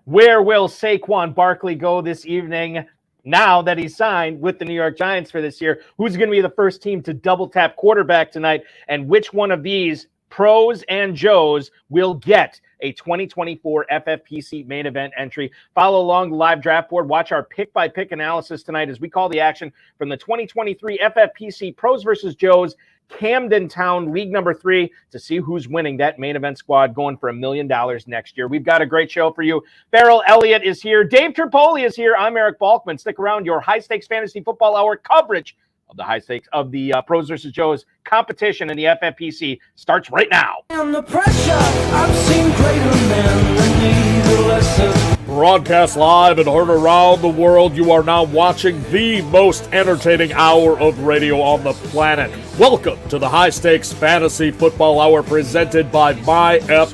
Where will Saquon Barkley go this evening now that he's signed with the New York Giants for this year? Who's going to be the first team to double tap quarterback tonight? And which one of these pros and Joes will get a 2024 FFPC main event entry? Follow along the live draft board. Watch our pick-by-pick analysis tonight as we call the action from the 2023 FFPC Pros versus Joes Camden Town League number 3 to see who's winning that main event squad going for $1 million next year. We've got a great show for you. Farrell Elliott is here. Dave Tripoli is here. I'm Eric Balkman. Stick around. Your high stakes fantasy football hour coverage of the high stakes of the Pros versus Joes competition in the FFPC starts right now. Under pressure, I've seen greater men than need a lesson. Broadcast live and heard around the world, you are now watching the most entertaining hour of radio on the planet. Welcome to the High Stakes Fantasy Football Hour presented by MyFFPC.com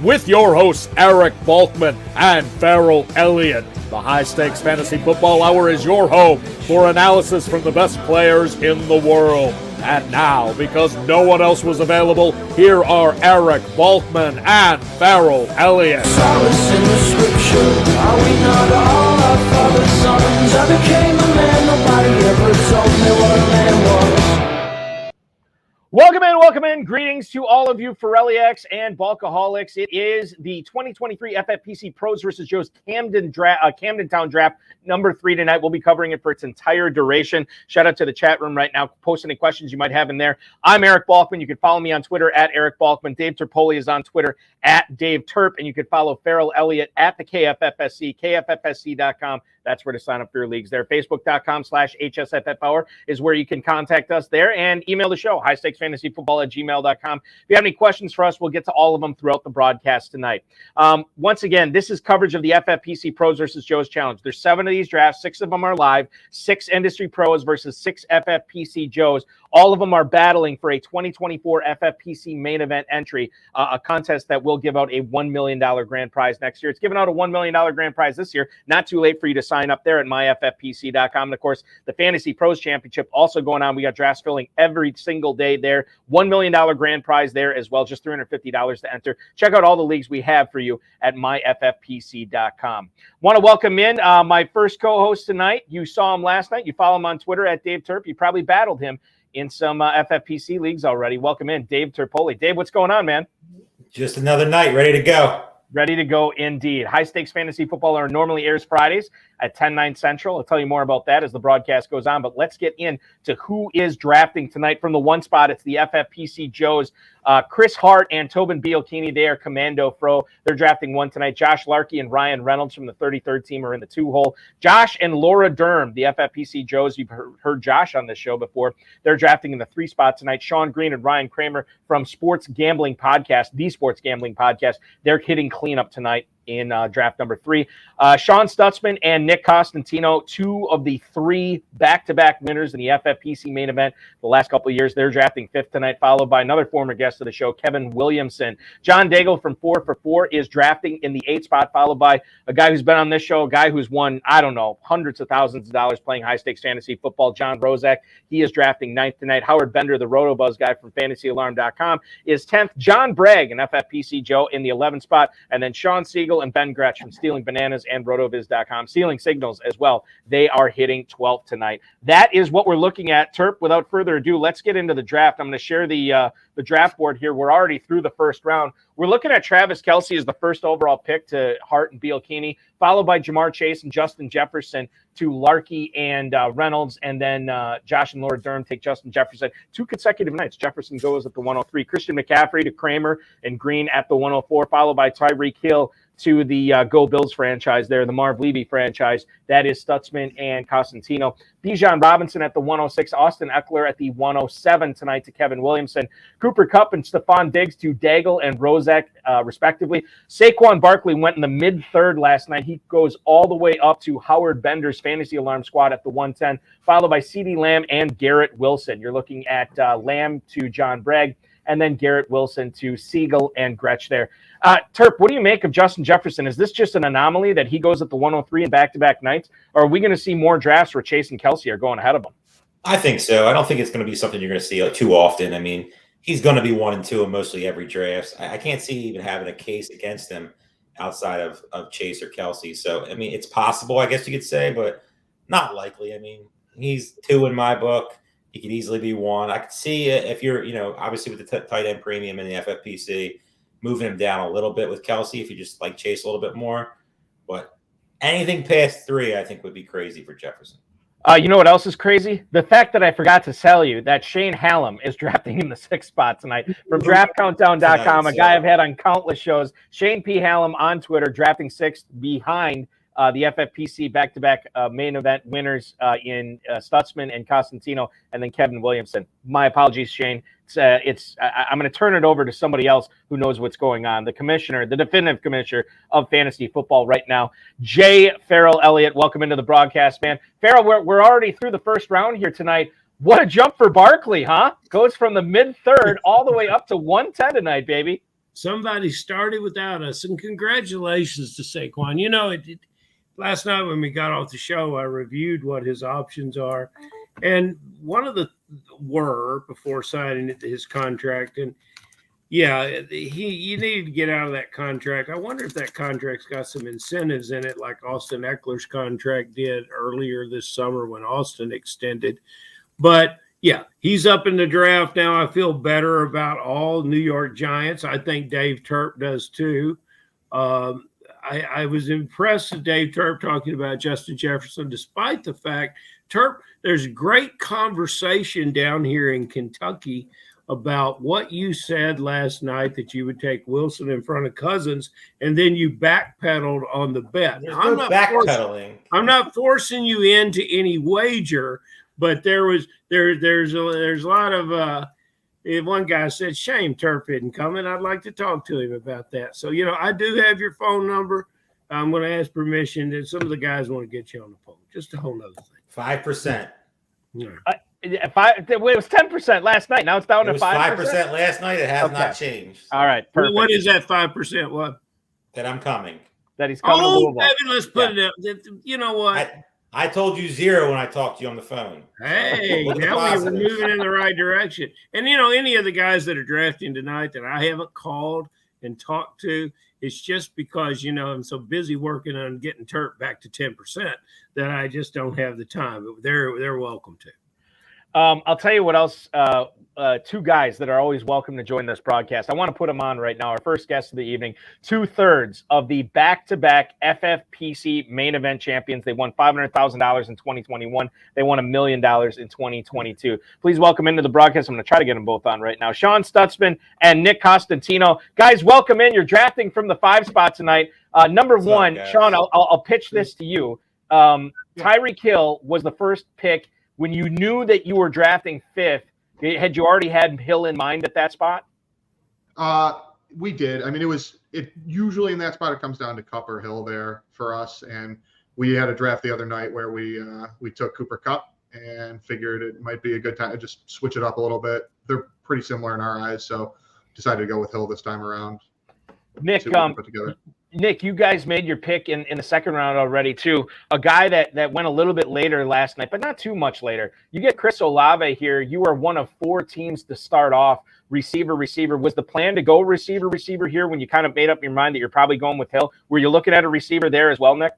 with your hosts Eric Balkman and Farrell Elliott. The High Stakes Fantasy Football Hour is your home for analysis from the best players in the world. And now, because no one else was available, here are Eric Balkman and Farrell Elliott. Solace in the scripture, are we not all our father's sons? I became a man, nobody ever told me what a man was. Welcome in. Greetings to all of you Ferrelliacs and Bulkaholics. It is the 2023 FFPC Pros versus Joes Camden Town Draft number 3 tonight. We'll be covering it for its entire duration. Shout out to the chat room right now. Post any questions you might have in there. I'm Eric Balkman. You can follow me on Twitter at Eric Balkman. Dave Terpoli is on Twitter at Dave Terp. And you can follow Farrell Elliott at the KFFSC, KFFSC.com. That's where to sign up for your leagues there. Facebook.com/HSFF Hour is where you can contact us there and email the show, highstakesfantasyfootball@gmail.com. If you have any questions for us, we'll get to all of them throughout the broadcast tonight. Once again, this is coverage of the FFPC Pros versus Joes Challenge. There's 7 of these drafts. 6 of them are live. 6 industry pros versus 6 FFPC Joes. All of them are battling for a 2024 FFPC main event entry, a contest that will give out a $1 million grand prize next year. It's given out a $1 million grand prize this year. Not too late for you to sign up there at myffpc.com. And of course, the Fantasy Pros Championship also going on. We got drafts filling every single day there. $1 million grand prize there as well, just $350 to enter. Check out all the leagues we have for you at myffpc.com. Want to welcome in my first co-host tonight. You saw him last night. You follow him on Twitter at Dave Terp. You probably battled him in some FFPC leagues already. Welcome in, Dave Terpoli. Dave, what's going on, man? Just another night, ready to go. Ready to go indeed. High Stakes Fantasy Football Hour normally airs Fridays at 10/9 Central. I'll tell you more about that as the broadcast goes on, but let's get into who is drafting tonight. From the 1 spot, it's the FFPC Joes. Chris Hart and Tobin Bielkini, they are commando fro. They're drafting 1 tonight. Josh Larky and Ryan Reynolds from the 33rd team are in the 2 hole. Josh and Laura Durham, the FFPC Joes. You've heard Josh on this show before. They're drafting in the 3 spot tonight. Sean Green and Ryan Kramer from Sports Gambling Podcast, the Sports Gambling Podcast. They're hitting cleanup tonight in draft number 3. Sean Stutzman and Nick Constantino, 2 of the 3 back-to-back winners in the FFPC main event the last couple of years. They're drafting 5th tonight, followed by another former guest of the show, Kevin Williamson. John Daigle from 4 for 4 is drafting in the 8 spot, followed by a guy who's been on this show, a guy who's won, I don't know, hundreds of thousands of dollars playing high-stakes fantasy football, John Rozak. He is drafting 9th tonight. Howard Bender, the RotoBuzz guy from FantasyAlarm.com, is 10th. John Bragg, an FFPC Joe, in the 11th spot, and then Sean Siegel and Ben Gretsch from Stealing Bananas and RotoViz.com, Stealing Signals as well. They are hitting 12th tonight. That is what we're looking at. Terp, without further ado, let's get into the draft. I'm going to share the draft board here. We're already through the first round. We're looking at Travis Kelce as the first overall pick to Hart and Bielkini, followed by Jamar Chase and Justin Jefferson to Larky and Reynolds, and then Josh and Laura Durham take Justin Jefferson. 2 consecutive nights. Jefferson goes at the 103. Christian McCaffrey to Kramer and Green at the 104, followed by Tyreek Hill to the Go Bills franchise there, the Marv Levy franchise. That is Stutzman and Constantino. Bijan Robinson at the 106. Austin Eckler at the 107 tonight to Kevin Williamson. Cooper Kupp and Stephon Diggs to Daigle and Rozak, respectively. Saquon Barkley went in the mid-3rd last night. He goes all the way up to Howard Bender's Fantasy Alarm squad at the 110, followed by CeeDee Lamb and Garrett Wilson. You're looking at Lamb to John Bragg, and then Garrett Wilson to Siegel and Gretsch there. Terp, what do you make of Justin Jefferson? Is this just an anomaly that he goes at the 103 in back-to-back nights, or are we going to see more drafts where Chase and Kelce are going ahead of him? I think so. I don't think it's going to be something you're going to see too often. I mean, he's going to be 1 and 2 in mostly every draft. I can't see even having a case against him outside of Chase or Kelsey. So, I mean, it's possible, I guess you could say, but not likely. I mean, he's 2 in my book. He could easily be 1. I could see it if you're, obviously with the tight end premium in the FFPC, moving him down a little bit with Kelsey if you just like Chase a little bit more. But anything past 3, I think, would be crazy for Jefferson. You know what else is crazy? The fact that I forgot to tell you that Shane Hallam is drafting in the 6th spot tonight from draftcountdown.com, a guy I've had on countless shows. Shane P. Hallam on Twitter, drafting 6th behind the FFPC back-to-back main event winners in Stutzman and Constantino, and then Kevin Williamson. My apologies, Shane. I'm going to turn it over to somebody else who knows what's going on. The commissioner, the definitive commissioner of fantasy football right now, Jay Farrell Elliott. Welcome into the broadcast, man. Farrell, we're already through the first round here tonight. What a jump for Barkley, huh? Goes from the mid-3rd all the way up to 110 tonight, baby. Somebody started without us, and congratulations to Saquon. Last night when we got off the show, I reviewed what his options are, and one of the were before signing his contract. And yeah, you needed to get out of that contract. I wonder if that contract's got some incentives in it, like Austin Eckler's contract did earlier this summer when Austin extended. But yeah, he's up in the draft now. I feel better about all New York Giants. I think Dave Turp does too. I was impressed with Dave Turp talking about Justin Jefferson, despite the fact, Turp, there's great conversation down here in Kentucky about what you said last night, that you would take Wilson in front of Cousins, and then you backpedaled on the bet. There's no backpedaling. I'm not forcing you into any wager, but there's a lot of one guy said, shame Turp isn't coming. I'd like to talk to him about that. So, I do have your phone number. I'm going to ask permission that some of the guys want to get you on the phone. Just a whole nother thing. 5%. Yeah. It was 10% last night. Now it's down to 5%. 5% last night. It has not changed. All right. Perfect. What is that 5%? What? That I'm coming. That he's coming to Louisville. Evan, let's put it up. You know what? I told you 0 when I talked to you on the phone. Hey, now we're moving in the right direction. And, any of the guys that are drafting tonight that I haven't called and talked to, it's just because, I'm so busy working on getting Turp back to 10% that I just don't have the time. But they're welcome to. I'll tell you what else. 2 guys that are always welcome to join this broadcast. I want to put them on right now. Our first guest of the evening, 2/3 of the back-to-back FFPC Main Event champions. They won $500,000 in 2021. They won $1 million in 2022. Please welcome into the broadcast. I'm going to try to get them both on right now. Sean Stutzman and Nick Constantino. Guys, welcome in. You're drafting from the 5 spot tonight. Number 1, Sean, I'll pitch this to you. Tyreek Hill was the first pick. When you knew that you were drafting 5th, had you already had Hill in mind at that spot? We did. I mean, it usually in that spot, it comes down to Kupp or Hill there for us. And we had a draft the other night where we took Cooper Kupp and figured it might be a good time to just switch it up a little bit. They're pretty similar in our eyes. So decided to go with Hill this time around. Nick, Nick, you guys made your pick in the 2nd round already, too. A guy that went a little bit later last night, but not too much later. You get Chris Olave here. You are one of 4 teams to start off. Receiver. Was the plan to go receiver here when you kind of made up your mind that you're probably going with Hill? Were you looking at a receiver there as well, Nick?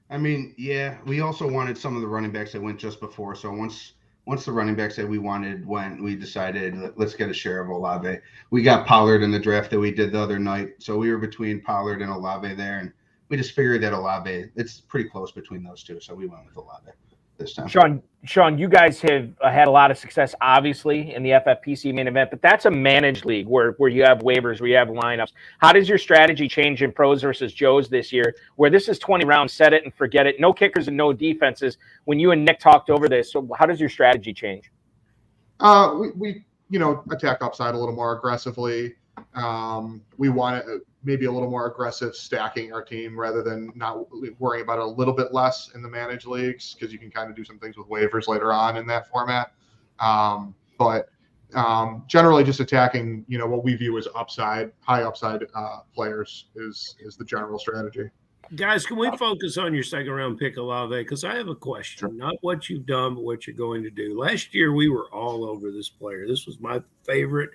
I mean, yeah. We also wanted some of the running backs that went just before. So once the running backs that we wanted went, we decided let's get a share of Olave. We got Pollard in the draft that we did the other night, so we were between Pollard and Olave there, and we just figured that Olave, it's pretty close between those two, so we went with Olave this time. Sean, you guys have had a lot of success, obviously, in the FFPC main event, but that's a managed league where you have waivers, where you have lineups. How does your strategy change in pros versus Joes this year, where this is 20 rounds, set it and forget it, no kickers and no defenses? When you and Nick talked over this, so how does your strategy change? We attack upside a little more aggressively. We want maybe a little more aggressive stacking our team rather than not worrying about it a little bit less in the managed leagues, because you can kind of do some things with waivers later on in that format. But generally just attacking, what we view as high upside players is the general strategy. Guys, can we focus on your 2nd round pick, Olave? Because I have a question. Sure. Not what you've done, but what you're going to do. Last year, we were all over this player. This was my favorite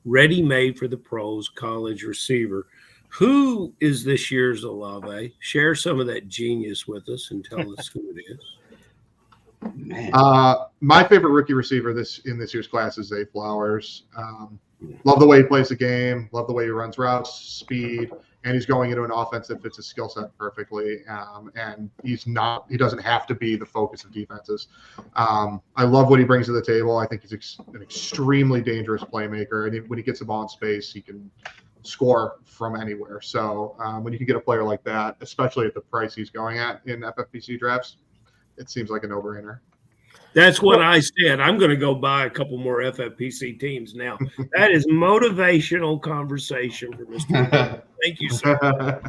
ready-made for the pros college receiver. Who is this year's Olave? Share some of that genius with us and tell us who it is. Man. My favorite rookie receiver in this year's class is Zay Flowers. Love the way he plays the game. Love the way he runs routes, speed, and he's going into an offense that fits his skill set perfectly. And he doesn't have to be the focus of defenses. I love what he brings to the table. I think he's an extremely dangerous playmaker. And when he gets the ball in space, he can score from anywhere. So when you can get a player like that, especially at the price he's going at in FFPC drafts, it seems like a no-brainer. That's what I said. I'm going to go buy a couple more FFPC teams now. That is motivational conversation for Mr. Thank you, sir.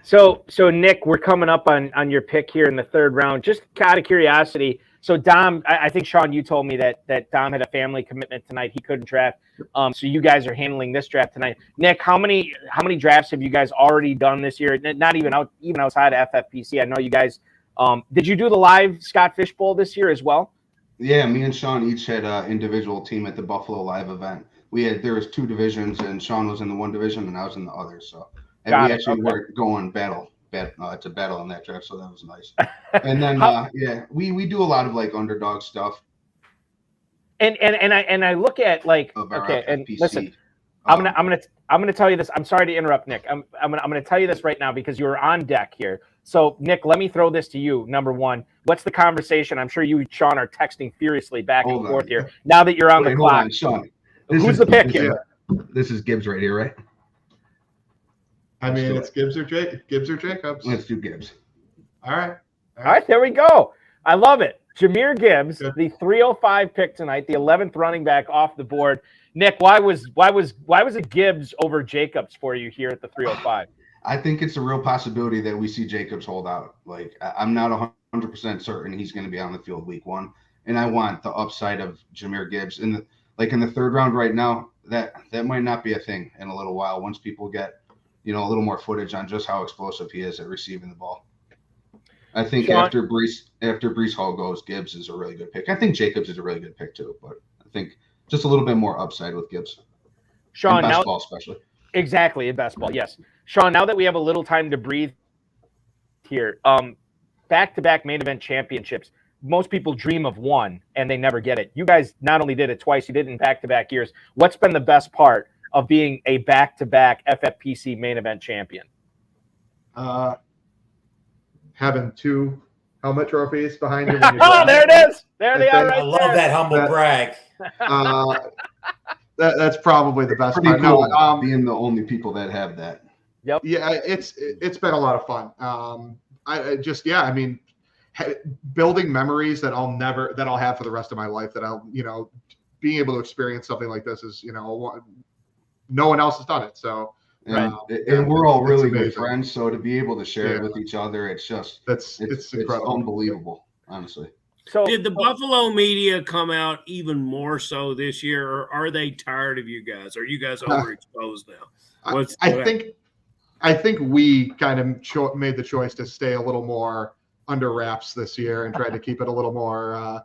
So Nick, we're coming up on your pick here in the third round. Just out of curiosity, so Dom, I think Sean, you told me that Dom had a family commitment tonight. He couldn't draft. So you guys are handling this draft tonight. Nick, how many drafts have you guys already done this year? Not even outside of FFPC. I know you guys. Did you do the live Scott Fish Bowl this year as well? Yeah, me and Sean each had an individual team at the Buffalo Live event. There was 2 divisions, and Sean was in the one division, and I was in the other. So we actually were going battle to battle in that draft, so that was nice. And then we do a lot of like underdog stuff. And I look at like okay, and listen, I'm gonna tell you this. I'm sorry to interrupt, Nick. I'm gonna tell you this right now because you're on deck here. So, Nick, let me throw this to you. Number one, what's the conversation? I'm sure you and Sean are texting furiously back and forth here. Now that you're on the clock, Sean, who's the pick here? This is Gibbs right here, right? I mean, it's Gibbs or Jacobs. Let's do Gibbs. All right. All right, there we go. I love it. Jahmyr Gibbs, the 305 pick tonight, the 11th running back off the board. Nick, why was it Gibbs over Jacobs for you here at the 305? I think it's a real possibility that we see Jacobs hold out. Like, I'm not 100% certain he's going to be on the field week 1, and I want the upside of Jahmyr Gibbs. In the third round right now, that might not be a thing in a little while once people get a little more footage on just how explosive he is at receiving the ball. I think Sean, after Breece Hall goes, Gibbs is a really good pick. I think Jacobs is a really good pick too, but I think just a little bit more upside with Gibbs. Sean, in best ball especially. Exactly, in best ball, yes. Sean, now that we have a little time to breathe here, back-to-back main event championships, most people dream of one and they never get it. You guys not only did it twice, you did it in back-to-back years. What's been the best part of being a back-to-back FFPC main event champion? Having 2 helmet trophies behind you. Oh, there it is. There they are right there. I love that humble brag. That's probably the best part. Cool, being the only people that have that. Yep. Yeah, it's been a lot of fun. Building memories that I'll have for the rest of my life. That I'll being able to experience something like this is no one else has done it. So and we're all really good friends. So to be able to share it with each other, it's incredible. Unbelievable, honestly. So did the Buffalo media come out even more so this year, or are they tired of you guys? Are you guys overexposed now? I think we kind of made the choice to stay a little more under wraps this year and try to keep it a little more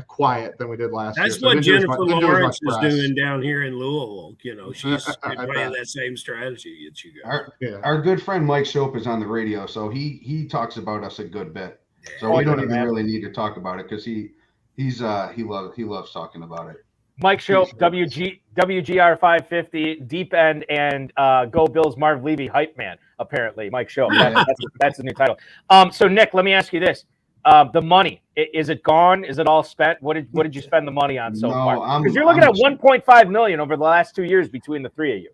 quiet than we did last year. That's what Jennifer Lawrence is doing down here in Louisville. She's playing that same strategy as you guys. Our good friend Mike Shope is on the radio, so he talks about us a good bit. So we don't even really need to talk about it because he loves talking about it. Mike Shope, WGR 550, Deep End, and Go Bills Marv Levy hype man. Apparently, Mike Shope. That's the new title. So Nick, let me ask you this: the money, is it gone? Is it all spent? What did you spend the money on so far? Because you're looking at $1.5 million over the last 2 years between the three of you.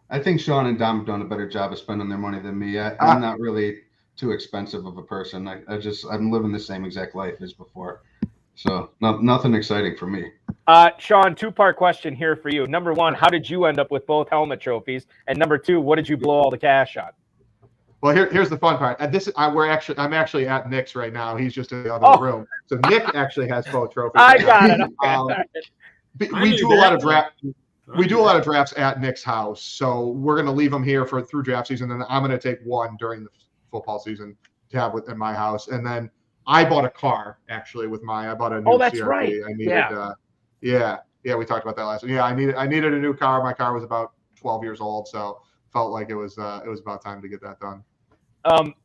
I think Sean and Dom have done a better job of spending their money than me. I'm not really too expensive of a person. I'm living the same exact life as before. So nothing exciting for me. Sean, 2-part question here for you. Number 1, how did you end up with both helmet trophies? And number 2, what did you blow all the cash on? Well, here's the fun part. I'm actually at Nick's right now. He's just in the other room. So Nick actually has both trophies. I got it. We do a lot of drafts. We do a lot of drafts at Nick's house. So we're going to leave them here through draft season, and then I'm going to take one during the football season to have in my house. And then I bought a car actually I bought a new that's CRV. right. I needed we talked about that last week. Yeah, I needed a new car. My car was about 12 years old, so felt like it was about time to get that done.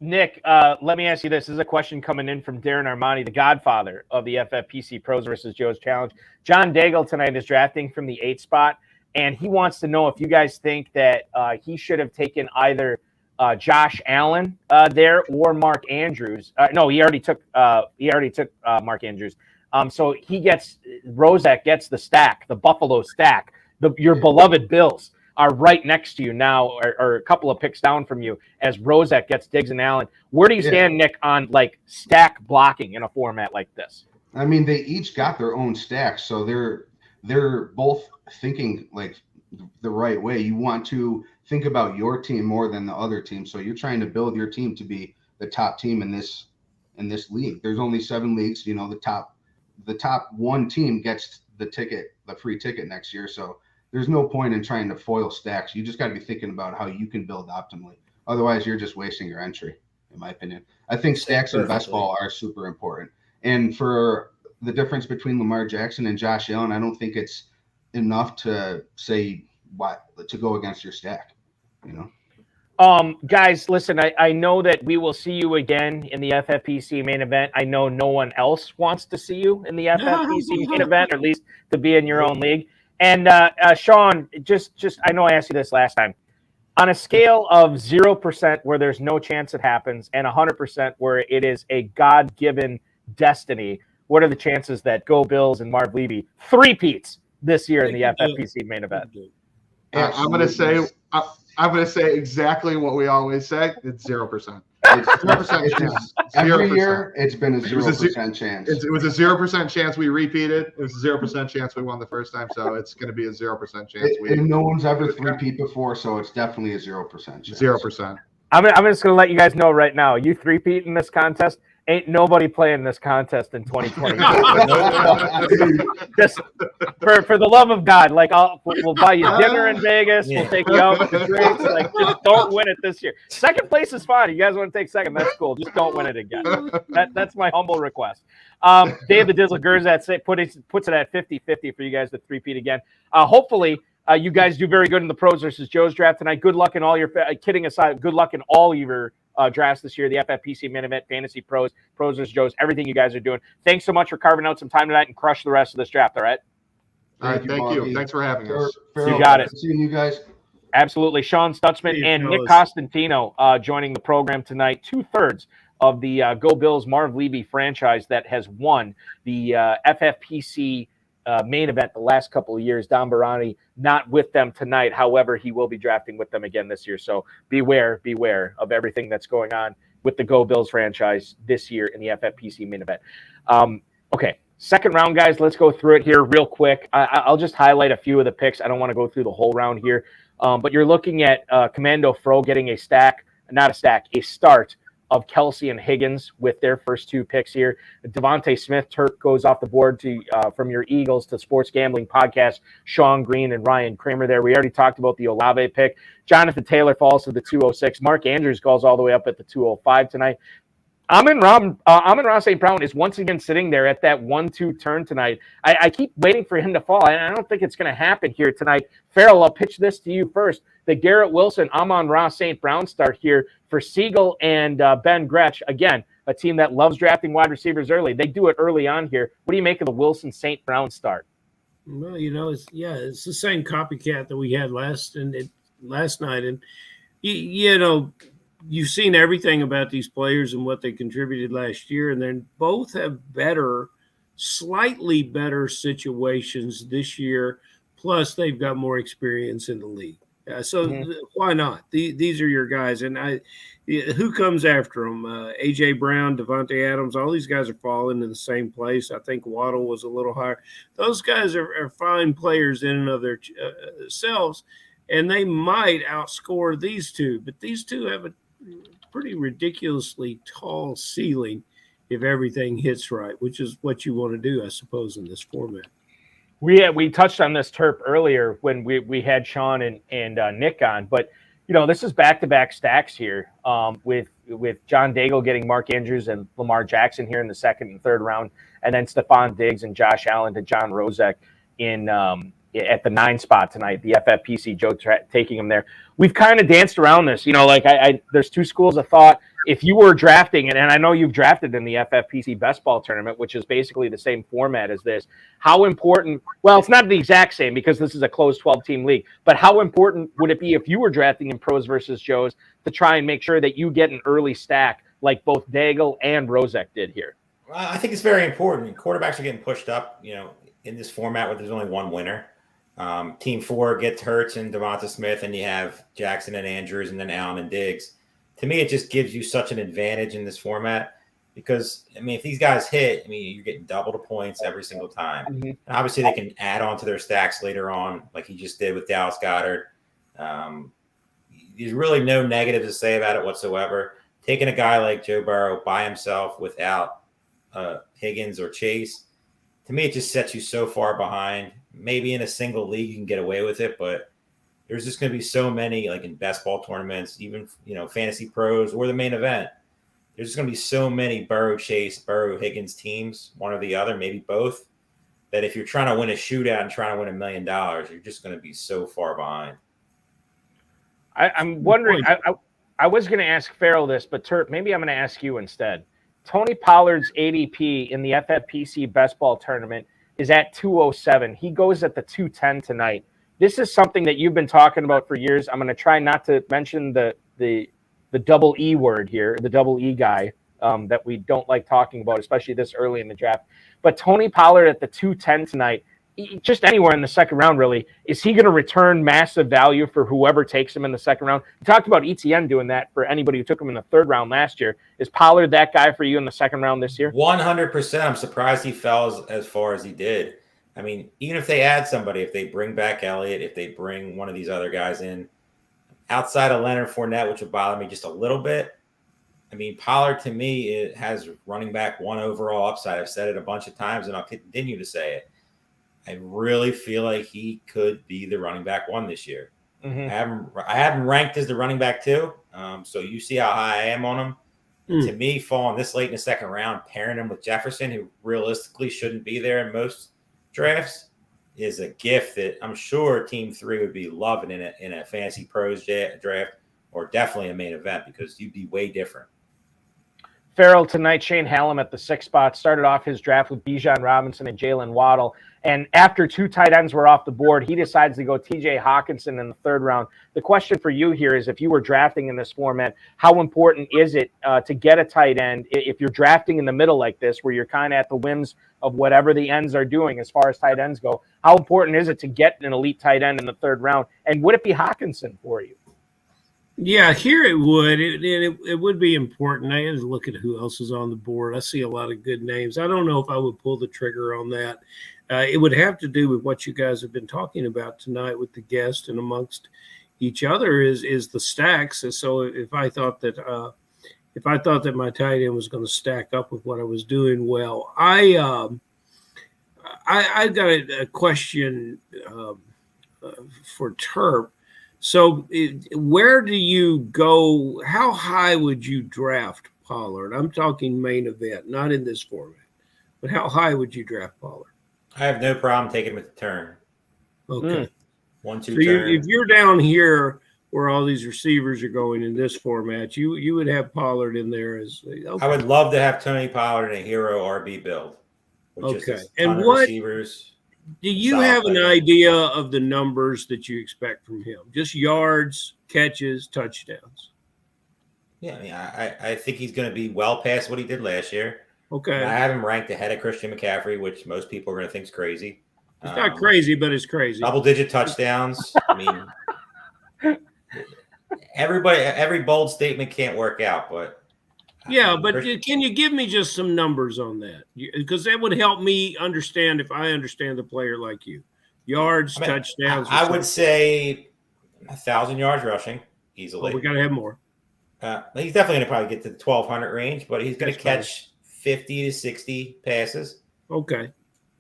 Nick, let me ask you this. This is a question coming in from Darren Armani, the godfather of the FFPC Pros versus Joe's Challenge. John Daigle tonight is drafting from the 8th spot, and he wants to know if you guys think that he should have taken either Josh Allen there or Mark Andrews. No, he already took Mark Andrews. So Rozek gets the stack, the Buffalo stack. Your beloved Bills are right next to you now, or a couple of picks down from you, as Rozek gets Diggs and Allen. Where do you stand, Nick, on like stack blocking in a format like this? I mean, they each got their own stacks, so they're both thinking like the right way. You want to think about your team more than the other team, so you're trying to build your team to be the top team in this league. There's only 7 leagues. You know, the top one team gets the free ticket next year. So there's no point in trying to foil stacks. You just got to be thinking about how you can build optimally. Otherwise, you're just wasting your entry, in my opinion. I think stacks in best ball are super important. And for the difference between Lamar Jackson and Josh Allen, I don't think it's enough to say to go against your stack, you know? Guys, listen, I know that we will see you again in the FFPC main event. I know no one else wants to see you in the FFPC main event, or at least to be in your own league. And Sean, just I know I asked you this last time. On a scale of 0% where there's no chance it happens and 100% where it is a God-given destiny, what are the chances that Go Bills and Marv Levy three-peats this year in the FFPC main event? I'm going to say exactly what we always say. It's 0%. It's 0% chance. Every year, it's been a 0% chance. It was a 0% chance we repeated. It was a 0% chance we won the first time, so it's going to be a 0% chance. And no one's ever three-peat before, so it's definitely a 0% chance. 0%. I'm just going to let you guys know right now, you three-peat in this contest, ain't nobody playing this contest in 2020. Just for the love of God, like we'll buy you dinner in Vegas. We'll take you out for drinks. Like, just don't win it this year. Second place is fine. You guys want to take second? That's cool. Just don't win it again. That's my humble request. Dave the Dizzle Gerzat puts it at 50-50 for you guys to three-peat again. Hopefully, you guys do very good in the Pros versus Joe's draft tonight. Good luck in all your kidding aside. Good luck in all your drafts this year, the FFPC Main Event, Fantasy Pros, Pros versus Joe's, everything you guys are doing. Thanks so much for carving out some time tonight and crush the rest of this draft, all right? All right, thank you. Thanks for having us. You got it. Seeing you guys. Absolutely. Sean Stutzman and Nick Constantino joining the program tonight, 2/3 of the Go Bills Marv Levy franchise that has won the FFPC main event the last couple of years. Don Barani not with them tonight. However, he will be drafting with them again this year. So beware of everything that's going on with the Go Bills franchise this year in the FFPC main event. Okay, second round, guys. Let's go through it here real quick. I'll just highlight a few of the picks. I don't want to go through the whole round here. But you're looking at Commando Fro getting a start of Kelsey and Higgins with their first 2 picks here. Devontae Smith Turk goes off the board to from your Eagles to Sports Gambling Podcast. Sean Green and Ryan Kramer there. We already talked about the Olave pick. Jonathan Taylor falls to the 206. Mark Andrews goes all the way up at the 205 tonight. Amon-Ra St. Brown is once again sitting there at that 1-2 turn tonight. I keep waiting for him to fall, and I don't think it's going to happen here tonight. Farrell, I'll pitch this to you first. The Garrett Wilson, Amon-Ra St. Brown start here for Siegel and Ben Gretsch. Again, a team that loves drafting wide receivers early. They do it early on here. What do you make of the Wilson St. Brown start? Well, it's the same copycat that we had last night, and you've seen everything about these players and what they contributed last year, and then both have slightly better situations this year. Plus, they've got more experience in the league. Why not? These are your guys. And who comes after them? A.J. Brown, Devontae Adams, all these guys are falling in the same place. I think Waddle was a little higher. Those guys are fine players in and of their selves, and they might outscore these two. But these two have a pretty ridiculously tall ceiling if everything hits right, which is what you want to do, I suppose, in this format. We touched on this Terp earlier when we had Sean and Nick on, but this is back-to-back stacks here with John Daigle getting Mark Andrews and Lamar Jackson here in the second and third round, and then Stephon Diggs and Josh Allen to John Rozek in at the 9 spot tonight, the FFPC Joe taking him there. We've kind of danced around this, like there's 2 schools of thought. If you were drafting, and I know you've drafted in the FFPC Best Ball Tournament, which is basically the same format as this, how important, well, it's not the exact same because this is a closed 12-team league, but how important would it be if you were drafting in Pros versus Joes to try and make sure that you get an early stack like both Daigle and Rozek did here? I think it's very important. Quarterbacks are getting pushed up, in this format where there's only one winner. Team 4 gets Hurts and Devonta Smith, and you have Jackson and Andrews, and then Allen and Diggs. To me, it just gives you such an advantage in this format because, if these guys hit, you're getting double the points every single time. Mm-hmm. And obviously, they can add on to their stacks later on, like he just did with Dallas Goedert. There's really no negatives to say about it whatsoever. Taking a guy like Joe Burrow by himself without Higgins or Chase, to me, it just sets you so far behind. Maybe in a single league you can get away with it, but there's just going to be so many, like in best ball tournaments, even Fantasy Pros or the main event. There's just going to be so many Burrow, Chase, Burrow, Higgins teams, one or the other, maybe both, that if you're trying to win a shootout and trying to win $1 million, you're just going to be so far behind. I'm wondering. I was going to ask Farrell this, but Turp, maybe I'm going to ask you instead. Tony Pollard's ADP in the FFPC Best Ball Tournament is at 207. He goes at the 210 tonight. This is something that you've been talking about for years. I'm going to try not to mention the double E word here, the double E guy that we don't like talking about, especially this early in the draft. But Tony Pollard at the 210 tonight, just anywhere in the second round, really, is he going to return massive value for whoever takes him in the second round? You talked about ETN doing that for anybody who took him in the third round last year. Is Pollard that guy for you in the second round this year? 100%. I'm surprised he fell as far as he did. Even if they add somebody, if they bring back Elliott, if they bring one of these other guys in, outside of Leonard Fournette, which would bother me just a little bit, Pollard to me, it has running back 1 overall upside. I've said it a bunch of times, and I'll continue to say it. I really feel like he could be the running back 1 this year. Mm-hmm. I have him ranked as the running back 2, so you see how high I am on him. To me, falling this late in the second round, pairing him with Jefferson, who realistically shouldn't be there in most drafts, is a gift that I'm sure Team 3 would be loving in a Fantasy Pros draft, or definitely a main event, because you'd be way different. Farrell tonight, Shane Hallam at the 6 spot started off his draft with Bijan Robinson and Jalen Waddle. And after 2 tight ends were off the board, he decides to go TJ Hawkinson in the third round. The question for you here is, if you were drafting in this format, how important is it to get a tight end if you're drafting in the middle like this, where you're kind of at the whims of whatever the ends are doing as far as tight ends go? How important is it to get an elite tight end in the third round? And would it be Hawkinson for you? Yeah, here it would. It would be important. I had to look at who else is on the board. I see a lot of good names. I don't know if I would pull the trigger on that. It would have to do with what you guys have been talking about tonight with the guest and amongst each other is the stacks. And so if I thought that my tight end was going to stack up with what I was doing, well, I got a question for Terp. So where do you go? How high would you draft Pollard? I'm talking main event, not in this format, but how high would you draft Pollard? I have no problem taking him at the turn. Okay. 1-2 So turn. if you're down here where all these receivers are going in this format, you would have Pollard in there as okay. I would love to have Tony Pollard in a hero RB build. Okay. And what receivers? Do you have an idea of the numbers that you expect from him? Just yards, catches, touchdowns? Yeah, I think he's going to be well past what he did last year. Okay. I have him ranked ahead of Christian McCaffrey, which most people are going to think is crazy. It's not crazy, but it's crazy. Double-digit touchdowns. Every bold statement can't work out, but yeah, but can you give me just some numbers on that? Because that would help me understand if I understand the player like you. Yards, touchdowns. I would say 1,000 yards rushing easily. Oh, we got to have more. He's definitely going to probably get to the 1,200 range, but he's going to catch 50 to 60 passes. Okay.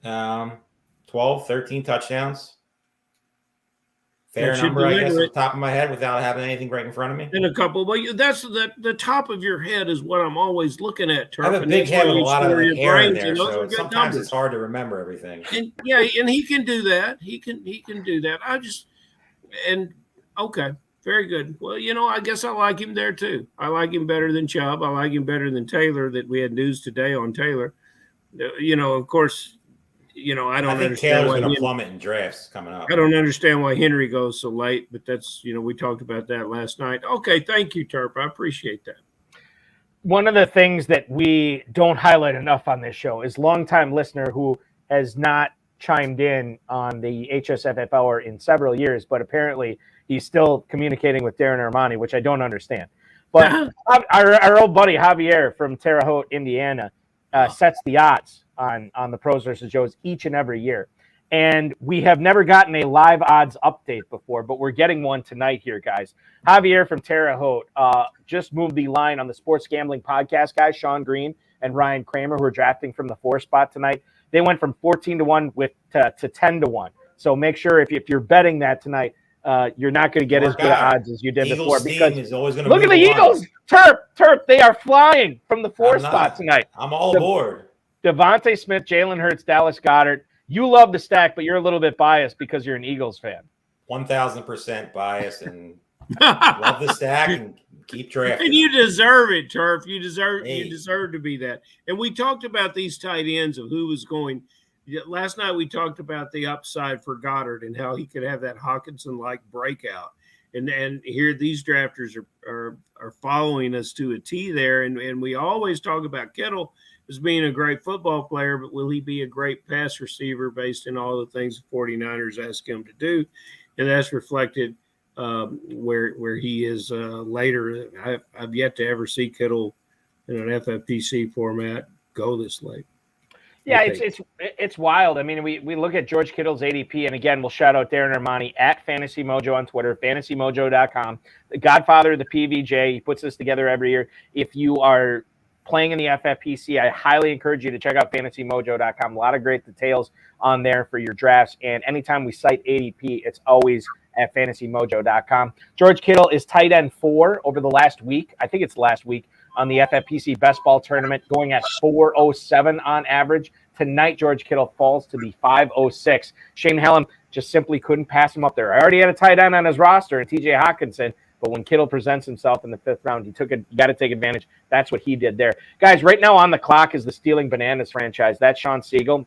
12, 13 touchdowns. Fair should number, I guess, deliver off the top of my head without having anything right in front of me. in a couple. But that's the top of your head is what I'm always looking at. I have a Turp, big and that's head where with a you lot of store your hair in brains, there, and those so are good sometimes numbers. it's hard to remember everything. And yeah, and he can do that. He can do that. Okay, very good. Well, I guess I like him there too. I like him better than Chubb. I like him better than Taylor. That we had news today on Taylor. Of course, I don't I think understand Taylor's why going to plummet in drafts coming up. I don't understand why Henry goes so late, but that's we talked about that last night. Okay, thank you, Turp. I appreciate that. One of the things that we don't highlight enough on this show is longtime listener who has not chimed in on the HSFF hour in several years, but apparently he's still communicating with Darren Armani, which I don't understand. But our old buddy Javier from Terre Haute, Indiana, sets the odds on the Pros versus Joes each and every year. And we have never gotten a live odds update before, but we're getting one tonight here, guys. Javier from Terre Haute just moved the line on the Sports Gambling Podcast guys, Sean Green and Ryan Kramer, who are drafting from the 4 spot tonight. They went from 14-1 to 10-1. So make sure if you're betting that tonight, you're not going to get as good odds as you did Eagles before. Because is always going to look at the Eagles. Turp, they are flying from the 4 spot tonight. I'm all aboard. Devontae Smith, Jalen Hurts, Dallas Goedert. You love the stack, but you're a little bit biased because you're an Eagles fan. 1,000% biased and love the stack and keep drafting. And you deserve it, Turf. You deserve to be that. And we talked about these tight ends of who was going. Last night we talked about the upside for Goddard and how he could have that Hawkinson-like breakout. And here these drafters are following us to a T there. And we always talk about Kittle as being a great football player, but will he be a great pass receiver based on all the things the 49ers ask him to do? And that's reflected where he is later. I've yet to ever see Kittle in an FFPC format go this late. Yeah, it's wild. I mean, we look at George Kittle's ADP, and again, we'll shout out Darren Armani at Fantasy Mojo on Twitter, fantasymojo.com. The godfather of the PVJ. He puts this together every year. If you are playing in the FFPC, I highly encourage you to check out fantasymojo.com. A lot of great details on there for your drafts. And anytime we cite ADP, it's always at fantasymojo.com. George Kittle is tight end 4 over the last week. I think it's last week on the FFPC Best Ball Tournament, going at 407 on average. Tonight, George Kittle falls to the 506. Shane Hallam just simply couldn't pass him up there. I already had a tight end on his roster, and TJ Hawkinson. But when Kittle presents himself in the 5th round, you got to take advantage. That's what he did there. Guys, right now on the clock is the Stealing Bananas franchise. That's Sean Siegel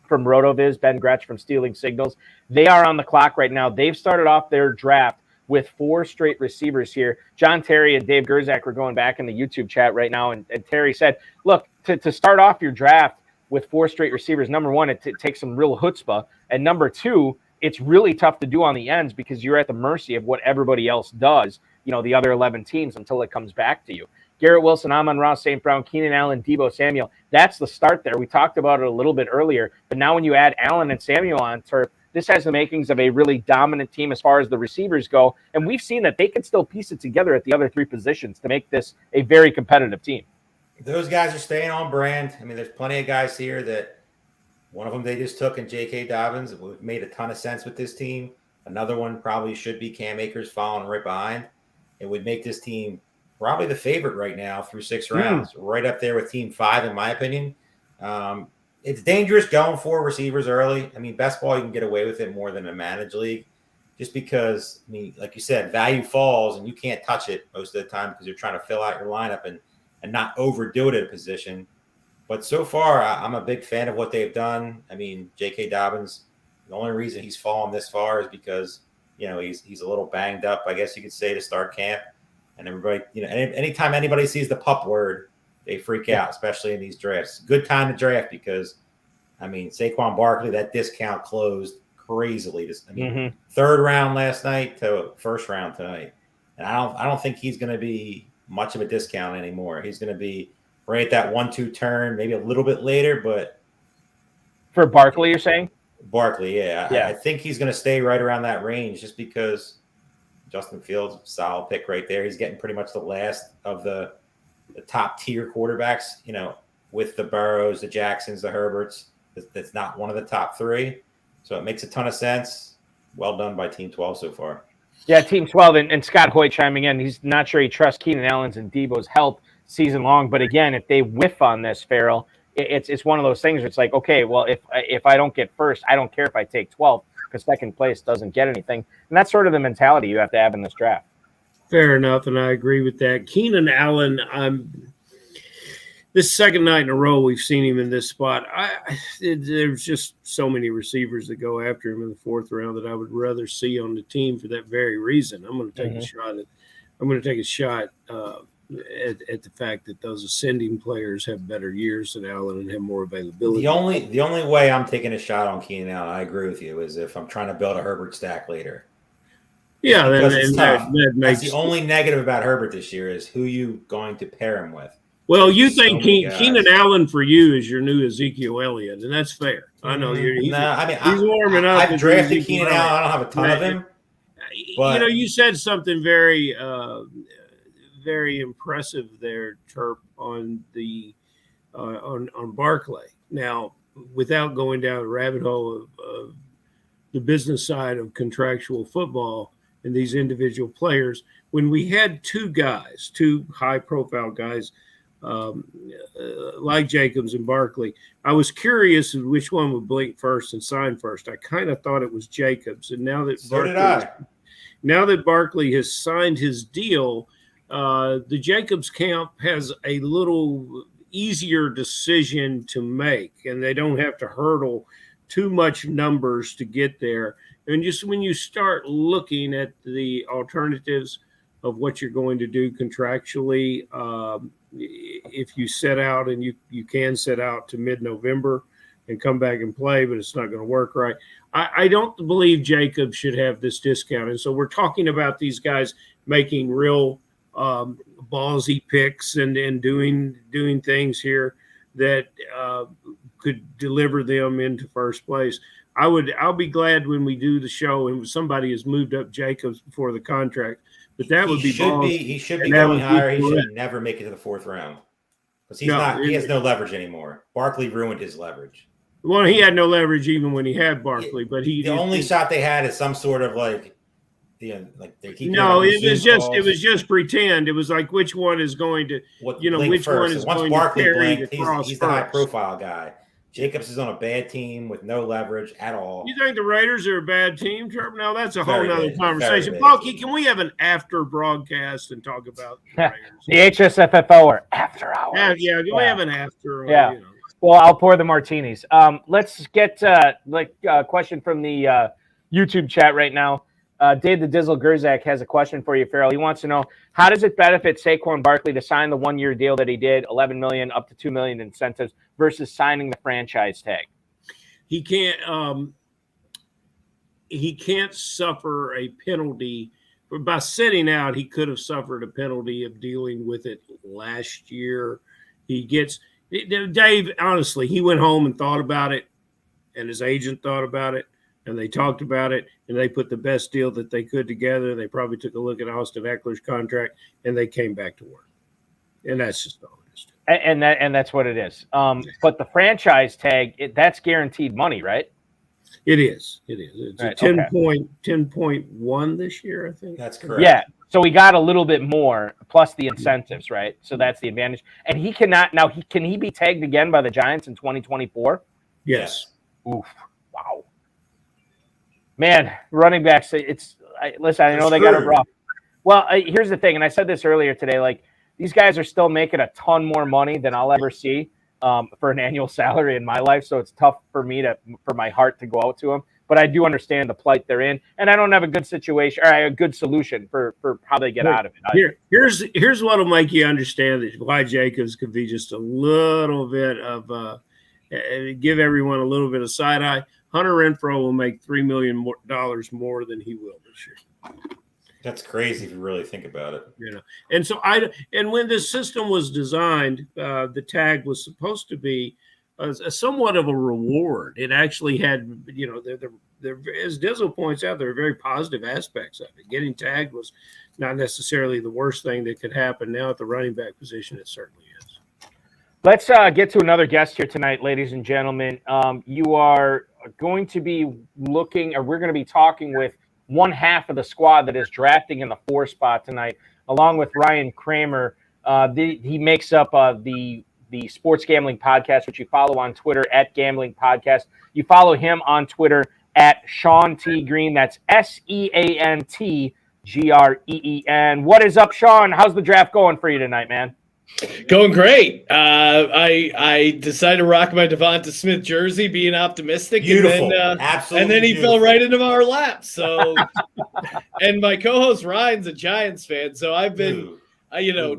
from RotoViz, Ben Gretsch from Stealing Signals. They are on the clock right now. They've started off their draft with 4 straight receivers here. John Terry and Dave Gerzak were going back in the YouTube chat right now, and Terry said, look, to start off your draft with 4 straight receivers, number one, it takes some real chutzpah, and number two, it's really tough to do on the ends because you're at the mercy of what everybody else does, the other 11 teams until it comes back to you. Garrett Wilson, Amon-Ra St. Brown, Keenan Allen, Deebo Samuel. That's the start there. We talked about it a little bit earlier, but now when you add Allen and Samuel on turf, this has the makings of a really dominant team as far as the receivers go, and we've seen that they can still piece it together at the other 3 positions to make this a very competitive team. Those guys are staying on brand. I mean, there's plenty of guys here that one of them they just took in J.K. Dobbins. It made a ton of sense with this team. Another one probably should be Cam Akers following right behind. It would make this team probably the favorite right now through 6 rounds, right up there with Team 5, in my opinion. It's dangerous going for receivers early. I mean, best ball, you can get away with it more than a managed league just because, I mean, like you said, value falls and you can't touch it most of the time because you're trying to fill out your lineup and not overdo it at a position. But so far, I'm a big fan of what they've done. I mean, J.K. Dobbins, the only reason he's fallen this far is because, he's a little banged up, I guess you could say, to start camp. And everybody, anytime anybody sees the pup word, they freak out, especially in these drafts. Good time to draft because, I mean, Saquon Barkley, that discount closed crazily. 3rd round last night to 1st round tonight. And I don't think he's going to be much of a discount anymore. He's going to be right at that 1-2 turn, maybe a little bit later, but for Barkley, you're saying? Barkley, yeah. I think he's going to stay right around that range just because Justin Fields, solid pick right there. He's getting pretty much the last of the top tier quarterbacks, with the Burrows, the Jacksons, the Herberts. That's not one of the top 3. So it makes a ton of sense. well done by Team 12 so far. Yeah, Team 12 and Scott Hoyt chiming in. He's not sure he trusts Keenan Allen's and Debo's help season long. But again, if they whiff on this, Farrell, it's one of those things where it's like, okay, well, if I don't get first, I don't care if I take 12 because second place doesn't get anything. And that's sort of the mentality you have to have in this draft. Fair enough, and I agree with that. Keenan Allen, this second night in a row we've seen him in this spot. There's just so many receivers that go after him in the fourth round that I would rather see on the team for that very reason. I'm going to take a shot at. I'm going to take a shot at the fact that those ascending players have better years than Allen and have more availability. The only way I'm taking a shot on Keenan Allen, I agree with you, is if I'm trying to build a Herbert stack later. Yeah, that makes the only negative about Herbert this year is who you going to pair him with. Well, you think Keenan Allen for you is your new Ezekiel Elliott, and that's fair. I know he's warming up. I've drafted Keenan Allen. I don't have a ton of him. But, you said something very, very impressive there, Terp, on the on Barkley. Now, without going down the rabbit hole of the business side of contractual football and these individual players, when we had two high-profile guys like Jacobs and Barkley, I was curious which one would blink first and sign first. I kind of thought it was Jacobs, and now that Now that Barkley has signed his deal, the Jacobs camp has a little easier decision to make, and they don't have to hurdle too much numbers to get there. And just when you start looking at the alternatives of what you're going to do contractually, if you set out, and you can set out to mid-November and come back and play, but it's not going to work right. I don't believe Jacobs should have this discount. And so we're talking about these guys making real ballsy picks and doing things here that could deliver them into first place. I'll be glad when we do the show and somebody has moved up Jacobs before the contract, but that would be ballsy. He should be going higher. He should never make it to the fourth round because he has no leverage anymore. Barkley ruined his leverage. Well, he had no leverage even when he had Barkley, but the only shot they had is some sort of like they keep. No, it was just pretend. It was like which one is going to, which first. one is Once going Barkley to carry blinked, the cross he's first. the high profile guy. Jacobs is on a bad team with no leverage at all. You think the Raiders are a bad team, Trevor? Now that's a whole Very nother bad. conversation. Very Balky, can we have an after broadcast and talk about the Raiders? The HSFFO or after hours. Can we have an after? Yeah. Well, I'll pour the martinis. Let's get a question from the YouTube chat right now. Dave the Dizzle Gerzak has a question for you, Farrell. He wants to know, how does it benefit Saquon Barkley to sign the 1-year deal that he did, $11 million up to $2 million incentives, versus signing the franchise tag? He can't suffer a penalty. By sitting out, he could have suffered a penalty of dealing with it last year. Dave, honestly, he went home and thought about it, and his agent thought about it, and they talked about it, and they put the best deal that they could together. They probably took a look at Austin Eckler's contract, and they came back to work. And that's just all it is. And that's what it is. But the franchise tag, that's guaranteed money, right? It is. It's right, 10.1 this year, I think. That's correct. Yeah. So we got a little bit more plus the incentives, right? So that's the advantage. And he cannot now. Can he be tagged again by the Giants in 2024? Yes. Oof. Wow. Man, running backs. Listen. I know they got it rough. Well, here's the thing, and I said this earlier today. Like, these guys are still making a ton more money than I'll ever see for an annual salary in my life. So it's tough for me for my heart to go out to them. But I do understand the plight they're in, and I don't have a good situation or a good solution for how they get out of it. Here's what will make you understand why Jacobs could be just a little bit of give everyone a little bit of side eye. Hunter Renfrow will make $3 million more than he will this year. That's crazy if you really think about it. And so when this system was designed, the tag was supposed to be a somewhat of a reward. It actually had, as Dizzle points out, there are very positive aspects of it. Getting tagged was not necessarily the worst thing that could happen. Now at the running back position, it certainly is. Let's get to another guest here tonight, ladies and gentlemen. You are going to be looking, or we're going to be talking with one half of the squad that is drafting in the 4 spot tonight, along with Ryan Kramer. He makes up the Sports Gambling Podcast, which you follow on Twitter at Gambling Podcast. You follow him on Twitter at Sean T. Green. That's SeanTGreen. What is up, Sean? How's the draft going for you tonight, man? Going great. I decided to rock my Devonta Smith jersey, being optimistic. Beautiful. Absolutely. And then he fell right into our lap. So, and my co-host Ryan's a Giants fan, so I've been,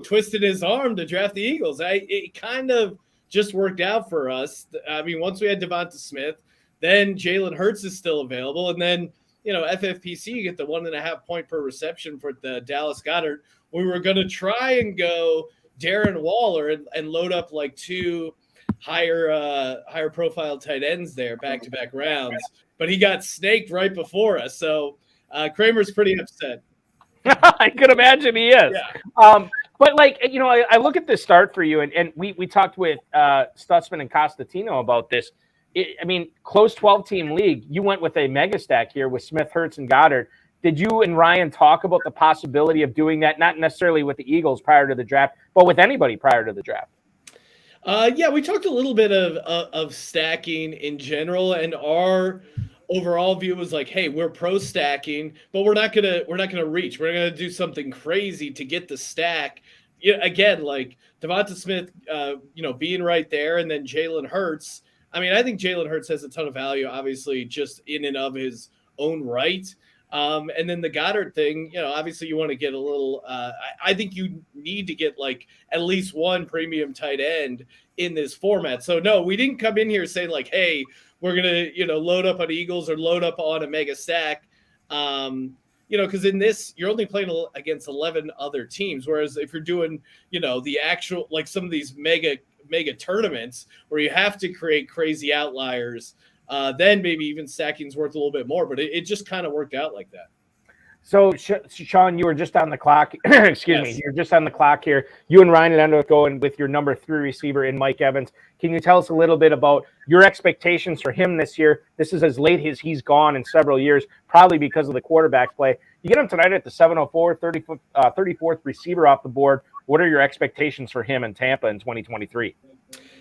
twisting his arm to draft the Eagles. It kind of just worked out for us. I mean, once we had Devonta Smith, then Jalen Hurts is still available, and then FFPC, you get the 1.5 point per reception for the Dallas Goedert. We were going to try and go Darren Waller and load up like 2 higher profile tight ends there back-to-back rounds, but he got snaked right before us. So Kramer's pretty upset. I could imagine he is. Yeah. But I look at this start for you, and we talked with Stutzman and Constantino about this. Close 12-team league. You went with a mega stack here with Smith, Hurts, and Goddard. Did you and Ryan talk about the possibility of doing that, not necessarily with the Eagles prior to the draft, but with anybody prior to the draft? Yeah, we talked a little bit of stacking in general, and our overall view was like, hey, we're pro stacking, but we're not gonna reach. We're gonna do something crazy to get the stack. Again, like Devonta Smith, being right there, and then Jalen Hurts. I think Jalen Hurts has a ton of value, obviously, just in and of his own right. And then the Goddard thing, obviously you want to get a little, I think you need to get like at least one premium tight end in this format. So no, we didn't come in here saying like, hey, we're going to, load up on Eagles or load up on a mega stack. Because in this, you're only playing against 11 other teams. Whereas if you're doing, the actual, like some of these mega tournaments where you have to create crazy outliers, then maybe even stacking's worth a little bit more, but it just kind of worked out like that. So, Sean, you were just on the clock. Excuse me. You're just on the clock here. You and Ryan ended up going with your number 3 receiver in Mike Evans. Can you tell us a little bit about your expectations for him this year? This is as late as he's gone in several years, probably because of the quarterback play. You get him tonight at the 704, 34th receiver off the board. What are your expectations for him in Tampa in 2023?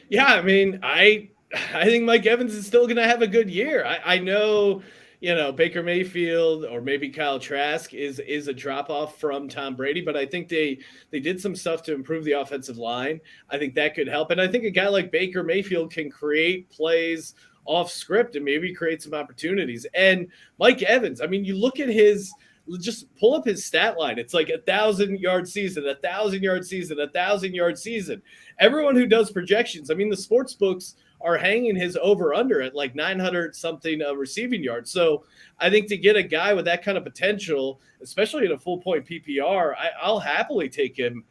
Yeah, I think Mike Evans is still going to have a good year. I know, Baker Mayfield or maybe Kyle Trask is a drop-off from Tom Brady, but I think they did some stuff to improve the offensive line. I think that could help. And I think a guy like Baker Mayfield can create plays off script and maybe create some opportunities. And Mike Evans, you look at just pull up his stat line. It's like 1,000-yard season, 1,000-yard season, 1,000-yard season. Everyone who does projections, the sports books are hanging his over-under at like 900-something receiving yards. So I think to get a guy with that kind of potential, especially in a full-point PPR, I'll happily take him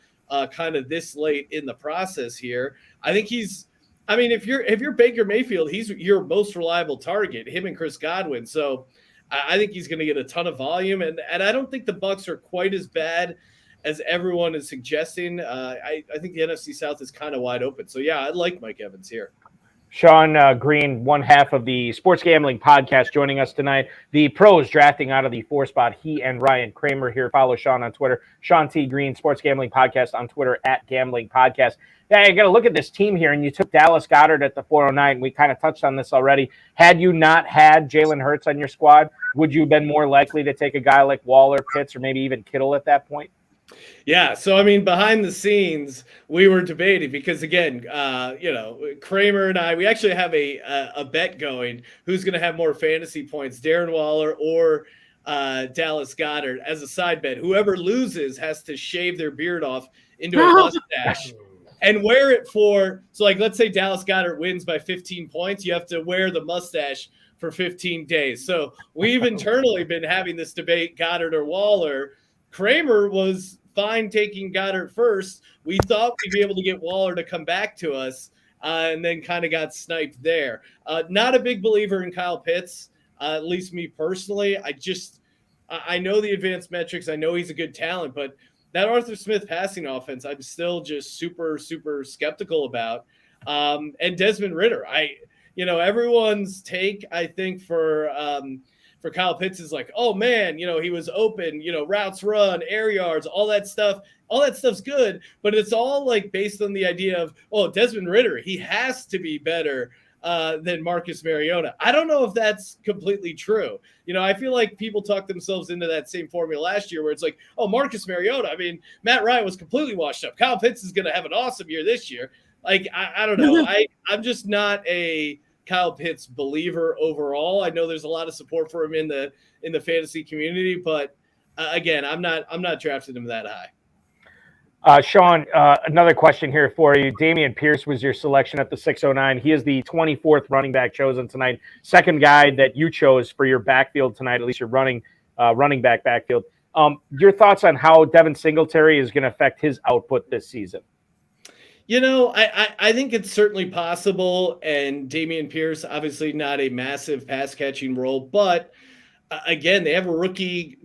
kind of this late in the process here. I think he's – if you're Baker Mayfield, he's your most reliable target, him and Chris Godwin. So I think he's going to get a ton of volume. And I don't think the Bucs are quite as bad as everyone is suggesting. I think the NFC South is kind of wide open. So, yeah, I like Mike Evans here. Sean Green, one half of the Sports Gambling Podcast, joining us tonight. The pros drafting out of the 4 spot, he and Ryan Kramer here. Follow Sean on Twitter, Sean T. Green, Sports Gambling Podcast on Twitter at Gambling Podcast. Yeah, you got to look at this team here, and you took Dallas Goedert at the 409. We kind of touched on this already. Had you not had Jalen Hurts on your squad, would you have been more likely to take a guy like Waller, Pitts, or maybe even Kittle at that point? Yeah. So, behind the scenes, we were debating because, again, Kramer and I, we actually have a bet going who's going to have more fantasy points, Darren Waller or Dallas Goedert, as a side bet. Whoever loses has to shave their beard off into a mustache and wear it for – so, like, let's say Dallas Goedert wins by 15 points. You have to wear the mustache for 15 days. So we've internally been having this debate, Goedert or Waller. Kramer was fine taking Goddard first. We thought we'd be able to get Waller to come back to us, and then kind of got sniped there. Not a big believer in Kyle Pitts, at least me personally. I know the advanced metrics. I know he's a good talent, but that Arthur Smith passing offense, I'm still just super, super skeptical about. And Desmond Ridder, everyone's take, I think, for Kyle Pitts is like, oh man, he was open, routes run, air yards, all that stuff. All that stuff's good, but it's all like based on the idea of, Desmond Ridder, he has to be better than Marcus Mariota. I don't know if that's completely true. I feel like people talk themselves into that same formula last year where it's like, Marcus Mariota. I mean, Matt Ryan was completely washed up. Kyle Pitts is going to have an awesome year this year. Like, I don't know. I'm just not a Kyle Pitts believer overall. I know there's a lot of support for him in the fantasy community, but again, I'm not drafting him that high. Sean, another question here for you. Dameon Pierce was your selection at the 609. He is the 24th running back chosen tonight. Second guy that you chose for your backfield tonight, at least your running back backfield. Your thoughts on how Devin Singletary is going to affect his output this season? I think it's certainly possible, and Dameon Pierce, obviously not a massive pass catching role, but again, they have a rookie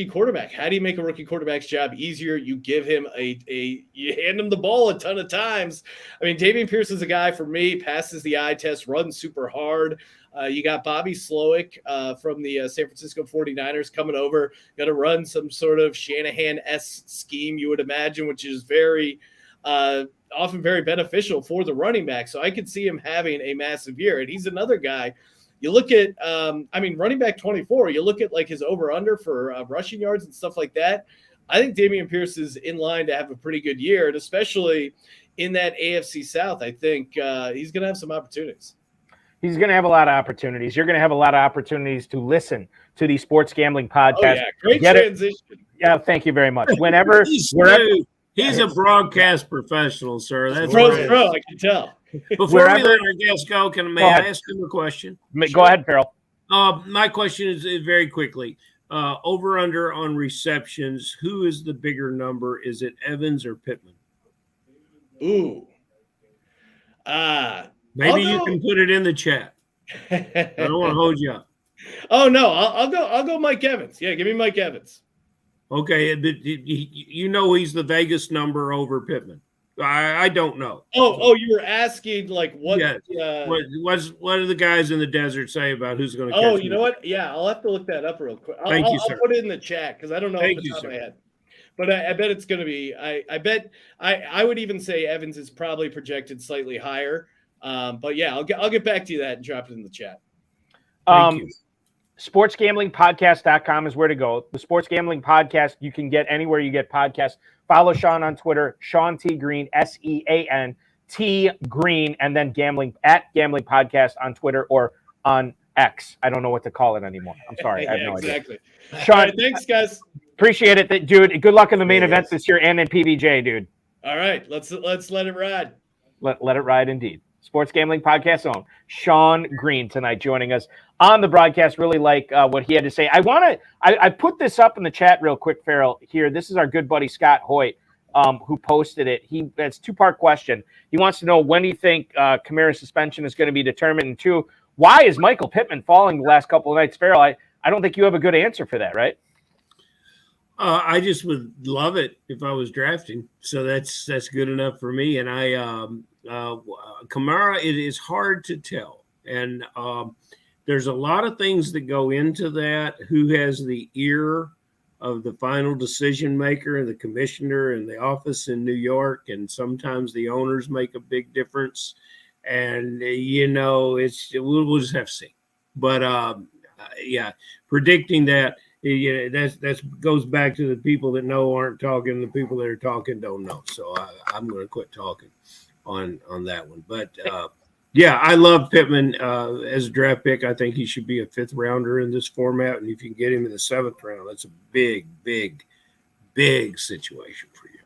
quarterback. How do you make a rookie quarterback's job easier? You give him you hand him the ball a ton of times. I mean, Dameon Pierce is a guy, for me, passes the eye test, runs super hard. You got Bobby Slowick from the San Francisco 49ers coming over, got to run some sort of Shanahan-esque scheme, you would imagine, which is very often very beneficial for the running back. So I could see him having a massive year. And he's another guy. You look at, running back 24, you look at like his over-under for rushing yards and stuff like that. I think Dameon Pierce is in line to have a pretty good year, and especially in that AFC South, I think he's going to have some opportunities. He's going to have a lot of opportunities. You're going to have a lot of opportunities to listen to the Sports Gambling Podcast. Oh, yeah. Great transition. Yeah, thank you very much. He's a broadcast professional, sir. That's pro, I can tell. Before we let our guest go, I ask him a question? Go ahead, Farrell. My question is very quickly. Over under on receptions, who is the bigger number? Is it Evans or Pittman? Ooh. Maybe you can put it in the chat. I don't want to hold you up. Oh no, I'll go Mike Evans. Yeah, give me Mike Evans. Okay, he's the Vegas number over Pittman. I don't know. Oh, you were asking like what? Yes. What do the guys in the desert say about who's going to? Oh, you know what? Yeah, I'll have to look that up real quick. Thank you, sir. I'll put it in the chat because I don't know off the top of my head. But I bet it's going to be. I bet I would even say Evans is probably projected slightly higher. But yeah, I'll get back to you that and drop it in the chat. Thank you. SportsGamblingPodcast.com is where to go. The Sports Gambling Podcast you can get anywhere you get podcasts. Follow Sean on Twitter, Sean T. Green, SEAN Green, and then Gambling Podcast on Twitter or on X. I don't know what to call it anymore. I'm sorry. I have no idea. Sean, right, thanks, guys. Appreciate it, dude. Good luck in the main event this year and in PBJ, dude. All right, let's let it ride. Let it ride, indeed. Sports Gambling Podcast own Sean Green tonight joining us on the broadcast. Really like what he had to say. I put this up in the chat real quick, Farrell, here. This is our good buddy Scott Hoyt who posted it. It's a two-part question. He wants to know when do you think Kamara's suspension is going to be determined? And two, why is Michael Pittman falling the last couple of nights? Farrell, I don't think you have a good answer for that, right? I just would love it if I was drafting. So that's good enough for me. And Kamara, it is hard to tell. And there's a lot of things that go into that. Who has the ear of the final decision maker and the commissioner in the office in New York? And sometimes the owners make a big difference. And, we'll just have to see. But, predicting that, that goes back to the people that know aren't talking. The people that are talking don't know. So I'm going to quit talking on that one. But I love Pittman as a draft pick. I think he should be a 5th rounder in this format. And if you can get him in the 7th round, that's a big, big, big situation for you.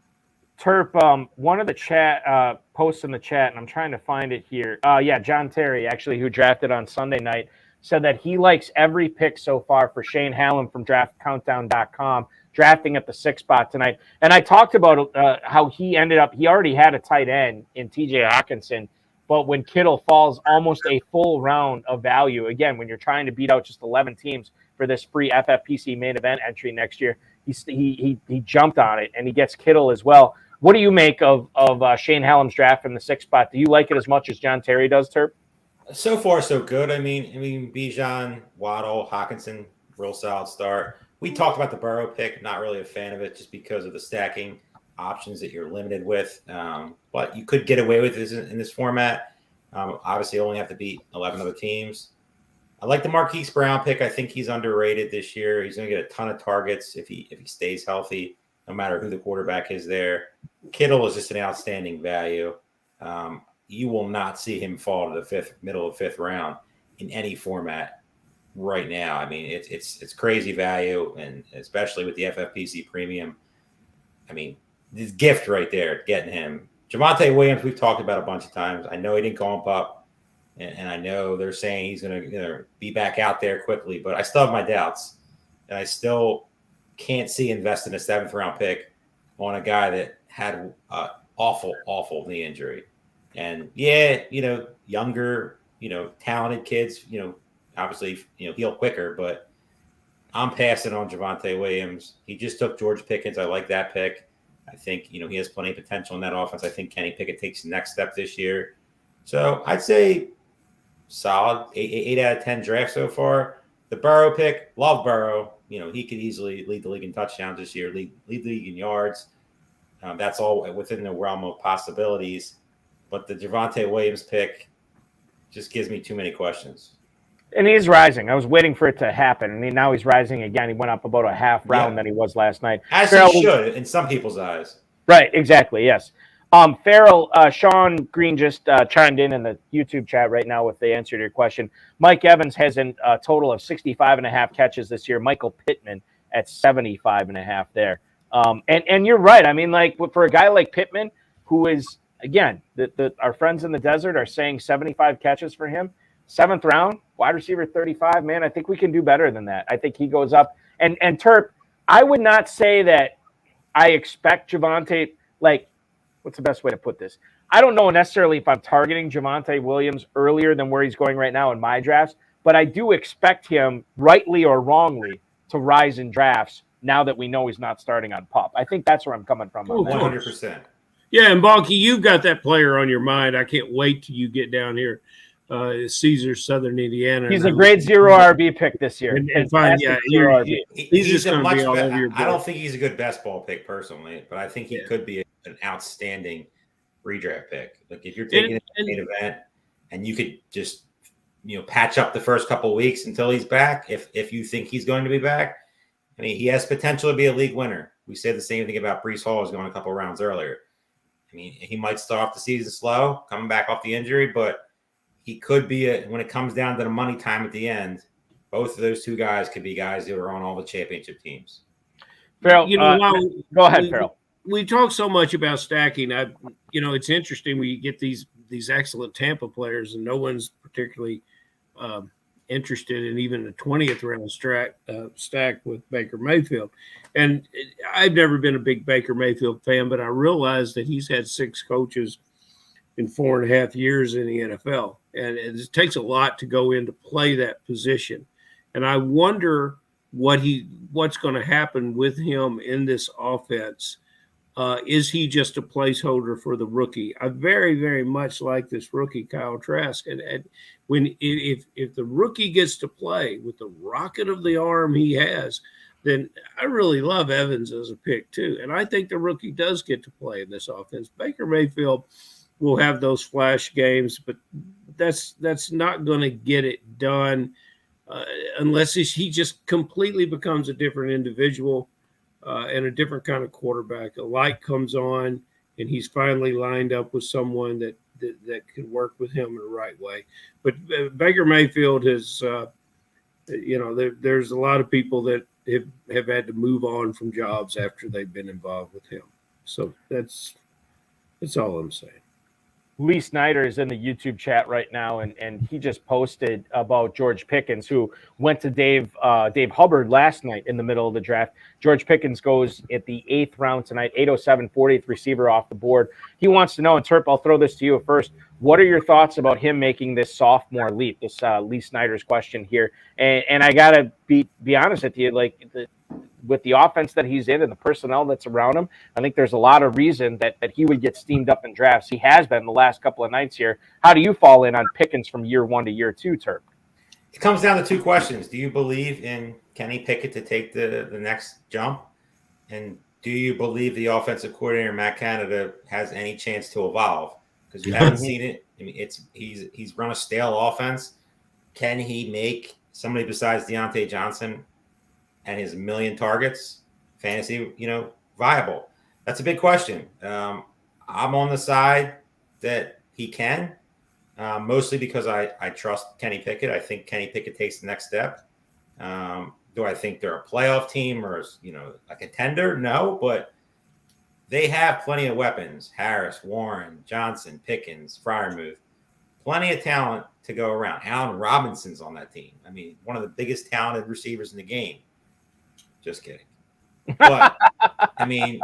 Terp, one of the chat posts in the chat, and I'm trying to find it here. John Terry, actually, who drafted on Sunday night, said that he likes every pick so far for Shane Hallam from draftcountdown.com, drafting at the 6th spot tonight. And I talked about how he already had a tight end in TJ Hawkinson, but when Kittle falls almost a full round of value, again, when you're trying to beat out just 11 teams for this free FFPC main event entry next year, he jumped on it, and he gets Kittle as well. What do you make of Shane Hallam's draft from the 6th spot? Do you like it as much as John Terry does, Terp? So far, so good. I mean, Bijan, Waddle, Hawkinson, real solid start. We talked about the Burrow pick. Not really a fan of it, just because of the stacking options that you're limited with. But you could get away with this in this format. Obviously, you only have to beat 11 other teams. I like the Marquise Brown pick. I think he's underrated this year. He's going to get a ton of targets if he stays healthy, no matter who the quarterback is there. Kittle is just an outstanding value. You will not see him fall to the middle of fifth round in any format right now. I mean, it's crazy value, and especially with the FFPC premium. I mean, this gift right there, getting him. Javonte Williams, we've talked about a bunch of times. I know he didn't call him up. And I know they're saying he's going to be back out there quickly, but I still have my doubts. And I still can't see investing a 7th round pick on a guy that had an awful knee injury. And yeah, younger, talented kids, obviously, heal quicker, but I'm passing on Javonte Williams. He just took George Pickens. I like that pick. I think, he has plenty of potential in that offense. I think Kenny Pickett takes the next step this year. So I'd say solid 8 out of 10 draft so far. The Burrow pick, love Burrow. He could easily lead the league in touchdowns this year, lead the league in yards. That's all within the realm of possibilities. But the Javonte Williams pick just gives me too many questions. And he's rising. I was waiting for it to happen, and now he's rising again. He went up about a half round than he was last night. As he should, in some people's eyes. Right, exactly, yes. Farrell, Sean Green just chimed in the YouTube chat right now with the answer to your question. Mike Evans has a total of 65.5 catches this year. Michael Pittman at 75.5 there. And you're right. I mean, like, for a guy like Pittman, who is, again, our friends in the desert are saying 75 catches for him. 7th round, wide receiver 35, man, I think we can do better than that. I think he goes up. And Terp, I would not say that I expect Javonte, what's the best way to put this? I don't know necessarily if I'm targeting Javonte Williams earlier than where he's going right now in my drafts, but I do expect him, rightly or wrongly, to rise in drafts now that we know he's not starting on PUP. I think that's where I'm coming from. 100%. Yeah, and Bonky, you've got that player on your mind. I can't wait till you get down here. Caesar, Southern Indiana. He's a grade 0 RB pick this year. And fine, yeah, he's just a much better. I don't think he's a good best ball pick personally, but I think he could be an outstanding redraft pick. Like if you're taking it to the main event, and you could just patch up the first couple of weeks until he's back. If you think he's going to be back, I mean, he has potential to be a league winner. We said the same thing about Breece Hall is going a couple of rounds earlier. I mean, he might start off the season slow, coming back off the injury, but he could be when it comes down to the money time at the end. Both of those two guys could be guys that are on all the championship teams. Farrell, go ahead, Farrell. We talk so much about stacking. It's interesting. We get these excellent Tampa players, and no one's particularly interested in even a 20th round stack with Baker Mayfield. And I've never been a big Baker Mayfield fan, but I realized that he's had 6 coaches in 4.5 years in the NFL. And it takes a lot to go in to play that position. And I wonder what's going to happen with him in this offense. Is he just a placeholder for the rookie? I very, very much like this rookie, Kyle Trask. And if the rookie gets to play with the rocket of the arm he has, then I really love Evans as a pick too. And I think the rookie does get to play in this offense. Baker Mayfield will have those flash games, but that's not going to get it done unless he just completely becomes a different individual. And a different kind of quarterback. A light comes on, and he's finally lined up with someone that can work with him in the right way. But Baker Mayfield has, there's a lot of people that have had to move on from jobs after they've been involved with him. So that's all I'm saying. Lee Snyder is in the YouTube chat right now, and he just posted about George Pickens, who went to Dave Hubbard last night in the middle of the draft. George Pickens goes at the 8th round tonight, 807, 40th receiver off the board. He wants to know, and Terp, I'll throw this to you first. What are your thoughts about him making this sophomore leap? This Lee Snyder's question here, and I gotta be honest with you, like with the offense that he's in and the personnel that's around him, I think there's a lot of reason that he would get steamed up in drafts. He has been the last couple of nights here. How do you fall in on Pickens from year 1 to year 2, Turp? It comes down to two questions. Do you believe in Kenny Pickett to take the next jump? And do you believe the offensive coordinator, Matt Canada, has any chance to evolve? Because you haven't seen it. I mean, he's run a stale offense. Can he make somebody besides Deontay Johnson and his 1 million targets fantasy, viable? That's a big question. I'm on the side that he can, mostly because I trust Kenny Pickett. I think Kenny Pickett takes the next step. Do I think they're a playoff team or, a contender? No, but they have plenty of weapons. Harris, Warren, Johnson, Pickens, Freiermuth. Plenty of talent to go around. Allen Robinson's on that team. I mean, one of the biggest talented receivers in the game. Just kidding. But, I mean,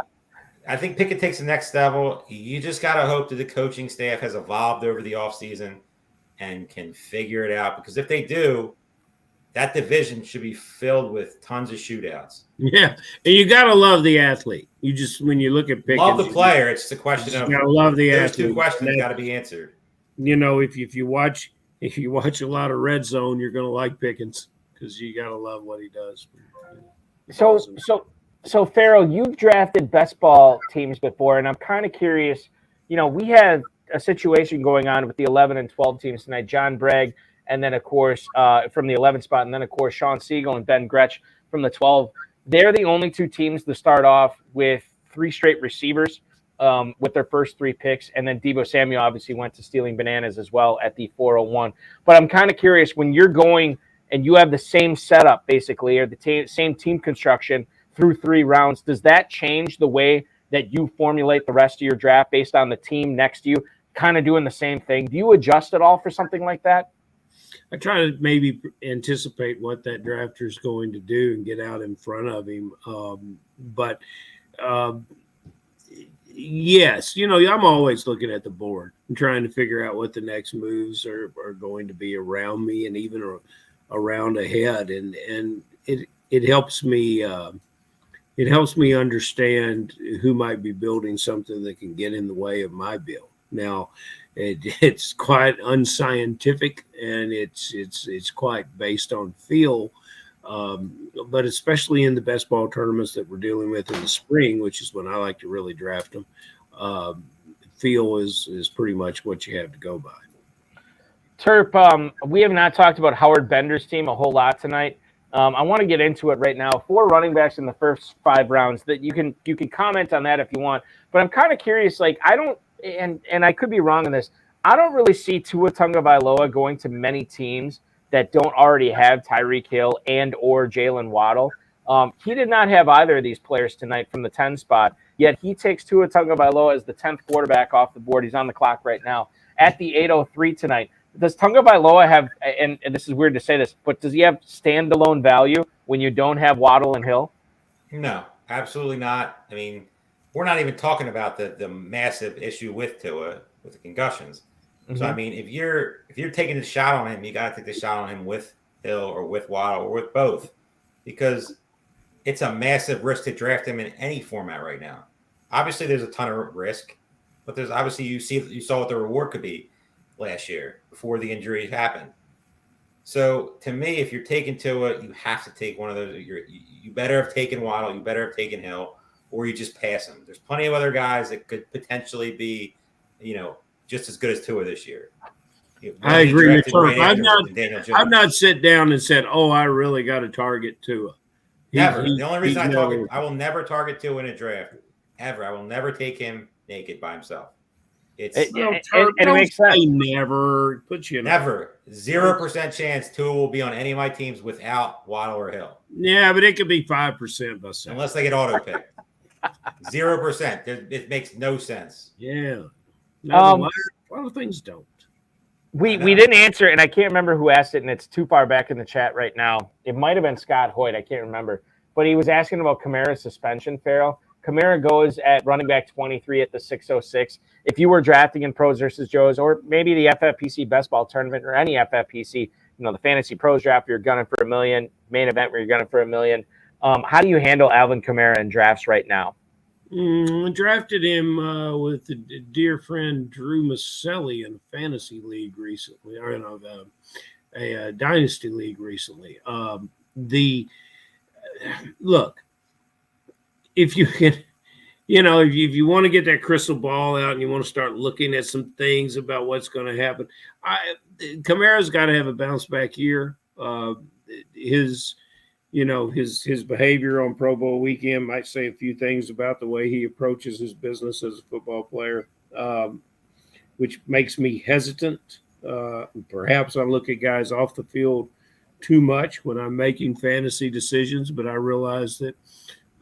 I think Pickett takes the next level. You just got to hope that the coaching staff has evolved over the offseason and can figure it out. Because if they do, that division should be filled with tons of shootouts. Yeah, and you gotta love the athlete. You just when you look at Pickens, love the player. It's a question of gotta love the there's athlete. two questions got to be answered. If you watch a lot of Red Zone, you're gonna like Pickens because you gotta love what he does. So Farrell, you've drafted best ball teams before, and I'm kind of curious. We have a situation going on with the 11 and 12 teams tonight. John Bragg. And then, of course, from the 11th spot, and then, of course, Sean Siegel and Ben Gretsch from the 12. They're the only two teams to start off with 3 straight receivers with their first 3 picks. And then Deebo Samuel obviously went to Stealing Bananas as well at the 401. But I'm kind of curious, when you're going and you have the same setup, basically, or the same team construction through 3 rounds, does that change the way that you formulate the rest of your draft based on the team next to you, kind of doing the same thing? Do you adjust at all for something like that? I try to maybe anticipate what that drafter is going to do and get out in front of him. Yes, I'm always looking at the board and trying to figure out what the next moves are going to be around me and even around ahead. And it helps me understand who might be building something that can get in the way of my build. Now, it's quite unscientific and it's quite based on feel, but especially in the best ball tournaments that we're dealing with in the spring, which is when I like to really draft them. Feel is pretty much what you have to go by. Terp, we have not talked about Howard Bender's team a whole lot tonight. I want to get into it right now. 4 running backs in the first 5 rounds. That you can comment on that if you want, but I'm kind of curious. Like I don't. And I could be wrong on this. I don't really see Tua Tagovailoa going to many teams that don't already have Tyreek Hill and or Jalen Waddle. He did not have either of these players tonight from the 10 spot, yet he takes Tua Tagovailoa as the 10th quarterback off the board. He's on the clock right now at the 8:03 tonight. Does Tagovailoa have, and this is weird to say this, but does he have standalone value when you don't have Waddle and Hill? No, absolutely not. I mean, we're not even talking about the massive issue with Tua with the concussions. Mm-hmm. So I mean, if you're taking a shot on him, you got to take the shot on him with Hill or with Waddle or with both, because it's a massive risk to draft him in any format right now. Obviously, there's a ton of risk, but there's obviously you saw what the reward could be last year before the injury happened. So to me, if you're taking Tua, you have to take one of those. You better have taken Waddle, you better have taken Hill, or you just pass him. There's plenty of other guys that could potentially be, just as good as Tua this year. I agree with Turk. I've not sat down and said, "Oh, I really got to target Tua." Never. The only reason I will never target Tua in a draft ever. I will never take him naked by himself. It makes sense. Never put you in never 0% chance Tua will be on any of my teams without Waddle or Hill. Yeah, but it could be 5%, unless they get auto picked. 0%. It makes no sense. Yeah. No, a lot of things don't. We didn't answer, and I can't remember who asked it, and it's too far back in the chat right now. It might have been Scott Hoyt. I can't remember. But he was asking about Kamara's suspension, Farrell. Kamara goes at running back 23 at the 606. If you were drafting in Pros versus Joes, or maybe the FFPC Best Ball Tournament or any FFPC, the Fantasy Pros draft, you're gunning for $1 million, main event where you're gunning for $1 million. How do you handle Alvin Kamara in drafts right now? Drafted him with a dear friend Drew Maselli in a fantasy league recently, or in a dynasty league recently. Look, if you can, if you want to get that crystal ball out and you want to start looking at some things about what's going to happen, Kamara's got to have a bounce back year. His behavior on Pro Bowl weekend might say a few things about the way he approaches his business as a football player, which makes me hesitant. Perhaps I look at guys off the field too much when I'm making fantasy decisions, but I realize that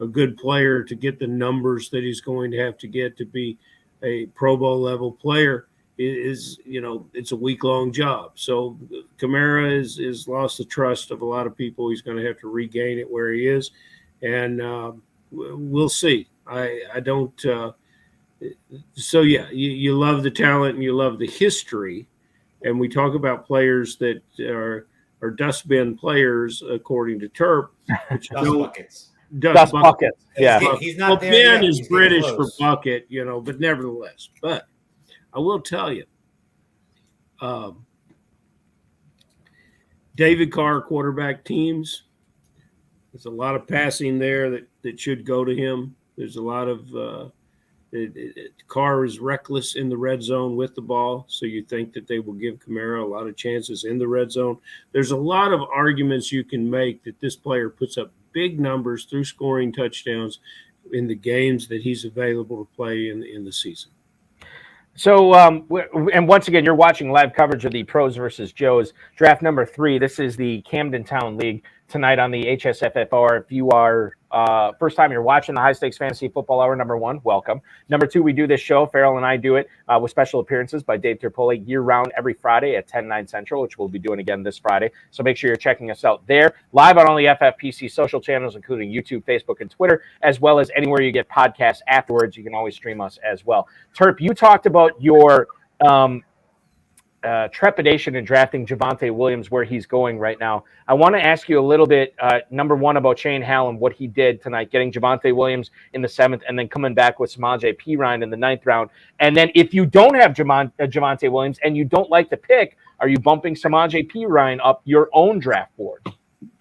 a good player, to get the numbers that he's going to have to get to be a Pro Bowl level player, is it's a week-long job. So Kamara is lost the trust of a lot of people. He's going to have to regain it where he is, and we'll see. I don't so yeah, you love the talent and you love the history, and we talk about players that are dustbin players according to Terp. Dust buckets. Dust buckets. Yeah. He's not there Ben yet. is He's British getting for close. bucket, but nevertheless. But I will tell you, David Carr quarterback teams, there's a lot of passing there that should go to him. There's a lot of Carr is reckless in the red zone with the ball, so you think that they will give Kamara a lot of chances in the red zone. There's a lot of arguments you can make that this player puts up big numbers through scoring touchdowns in the games that he's available to play in the season. So, and once again, you're watching live coverage of the Pros versus Joes draft number 3. This is the Camden Town League tonight on the HSFFR. If you are first time you're watching the High Stakes Fantasy Football Hour, number 1, welcome. Number 2, we do this show. Farrell and I do it with special appearances by Dave Terpoli year-round every Friday at 10, 9 Central, which we'll be doing again this Friday. So make sure you're checking us out there, live on all the FFPC social channels, including YouTube, Facebook, and Twitter, as well as anywhere you get podcasts afterwards. You can always stream us as well. Terp, you talked about your trepidation in drafting Javonte Williams, where he's going right now. I want to ask you a little bit, number 1, about Shane Hallam, what he did tonight, getting Javonte Williams in the 7th and then coming back with Samaje Perine in the 9th round. And then if you don't have Javonte Williams and you don't like the pick, are you bumping Samaje Perine up your own draft board?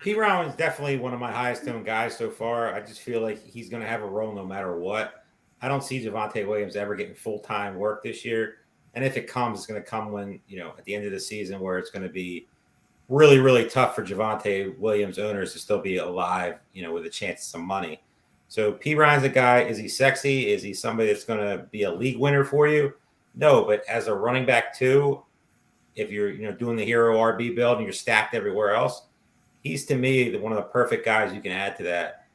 Perine is definitely one of my highest owned guys so far. I just feel like he's going to have a role no matter what. I don't see Javonte Williams ever getting full-time work this year. And if it comes, it's going to come when, at the end of the season, where it's going to be really, really tough for Javonte Williams owners to still be alive, with a chance of some money. So Perine's a guy. Is he sexy? Is he somebody that's going to be a league winner for you? No, but as a running back too, if you're, doing the hero RB build and you're stacked everywhere else, he's to me one of the perfect guys you can add to that.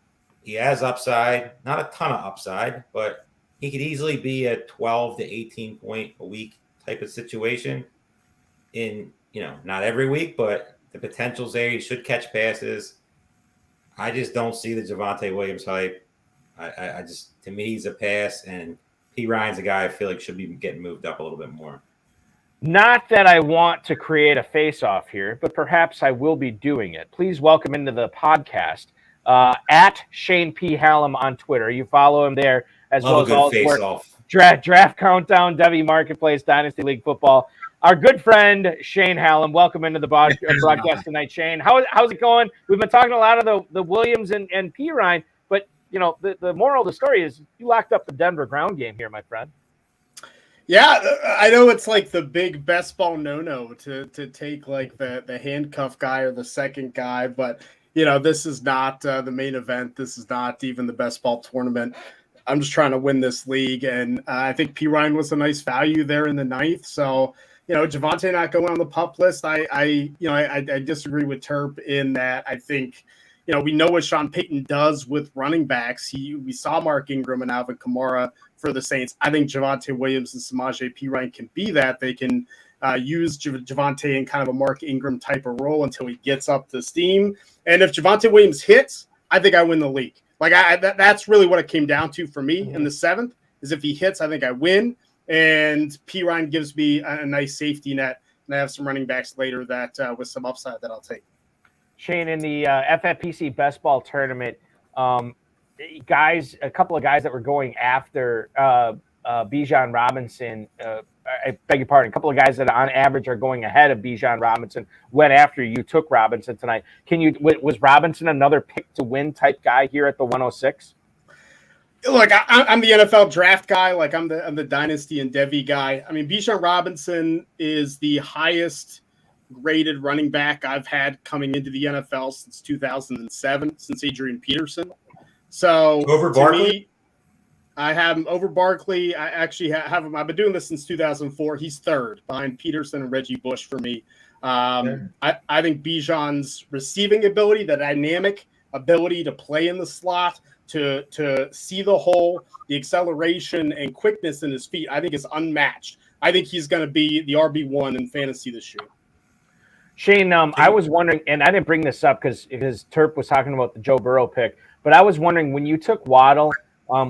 He has upside, not a ton of upside, but he could easily be a 12 to 18 point a week type of situation in, not every week, but the potential's there. He should catch passes. I just don't see the Javonte Williams hype. I just, to me, he's a pass, and Perine's a guy I feel like should be getting moved up a little bit more. Not that I want to create a face-off here, but perhaps I will be doing it. Please welcome into the podcast at Shane P. Hallam on Twitter. You follow him there, as well as all his work. Draft Countdown, Debbie Marketplace, Dynasty League Football. Our good friend Shane Hallam, welcome into the broadcast tonight, Shane. How's it going? We've been talking a lot of the Williams and Perine, but the moral of the story is you locked up the Denver ground game here, my friend. Yeah, I know it's like the big best ball no-no to take like the handcuff guy or the second guy, but this is not the main event. This is not even the best ball tournament. I'm just trying to win this league, and I think Perine was a nice value there in the 9th. So, Javonte not going on the pup list. I disagree with Terp in that I think, we know what Sean Payton does with running backs. We saw Mark Ingram and Alvin Kamara for the Saints. I think Javonte Williams and Samaje Perine can be that. They can use Javonte in kind of a Mark Ingram type of role until he gets up to steam. And if Javonte Williams hits, I think I win the league. Like that's really what it came down to for me in the 7th, is if he hits, I think I win. And Perine gives me a nice safety net. And I have some running backs later that with some upside that I'll take. Shane, in the FFPC Best Ball Tournament, guys, a couple of guys that were going after Bijan Robinson. I beg your pardon. A couple of guys that on average are going ahead of Bijan Robinson went after you took Robinson tonight. Was Robinson another pick to win type guy here at the 106? Look, I'm the NFL draft guy. Like I'm the dynasty and Devi guy. I mean, Bijan Robinson is the highest graded running back I've had coming into the NFL since 2007, since Adrian Peterson. So over Barkley. I have him over Barkley. I actually have him. I've been doing this since 2004. He's third behind Peterson and Reggie Bush for me. I think Bijan's receiving ability, the dynamic ability to play in the slot, to see the hole, the acceleration and quickness in his feet, I think is unmatched. I think he's going to be the RB1 in fantasy this year. Shane, I was wondering, and I didn't bring this up because Terp was talking about the Joe Burrow pick, but I was wondering when you took Waddle,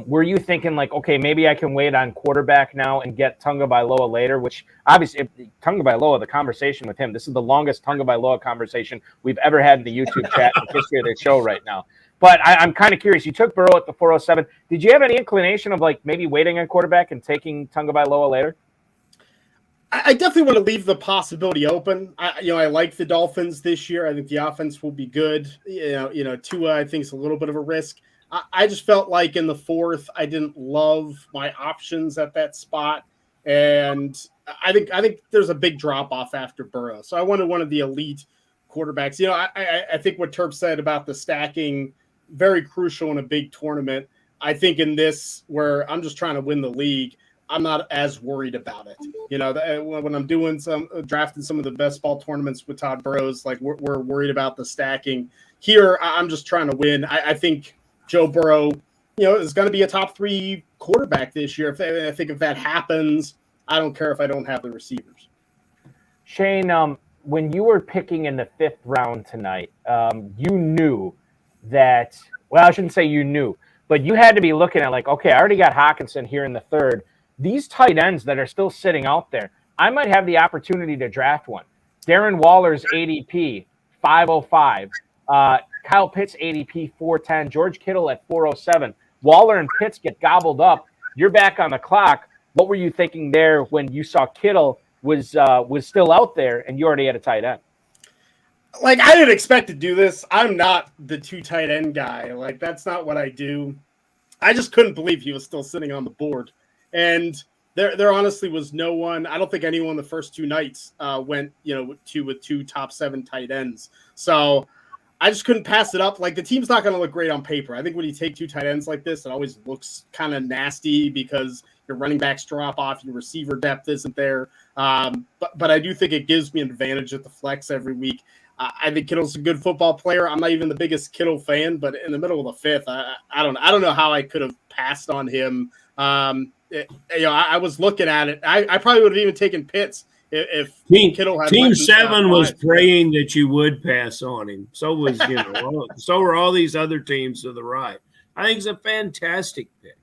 were you thinking like, okay, maybe I can wait on quarterback now and get Tagovailoa later, which obviously Tagovailoa, the conversation with him, this is the longest Tagovailoa conversation we've ever had in the YouTube chat in the history of the show right now. But I'm kind of curious. You took Burrow at the 407. Did you have any inclination of like maybe waiting on quarterback and taking Tagovailoa later? I definitely want to leave the possibility open. I like the Dolphins this year. I think the offense will be good. Tua, I think, is a little bit of a risk. I just felt like in the fourth, I didn't love my options at that spot, and I think there's a big drop off after Burrow. So I wanted one of the elite quarterbacks. I think what Terp said about the stacking, very crucial in a big tournament. I think in this, where I'm just trying to win the league, I'm not as worried about it. When I'm doing drafting some of the best ball tournaments with Todd Burrows, like we're worried about the stacking. Here, I'm just trying to win. I think Joe Burrow, is going to be a top 3 quarterback this year. I think if that happens, I don't care if I don't have the receivers. Shane, when you were picking in the 5th round tonight, you knew that, well, I shouldn't say you knew, but you had to be looking at like, okay, I already got Hawkinson here in the 3rd. These tight ends that are still sitting out there, I might have the opportunity to draft one. Darren Waller's ADP, 505. Kyle Pitts ADP 410, George Kittle at 407. Waller and Pitts get gobbled up. You're back on the clock. What were you thinking there when you saw Kittle was still out there and you already had a tight end? Like, I didn't expect to do this. I'm not the 2 tight end guy. Like, that's not what I do. I just couldn't believe he was still sitting on the board. And there honestly was no one. I don't think anyone the first 2 nights went, with 2 top 7 tight ends. So I just couldn't pass it up. Like, the team's not going to look great on paper. I think when you take 2 tight ends like this, it always looks kind of nasty because your running backs drop off, your receiver depth isn't there. But I do think it gives me an advantage at the flex every week. I think Kittle's a good football player. I'm not even the biggest Kittle fan, but in the middle of the 5th, I don't know how I could have passed on him. I was looking at it. I probably would have even taken Pitts if Kittle had. Team 7 was praying that you would pass on him. So was so were all these other teams to the right. I think it's a fantastic pick.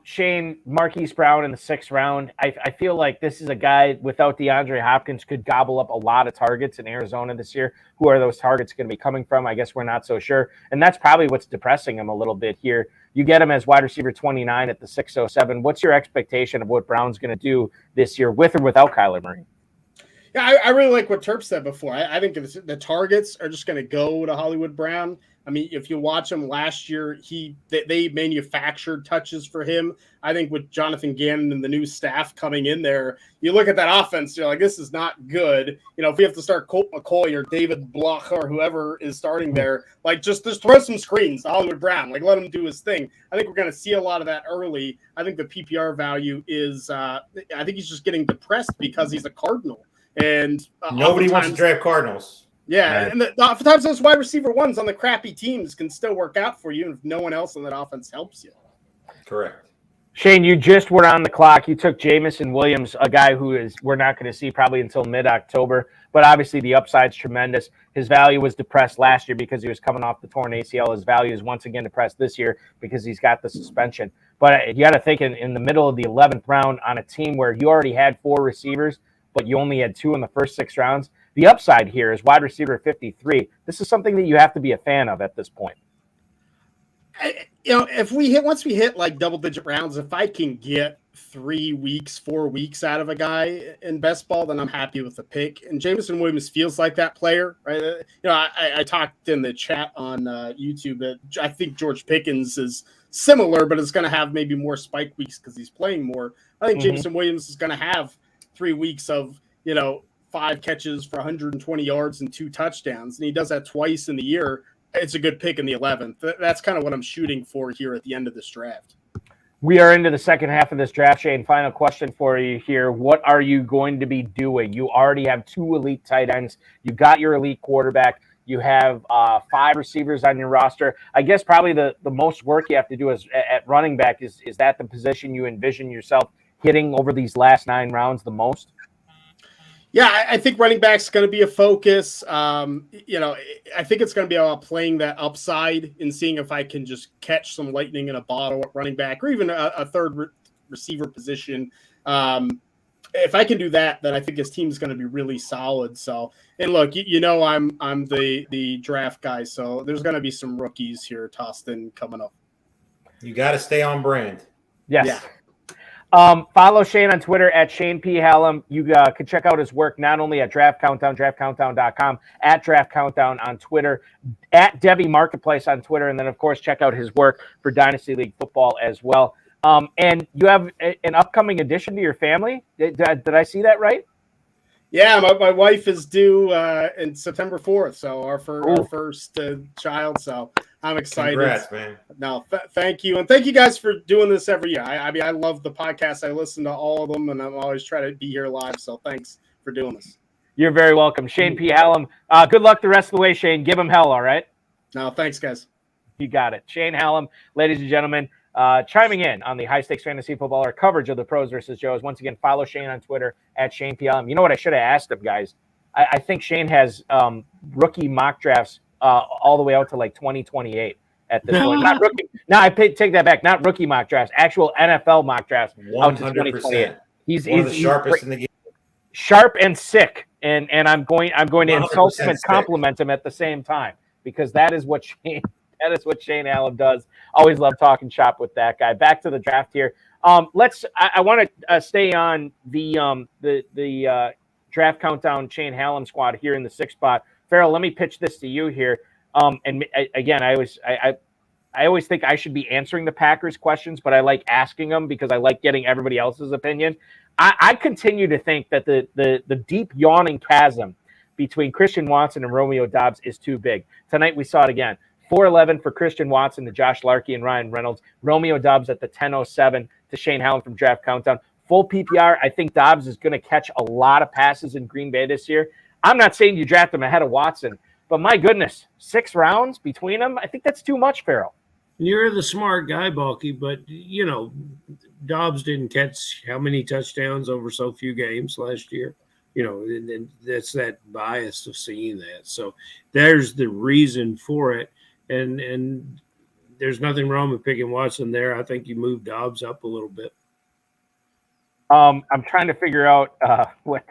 Shane, Marquise Brown in the 6th round. I feel like this is a guy without DeAndre Hopkins could gobble up a lot of targets in Arizona this year. Who are those targets going to be coming from? I guess we're not so sure. And that's probably what's depressing him a little bit here. You get him as wide receiver 29 at the 607. What's your expectation of what Brown's going to do this year with or without Kyler Murray? Yeah, I really like what Terp said before. I think the targets are just going to go to Hollywood Brown. I mean, if you watch him last year, they manufactured touches for him. I think with Jonathan Gannon and the new staff coming in there, you look at that offense, you're like, this is not good. If we have to start Colt McCoy or David Bloch or whoever is starting there, like just throw some screens to Hollywood Brown, like let him do his thing. I think we're going to see a lot of that early. I think the PPR value is, I think he's just getting depressed because he's a Cardinal. And nobody wants to draft Cardinals. Yeah, and oftentimes those wide receiver ones on the crappy teams can still work out for you if no one else in that offense helps you. Correct. Shane, you just were on the clock. You took Jamison Williams, a guy who we're not going to see probably until mid-October, but obviously the upside's tremendous. His value was depressed last year because he was coming off the torn ACL. His value is once again depressed this year because he's got the suspension. But you got to think in the middle of the 11th round on a team where you already had 4 receivers, but you only had 2 in the first 6 rounds, The upside here is wide receiver 53. This is something that you have to be a fan of at this point. If once we hit like double-digit rounds, if I can get 3 weeks, 4 weeks out of a guy in best ball, then I'm happy with the pick. And Jameson Williams feels like that player, right? I talked in the chat on YouTube that I think George Pickens is similar, but it's going to have maybe more spike weeks because he's playing more. I think Jameson Williams is going to have 3 weeks of 5 catches for 120 yards and 2 touchdowns, and he does that twice in the year. It's a good pick in the 11th. That's kind of what I'm shooting for here at the end of this draft. We are into the second half of this draft, Shane. Final question for you here. What are you going to be doing? You already have 2 elite tight ends. You got your elite quarterback. You have 5 receivers on your roster. I guess probably the most work you have to do is at running back. Is that the position you envision yourself hitting over these last 9 rounds the most? Yeah, I think running back's going to be a focus. I think it's going to be about playing that upside and seeing if I can just catch some lightning in a bottle at running back or even a third receiver position. If I can do that, then I think his team is going to be really solid. So, and look, I'm the draft guy, so there's going to be some rookies here tossed in coming up. You got to stay on brand. Yes. Yeah. Follow Shane on Twitter at Shane P. Hallam. You can check out his work not only at Draft Countdown, draftcountdown.com, at Draft Countdown on Twitter, at Debbie Marketplace on Twitter, and then, of course, check out his work for Dynasty League Football as well. And you have an upcoming addition to your family. Did I see that right? Yeah, my wife is due in September 4th, so our first child. So I'm excited. Congrats, man. No, thank you, and thank you guys for doing this every year. I love the podcast. I listen to all of them, and I'm always trying to be here live. So thanks for doing this. You're very welcome, Shane P. Hallam. Good luck the rest of the way, Shane. Give him hell, all right? No, thanks, guys. You got it, Shane Hallam, ladies and gentlemen. Chiming in on the High Stakes Fantasy Football, our coverage of the Pros versus Joes. Once again, follow Shane on Twitter at Shane PLM. You know what I should have asked him, guys? I think Shane has rookie mock drafts all the way out to like 2028 at this point. Not rookie. No, take that back. Not rookie mock drafts. Actual NFL mock drafts out to 2028. He's one of the sharpest in the game. Sharp and sick, and I'm going to insult him and compliment him at the same time because that is what Shane. That is what Shane Hallam does. Always love talking shop with that guy. Back to the draft here. I want to stay on the draft countdown Shane Hallam squad here in the 6th spot. Farrell, let me pitch this to you here. Again, I always think I should be answering the Packers questions, but I like asking them because I like getting everybody else's opinion. I continue to think that the deep yawning chasm between Christian Watson and Romeo Doubs is too big. Tonight we saw it again. 411 for Christian Watson to Josh Larky and Ryan Reynolds. Romeo Doubs at the 10:07 to Shane Hallam from Draft Countdown. Full PPR, I think Doubs is going to catch a lot of passes in Green Bay this year. I'm not saying you draft him ahead of Watson, but my goodness, 6 rounds between them, I think that's too much, Farrell. You're the smart guy, Balky, but, Doubs didn't catch how many touchdowns over so few games last year. And that's that bias of seeing that. So there's the reason for it. And there's nothing wrong with picking Watson there. I think you move Doubs up a little bit. I'm trying to figure out what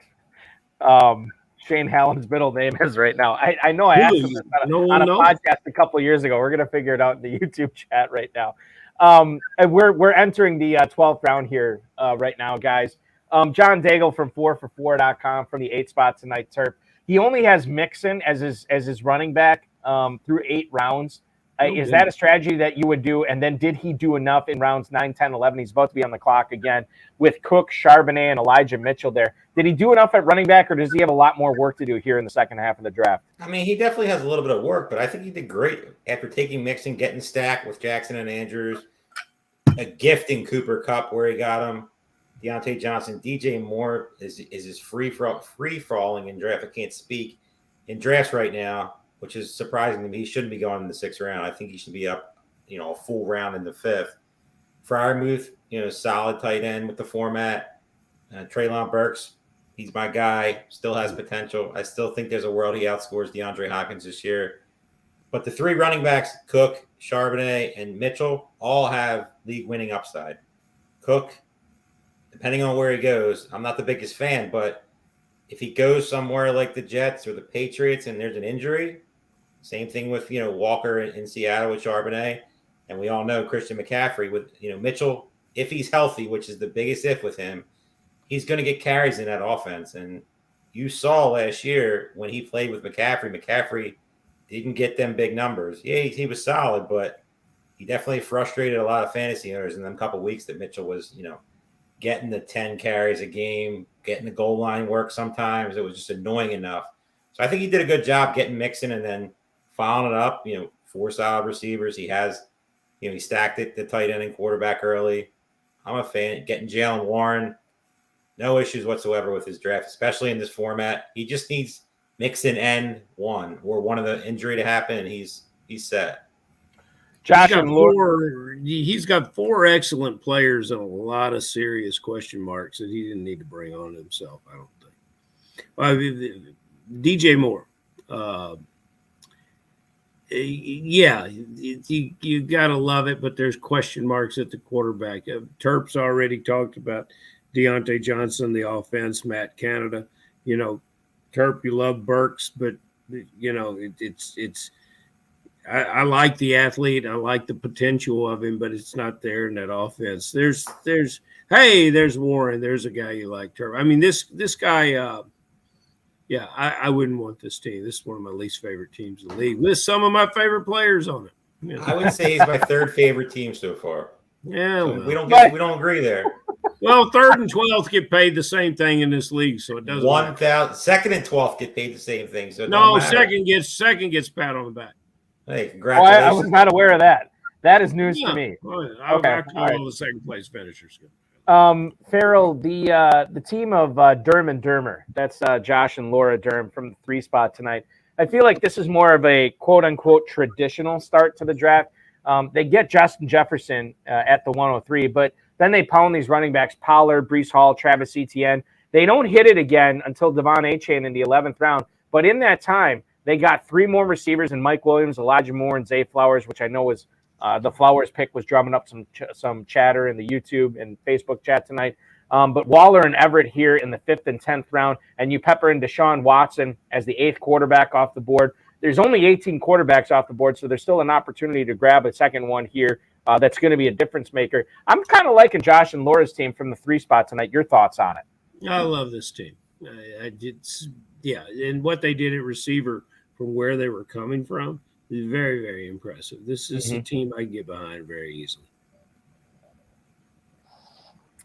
Shane Hallam's middle name is right now. I know I asked him this on a podcast a couple of years ago. We're going to figure it out in the YouTube chat right now. And we're entering the 12th round here right now, guys. John Daigle from 4for4.com from the 8th spot tonight, Terp. He only has Mixon as his running back through 8 rounds. Is that a strategy that you would do? And then did he do enough in rounds 9, 10, 11? He's about to be on the clock again with Cook, Charbonnet, and Elijah Mitchell there. Did he do enough at running back, or does he have a lot more work to do here in the second half of the draft? I mean, he definitely has a little bit of work, but I think he did great after taking Mixon, getting stacked with Jackson and Andrews, a gift in Cooper Kupp where he got him, Deontay Johnson, DJ Moore is just free falling in draft. I can't speak in drafts right now, which is surprising to me. He shouldn't be going in the 6th round. I think he should be up, a full round in the 5th. Freiermuth, solid tight end with the format. Treylon Burks, he's my guy. Still has potential. I still think there's a world he outscores DeAndre Hopkins this year. But the 3 running backs, Cook, Charbonnet, and Mitchell, all have league-winning upside. Cook, depending on where he goes, I'm not the biggest fan, but if he goes somewhere like the Jets or the Patriots and there's an injury, same thing with, Walker in Seattle with Charbonnet. And we all know Christian McCaffrey with, Mitchell, if he's healthy, which is the biggest if with him, he's going to get carries in that offense. And you saw last year when he played with McCaffrey didn't get them big numbers. Yeah, he was solid, but he definitely frustrated a lot of fantasy owners in them couple of weeks that Mitchell was, getting the 10 carries a game, getting the goal line work sometimes. It was just annoying enough. So I think he did a good job getting Mixon and then following it up, 4 solid receivers. He has, he stacked it, the tight end and quarterback early. I'm a fan. Getting Jalen Warren, no issues whatsoever with his draft, especially in this format. He just needs Mixon and one of the injury to happen, and he's set. Josh he's got 4 excellent players and a lot of serious question marks that he didn't need to bring on himself, I don't think. DJ Moore. You got to love it, but there's question marks at the quarterback. Terp's already talked about Deontay Johnson, the offense, Matt Canada. Terp, you love Burks, but, I like the athlete. I like the potential of him, but it's not there in that offense. There's Warren. There's a guy you like, Terp. I mean, this guy, I wouldn't want this team. This is one of my least favorite teams in the league with some of my favorite players on it. I would say he's my 3rd favorite team so far. Yeah, so we don't agree there. Well, 3rd and 12th get paid the same thing in this league, so it doesn't. 2nd and 12th get paid the same thing. So second gets pat on the back. Hey, congratulations! I was not aware of that. That is news to me. I'll all the second place finishers. Farrell, the team of Derm and Dermer. That's Josh and Laura Derm from the 3 spot tonight. I feel like this is more of a quote-unquote traditional start to the draft. They get Justin Jefferson at the 103, but then they pound these running backs, Pollard, Breece Hall, Travis Etienne. They don't hit it again until Devon Achane in the 11th round. But in that time, they got 3 more receivers in Mike Williams, Elijah Moore, and Zay Flowers, which I know was the Flowers pick was drumming up some chatter in the YouTube and Facebook chat tonight. But Waller and Everett here in the 5th and 10th round, and you pepper in Deshaun Watson as the 8th quarterback off the board. There's only 18 quarterbacks off the board, so there's still an opportunity to grab a second one here that's going to be a difference maker. I'm kind of liking Josh and Laura's team from the 3 spot tonight. Your thoughts on it? I love this team. I did, and what they did at receiver from where they were coming from is very, very impressive. This is a team I can get behind very easily.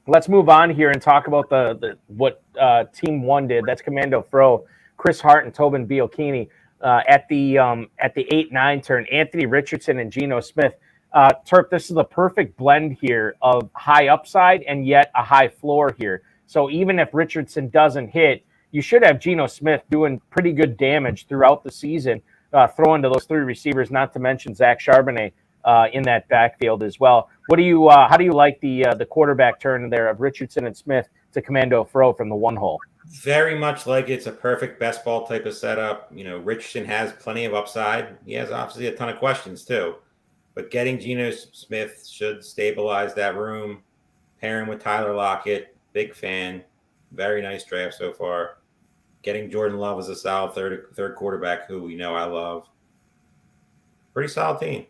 Let's move on here and talk about what Team 1 did. That's Commando Fro, Chris Hart, and Tobin Bielkini at the 8-9 turn. Anthony Richardson and Geno Smith. Terp, this is the perfect blend here of high upside and yet a high floor here. So even if Richardson doesn't hit, you should have Geno Smith doing pretty good damage throughout the season, throwing to those 3 receivers, not to mention Zach Charbonnet in that backfield as well. What do you? How do you like the quarterback turn there of Richardson and Smith to Commando Fro from the 1 hole? Very much like it's a perfect best ball type of setup. Richardson has plenty of upside. He has obviously a ton of questions too. But getting Geno Smith should stabilize that room. Pairing with Tyler Lockett, big fan. Very nice draft so far. Getting Jordan Love as a solid third quarterback, who I love. Pretty solid team.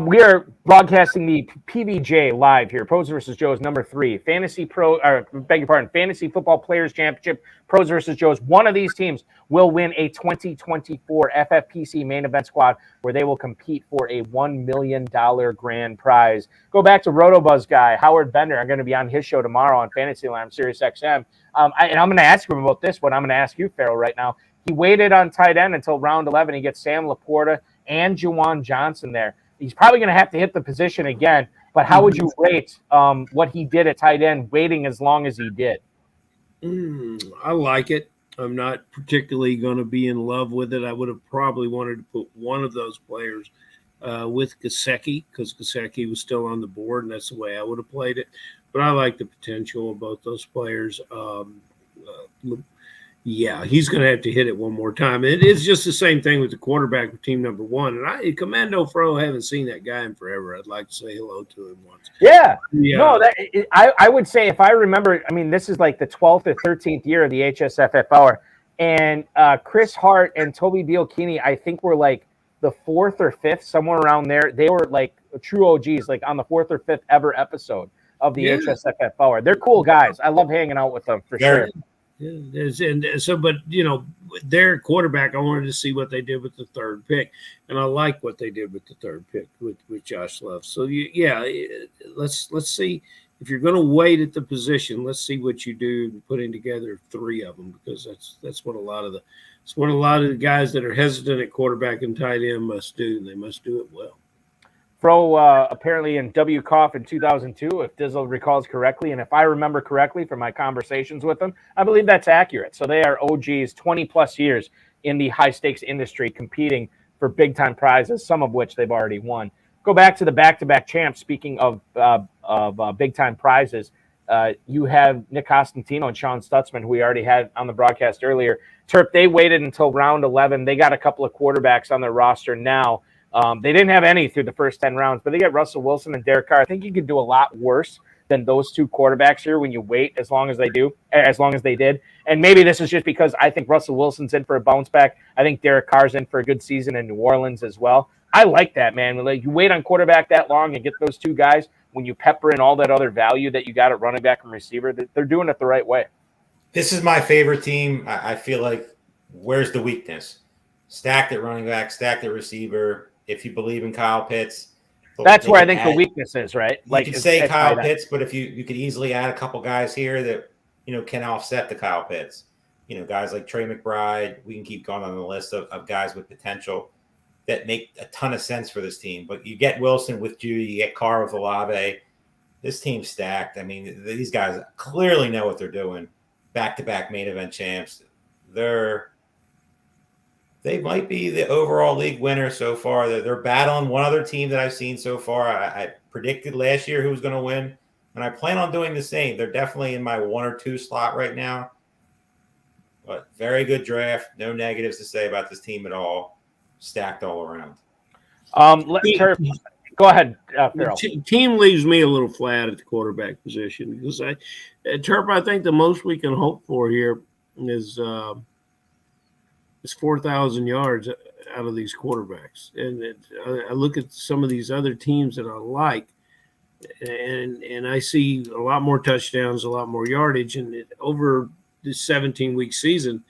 We are broadcasting the PVJ live here. Pros versus Joe's number 3 Fantasy Football Players Championship. Pros versus Joe's. One of these teams will win a 2024 FFPC Main Event squad, where they will compete for a $1 million grand prize. Go back to RotoBuzz guy Howard Bender. I'm going to be on his show tomorrow on Fantasy Alarm Sirius XM. And I'm going to ask him about this one. I'm going to ask you, Farrell, right now. He waited on tight end until round 11. He gets Sam Laporta and Juwan Johnson there. He's probably going to have to hit the position again, but how would you rate what he did at tight end, waiting as long as he did? I like it. I'm not particularly going to be in love with it. I would have probably wanted to put one of those players with Gesicki, because Gesicki was still on the board, and that's the way I would have played it. But I like the potential of both those players. Yeah, he's going to have to hit it one more time. It's just the same thing with the quarterback with team number one. And Commando Fro, I haven't seen that guy in forever. I'd like to say hello to him once. Yeah. No, I would say if I remember, I mean, this is like the 12th or 13th year of the HSFF hour. And Chris Hart and Toby Bielkini, I think were like the 4th or 5th, somewhere around there. They were like true OGs, like on the 4th or 5th ever episode of the HSFF hour. They're cool guys. I love hanging out with them for sure. Yeah, and so, but their quarterback, I wanted to see what they did with the third pick, and I like what they did with the third pick with Josh Love. So let's see if you're going to wait at the position. Let's see what you do putting together 3 of them, because that's what a lot of the guys that are hesitant at quarterback and tight end must do. They must do it well. Fro apparently in W. Koff in 2002, if Dizzle recalls correctly, and if I remember correctly from my conversations with them, I believe that's accurate. So they are OGs, 20-plus years in the high-stakes industry, competing for big-time prizes, some of which they've already won. Go back to the back-to-back champs. Speaking of big-time prizes, you have Nick Constantino and Sean Stutzman, who we already had on the broadcast earlier. Terp, they waited until round 11. They got a couple of quarterbacks on their roster now. They didn't have any through the first 10 rounds, but they got Russell Wilson and Derek Carr. I think you could do a lot worse than those 2 quarterbacks here when you wait as long as they did. And maybe this is just because I think Russell Wilson's in for a bounce back. I think Derek Carr's in for a good season in New Orleans as well. I like that, man. Like, you wait on quarterback that long and get those 2 guys when you pepper in all that other value that you got at running back and receiver. They're doing it the right way. This is my favorite team. I feel like, where's the weakness? Stacked at running back, stacked at receiver. If you believe in Kyle Pitts, that's where I think the weakness is, right? Like, you could say Kyle Pitts, but if you could easily add a couple guys here that can offset the Kyle Pitts. Guys like Trey McBride. We can keep going on the list of guys with potential that make a ton of sense for this team. But you get Wilson with Judy, you get Carr with Olave. This team's stacked. I mean, these guys clearly know what they're doing. Back-to-back main event champs. They might be the overall league winner so far. They're battling one other team that I've seen so far. I predicted last year who was going to win, and I plan on doing the same. They're definitely in my 1 or 2 slot right now. But very good draft. No negatives to say about this team at all. Stacked all around. Go ahead, Farrell. Team leaves me a little flat at the quarterback position because Terp, I think the most we can hope for here is 4,000 yards out of these quarterbacks. And I look at some of these other teams that I like, and I see a lot more touchdowns, a lot more yardage. And over this 17-week season,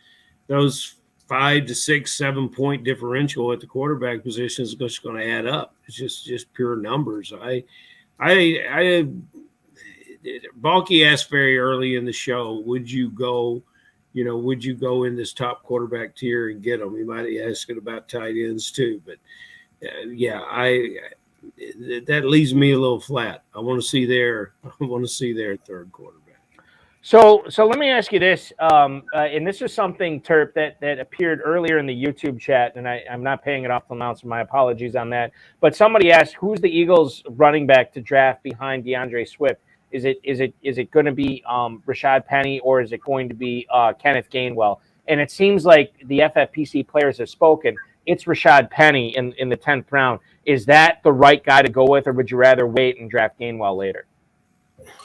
those 5 to 6, 7 point differential at the quarterback position is just going to add up. It's just pure numbers. Balky asked very early in the show, would you go in this top quarterback tier and get them? He might be asking about tight ends too, but that leaves me a little flat. I want to see their third quarterback. So let me ask you this, and this is something, Terp, that appeared earlier in the YouTube chat, and I'm not paying it off till now, so my apologies on that. But somebody asked, who's the Eagles running back to draft behind DeAndre Swift? Is it going to be Rashad Penny, or is it going to be Kenneth Gainwell? And it seems like the FFPC players have spoken. It's Rashad Penny in the 10th round. Is that the right guy to go with, or would you rather wait and draft Gainwell later?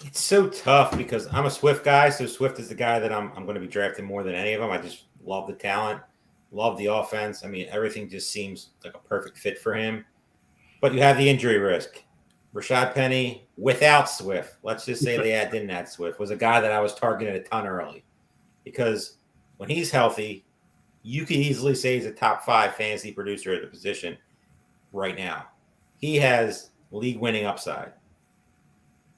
It's so tough because I'm a Swift guy, so Swift is the guy that I'm going to be drafting more than any of them. I just love the talent, love the offense. I mean, everything just seems like a perfect fit for him. But you have the injury risk. Rashad Penny, without Swift, let's just say they didn't add Swift, was a guy that I was targeting a ton early. Because when he's healthy, you could easily say he's a top 5 fantasy producer at the position right now. He has league-winning upside.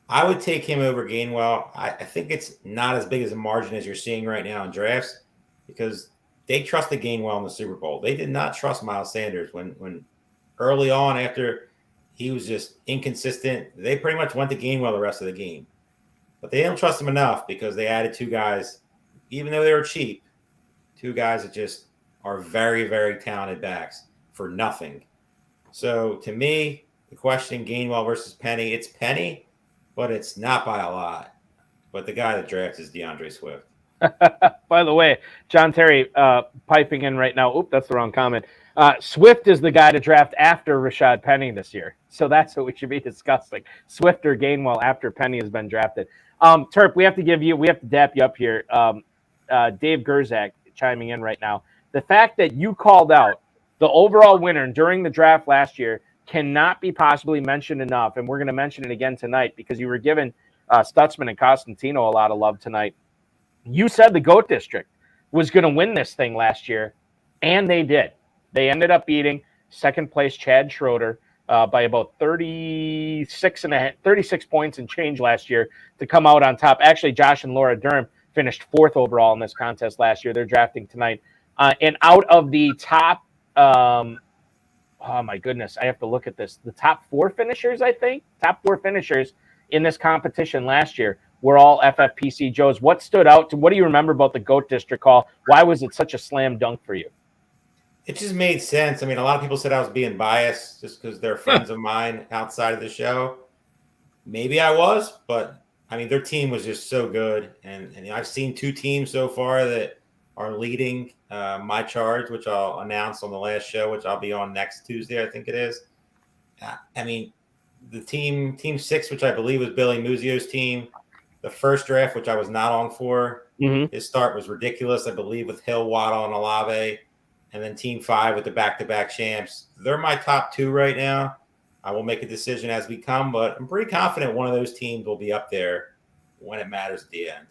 I would take him over Gainwell. I think it's not as big as a margin as you're seeing right now in drafts because they trusted Gainwell in the Super Bowl. They did not trust Miles Sanders when early on after he was just inconsistent. They pretty much went to Gainwell the rest of the game. But they don't trust him enough because they added 2 guys, even though they were cheap, 2 guys that just are very, very talented backs for nothing. So to me, the question, Gainwell versus Penny, it's Penny, but it's not by a lot. But the guy that drafts is DeAndre Swift. By the way, John Terry piping in right now. Oop, that's the wrong comment. Swift is the guy to draft after Rashad Penny this year. So that's what we should be discussing. Swift or Gainwell after Penny has been drafted. Terp, we have to dap you up here. Dave Gerzak chiming in right now. The fact that you called out the overall winner during the draft last year cannot be possibly mentioned enough. And we're going to mention it again tonight because you were giving Stutzman and Constantino a lot of love tonight. You said the GOAT District was going to win this thing last year, and they did. They ended up beating second place Chad Schroeder by about 36 points and change last year to come out on top. Actually, Josh and Laura Durham finished fourth overall in this contest last year. They're drafting tonight. And out of the top, oh my goodness, I have to look at this. The top four finishers in this competition last year were all FFPC Joes. What stood out? What do you remember about the GOAT District call? Why was it such a slam dunk for you? It just made sense. I mean, a lot of people said I was being biased just because they're friends of mine outside of the show. Maybe I was, but I mean, their team was just so good. And I've seen two teams so far that are leading my charge, which I'll announce on the last show, which I'll be on next Tuesday, I think it is. I mean, the team 6, which I believe was Billy Muzio's team, the first draft, which I was not on for, his start was ridiculous, I believe, with Hill, Waddle, and Olave. And then team 5 with the back-to-back champs. They're my top 2 right now. I will make a decision as we come, but I'm pretty confident one of those teams will be up there when it matters at the end.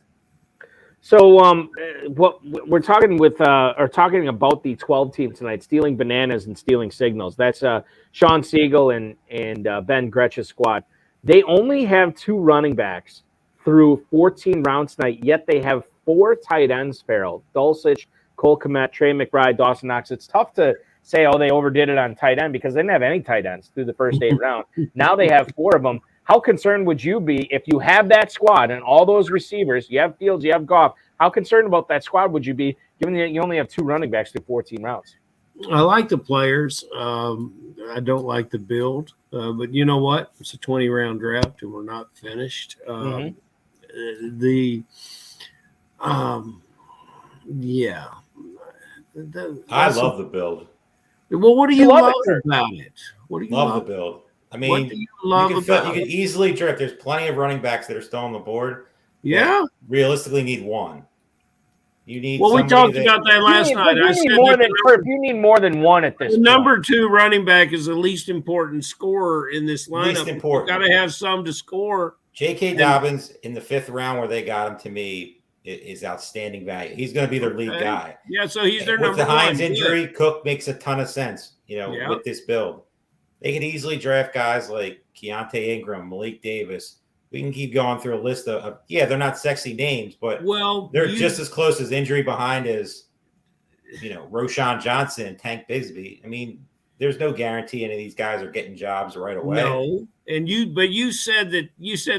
So what we're talking talking about the 12 team tonight, Stealing Bananas and Stealing Signals. That's Sean Siegel and Ben Gretsch's squad. They only have 2 running backs through 14 rounds tonight, yet they have 4 tight ends, Farrell. Dulcich, Cole Kmet, Trey McBride, Dawson Knox. It's tough to say, oh, they overdid it on tight end because they didn't have any tight ends through the first 8 rounds. Now they have 4 of them. How concerned would you be if you have that squad and all those receivers? You have Fields, you have Goff. How concerned about that squad would you be given that you only have 2 running backs through 14 rounds? I like the players. I don't like the build. But you know what? It's a 20-round draft, and we're not finished. Yeah. I love the build. Well, what do you love about it? What do you love the build? I mean, what do you love you can easily draft. There's plenty of running backs that are still on the board. Yeah. Realistically, need one. You need. Well, we talked about that last night. You need more than one at this point. Number 2 running back is the least important scorer in this lineup. Least important. Got to have some to score. J.K. Dobbins in the 5th round, where they got him, to me, is outstanding value. He's going to be their lead guy. Yeah, so he's their number 1. With the Hines 1. injury, Cook makes a ton of sense, with this build. They could easily draft guys like Keontae Ingram, Malik Davis. We can keep going through a list of they're not sexy names, but they're just as close as injury behind as, Roshan Johnson, Tank Bigsby. I mean, there's no guarantee any of these guys are getting jobs right away. No, but you said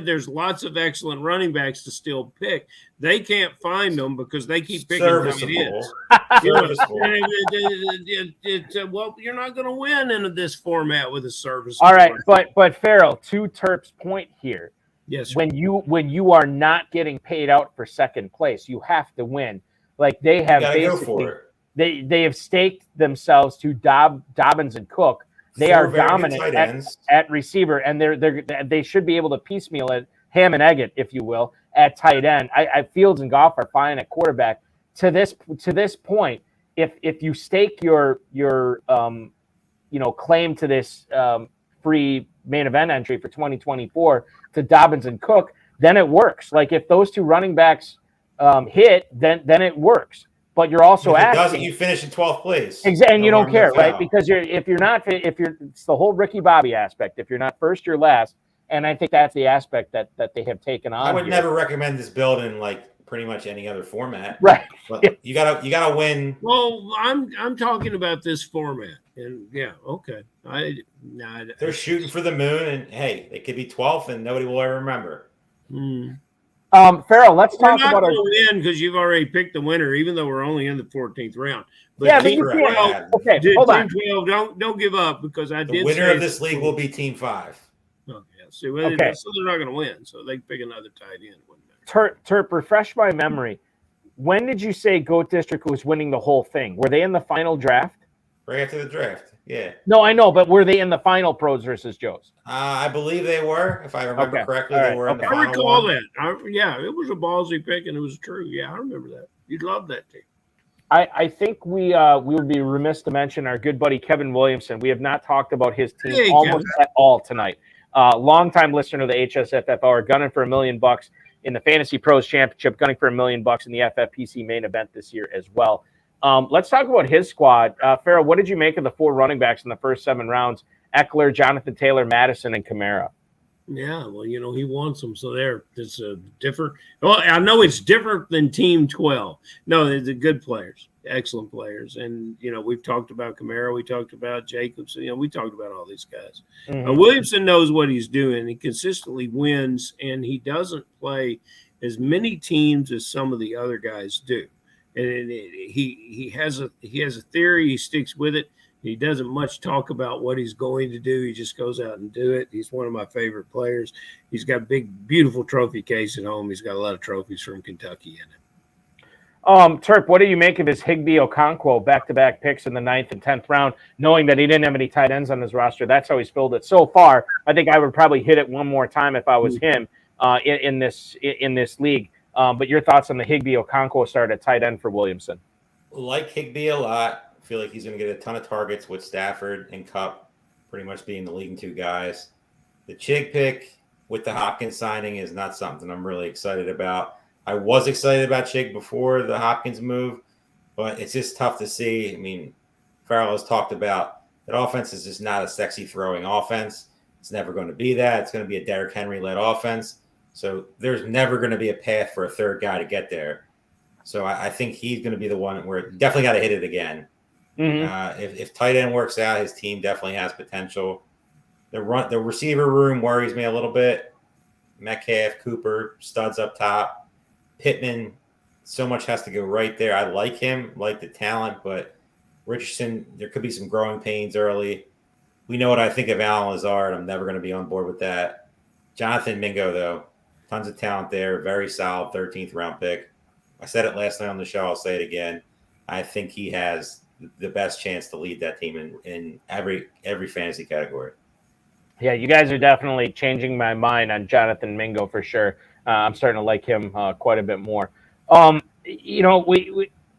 there's lots of excellent running backs to still pick. They can't find them because they keep picking serviceable. Well, you're not going to win in this format with a service. All right, but Farrell, to Terp's point here. Yes. When you are not getting paid out for second place, you have to win. Like they have basically, they have staked themselves to Dobbins and Cook. They are dominant at receiver, and they should be able to piecemeal it, ham and egg it, if you will, at tight end. I Fields and Goff are fine at quarterback. To this point, if you stake your claim to this free main event entry for 2024 to Dobbins and Cook, then it works. Like if those 2 running backs hit, then it works. But you're also asking, you finish in 12th place, and you don't care, right? Because it's the whole Ricky Bobby aspect. If you're not first, you're last, and I think that's the aspect that they have taken on. I would never recommend this build in like pretty much any other format, right? But you gotta win. Well, I'm talking about this format, and okay. They're shooting for the moon, and hey, they could be 12th, and nobody will ever remember. Farrell, let's talk about our win because you've already picked the winner, even though we're only in the 14th round. But you can't. Okay, hold on. Team 12, don't give up because I did. The winner of this league will be Team 5. Okay, so they're not going to win, so they can pick another tight end. Terp, refresh my memory. when did you say Goat District was winning the whole thing? Were they in the final draft? Right after the draft. Yeah. No, I know, but were they in the final Pros versus Joes? I believe they were. If I remember Okay. correctly, All they right. were in the Okay. I final recall one. that. Yeah, it was a ballsy pick, and it was true. Yeah, I remember that. You'd love that team. I think we would be remiss to mention our good buddy Kevin Williamson. We have not talked about his team Hey, almost Kevin. at all tonight. Longtime listener to the HSFF Hour, gunning for $1 million in the Fantasy Pros Championship, gunning for $1 million in the FFPC Main Event this year as well. Let's talk about his squad. Farrell, what did you make of the 4 running backs in the first 7 rounds? Eckler, Jonathan Taylor, Madison, and Kamara. Yeah, well, he wants them, so it's a different. Well, I know it's different than Team 12. No, they're good players, excellent players, and we've talked about Kamara, we talked about Jacobs, we talked about all these guys. Mhm. Williamson knows what he's doing. He consistently wins, and he doesn't play as many teams as some of the other guys do. And he has a theory. He sticks with it. He doesn't much talk about what he's going to do. He just goes out and do it. He's one of my favorite players. He's got a big, beautiful trophy case at home. He's got a lot of trophies from Kentucky in it. Turp, what do you make of his Higbee Okonkwo back-to-back picks in the 9th and 10th round, knowing that he didn't have any tight ends on his roster? That's how he's filled it so far. I think I would probably hit it one more time if I was him in this league. But your thoughts on the Higbee Okonkwo start at tight end for Williamson? Like Higbee a lot. I feel like he's going to get a ton of targets with Stafford and Kupp pretty much being the leading 2 guys. The Chig pick with the Hopkins signing is not something I'm really excited about. I was excited about Chig before the Hopkins move, but it's just tough to see. I mean, Farrell has talked about that offense is just not a sexy throwing offense. It's never going to be that. It's going to be a Derrick Henry-led offense. So there's never going to be a path for a third guy to get there. So I think he's going to be the one where definitely got to hit it again. Mm-hmm. If tight end works out, his team definitely has potential. The receiver room worries me a little bit. Metcalf, Cooper, studs up top. Pittman, so much has to go right there. I like him, like the talent, but Richardson, there could be some growing pains early. We know what I think of Allen Lazard. I'm never going to be on board with that. Jonathan Mingo, though, tons of talent there. Very solid 13th round pick. I said it last night on the show. I'll say it again. I think he has the best chance to lead that team in every fantasy category. Yeah, you guys are definitely changing my mind on Jonathan Mingo for sure. I'm starting to like him quite a bit more.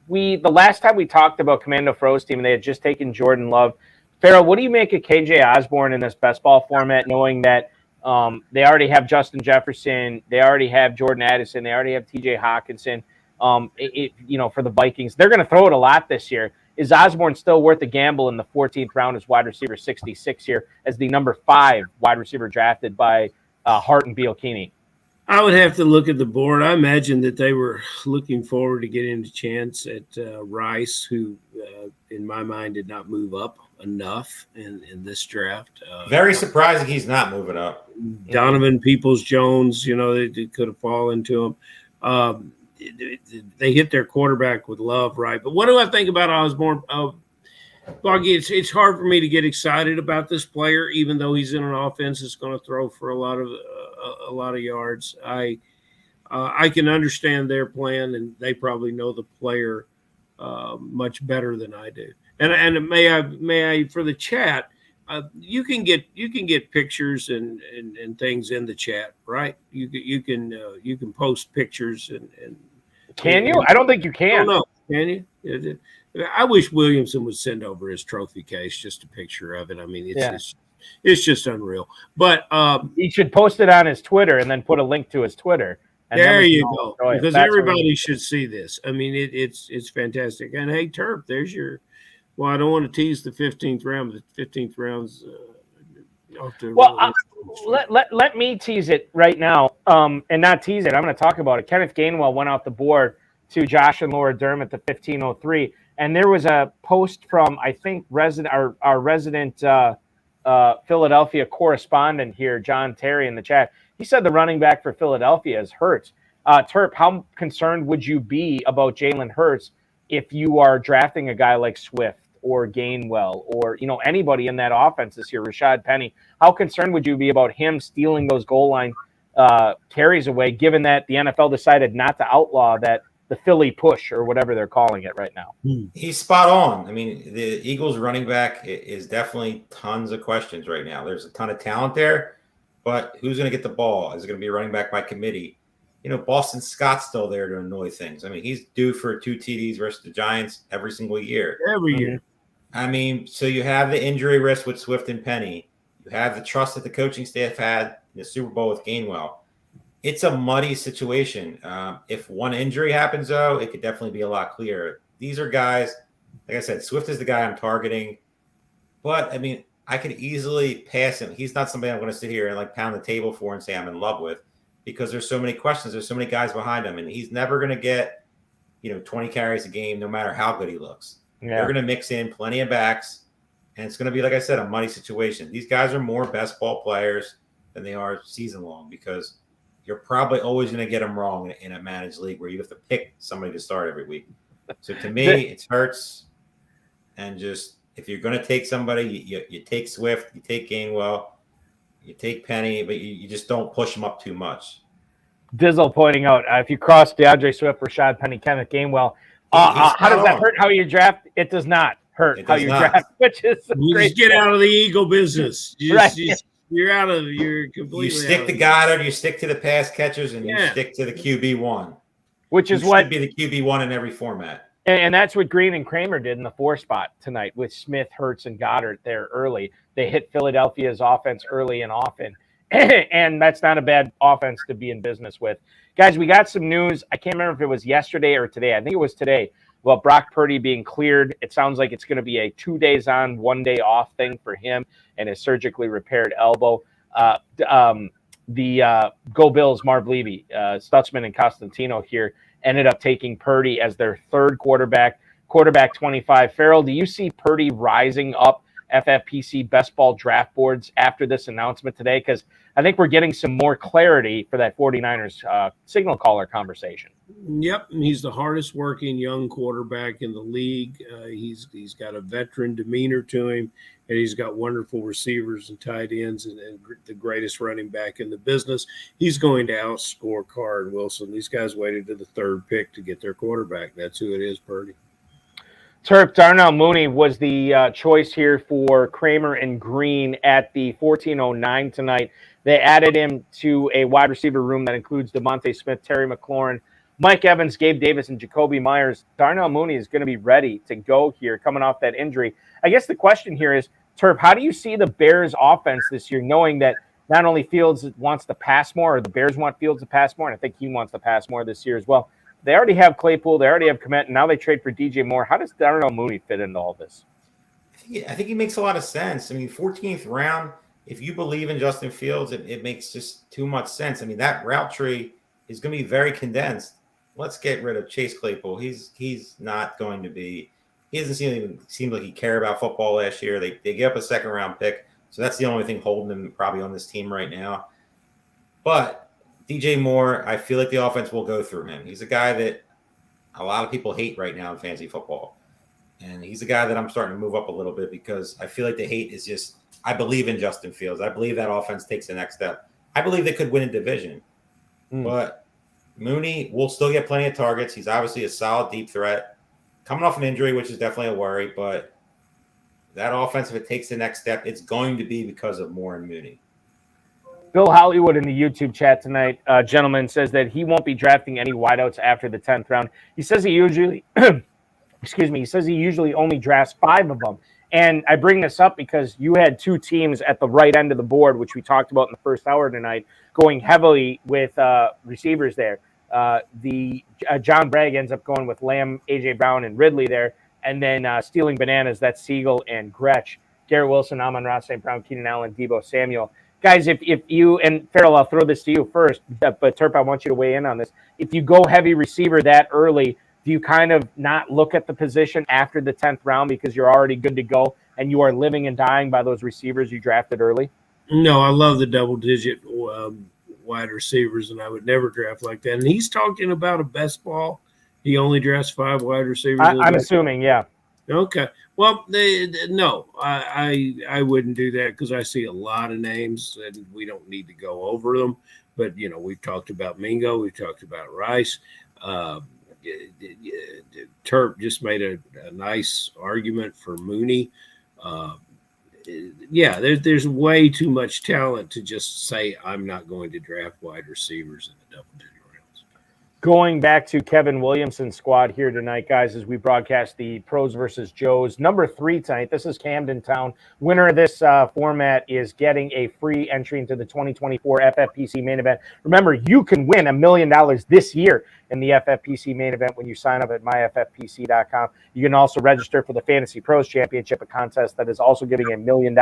We the last time we talked about Commando Fro's team, they had just taken Jordan Love. Farrell, what do you make of KJ Osborne in this best ball format, knowing that they already have Justin Jefferson, they already have Jordan Addison, they already have TJ Hawkinson. For the Vikings, they're going to throw it a lot this year. Is Osborne still worth a gamble in the 14th round as wide receiver 66 here as the number 5 wide receiver drafted by Hart and Bielkini? I would have to look at the board. I imagine that they were looking forward to getting a chance at Rice, who, in my mind, did not move up enough in this draft. Very surprising he's not moving up. Donovan Peoples-Jones, they could have fallen to him. They hit their quarterback with Love, right? But what do I think about Osborne? Boggy, it's hard for me to get excited about this player, even though he's in an offense that's going to throw for a lot of yards. I can understand their plan, and they probably know the player much better than I do. And may I for the chat, you can get pictures and things in the chat, right? You can post pictures and can you? I don't think you can. No, can you? I wish Williamson would send over his trophy case, just a picture of it. I mean, it's just unreal. But he should post it on his Twitter and then put a link to his Twitter. And there you go, because everybody should see this. I mean, it's fantastic. And hey, Terp, there's your. Well, I don't want to tease the 15th round, but the 15th round's. Let me tease it right now, and not tease it. I'm going to talk about it. Kenneth Gainwell went off the board to Josh and Laura Dermott, the 1503, and there was a post from I think our resident Philadelphia correspondent here, John Terry, in the chat. He said the running back for Philadelphia is Hurts. Terp, how concerned would you be about Jalen Hurts if you are drafting a guy like Swift or Gainwell or anybody in that offense this year, Rashad Penny? How concerned would you be about him stealing those goal line carries away, given that the NFL decided not to outlaw that the Philly push or whatever they're calling it right now. He's spot on. I mean, the Eagles running back is definitely tons of questions right now. There's a ton of talent there, but who's going to get the ball? Is it going to be a running back by committee? Boston Scott's still there to annoy things. I mean, he's due for 2 TDs versus the Giants every single year. Every year. I mean, so you have the injury risk with Swift and Penny. You have the trust that the coaching staff had in the Super Bowl with Gainwell. It's a muddy situation. If one injury happens, though, it could definitely be a lot clearer. These are guys, like I said, Swift is the guy I'm targeting. But, I mean, I could easily pass him. He's not somebody I'm going to sit here and, pound the table for and say I'm in love with because there's so many questions. There's so many guys behind him, and he's never going to get, 20 carries a game no matter how good he looks. Yeah. They're going to mix in plenty of backs, and it's going to be, like I said, a muddy situation. These guys are more best ball players than they are season long because you're probably always going to get them wrong in a managed league where you have to pick somebody to start every week. So to me, it hurts. And just if you're going to take somebody, you take Swift, you take Gainwell, you take Penny, but you just don't push them up too much. Dizzle pointing out, if you cross DeAndre Swift, Rashad Penny, Kenneth Gainwell, how does that hurt how you draft? It does not hurt how you draft, which is you great. Just get out of the Eagle business. Right. You're completely. You stick to Goddard, you stick to the pass catchers, and you stick to the QB1. Which is what should be the QB1 in every format. And that's what Green and Kramer did in the 4 spot tonight with Smith, Hurts, and Goddard there early. They hit Philadelphia's offense early and often. And that's not a bad offense to be in business with. Guys, we got some news. I can't remember if it was yesterday or today. I think it was today. Well, Brock Purdy being cleared. It sounds like it's going to be a 2 days on, 1 day off thing for him and his surgically repaired elbow. The Go Bills, Marv Levy, Stutzman and Constantino here ended up taking Purdy as their third quarterback 25. Farrell, do you see Purdy rising up FFPC best ball draft boards after this announcement today? Because I think we're getting some more clarity for that 49ers signal caller conversation. Yep, he's the hardest working young quarterback in the league. He's got a veteran demeanor to him, and he's got wonderful receivers and tight ends and the greatest running back in the business. He's going to outscore Carr and Wilson. These guys waited to the third pick to get their quarterback. That's who it is, Purdy. Terp, Darnell Mooney was the choice here for Kramer and Green at the 14:09 tonight. They added him to a wide receiver room that includes DeVonta Smith, Terry McLaurin, Mike Evans, Gabe Davis, and Jacoby Myers. Darnell Mooney is going to be ready to go here coming off that injury. I guess the question here is, Terp, how do you see the Bears offense this year, knowing that not only Fields wants to pass more, or the Bears want Fields to pass more, and I think he wants to pass more this year as well. They already have Claypool. They already have Komet, and now they trade for DJ Moore. How does Darnell Mooney fit into all this? I think he makes a lot of sense. I mean, 14th round, if you believe in Justin Fields, it makes just too much sense. I mean, that route tree is going to be very condensed. Let's get rid of Chase Claypool. He's not going to be – he doesn't seem like he cared about football last year. They gave up a second-round pick, so that's the only thing holding him probably on this team right now. But – DJ Moore, I feel like the offense will go through him. He's a guy that a lot of people hate right now in fantasy football. And he's a guy that I'm starting to move up a little bit because I feel like the hate is just – I believe in Justin Fields. I believe that offense takes the next step. I believe they could win a division. But Mooney will still get plenty of targets. He's obviously a solid deep threat. Coming off an injury, which is definitely a worry. But that offense, if it takes the next step, it's going to be because of Moore and Mooney. Bill Hollywood in the YouTube chat tonight, gentleman, says that he won't be drafting any wideouts after the 10th round. He says he usually, he says he usually only drafts 5 of them. And I bring this up because you had 2 teams at the right end of the board, which we talked about in the first hour tonight, going heavily with receivers there. John Bragg ends up going with Lamb, A.J. Brown, and Ridley there. And then stealing bananas, that's Siegel and Gretsch. Garrett Wilson, Amon-Ra St. Brown, Keenan Allen, Deebo Samuel. Guys, if you, and Farrell, I'll throw this to you first, but Terp, I want you to weigh in on this. If you go heavy receiver that early, do you kind of not look at the position after the 10th round because you're already good to go and you are living and dying by those receivers you drafted early? No, I love the double-digit wide receivers, and I would never draft like that. And he's talking about a best ball. He only drafts 5 wide receivers. I'm assuming, yeah. Okay. Well, no, I wouldn't do that because I see a lot of names and we don't need to go over them. But, we've talked about Mingo. We've talked about Rice. Terp just made a nice argument for Mooney. There's way too much talent to just say I'm not going to draft wide receivers in the double-digit rounds. Going back to Kevin Williamson's squad here tonight, guys, as we broadcast the Pros versus Joes. Number 3 tonight, this is Camden Town. Winner of this format is getting a free entry into the 2024 FFPC Main Event. Remember, you can win $1 million this year in the FFPC Main Event when you sign up at myffpc.com. You can also register for the Fantasy Pros Championship, a contest that is also giving $1 million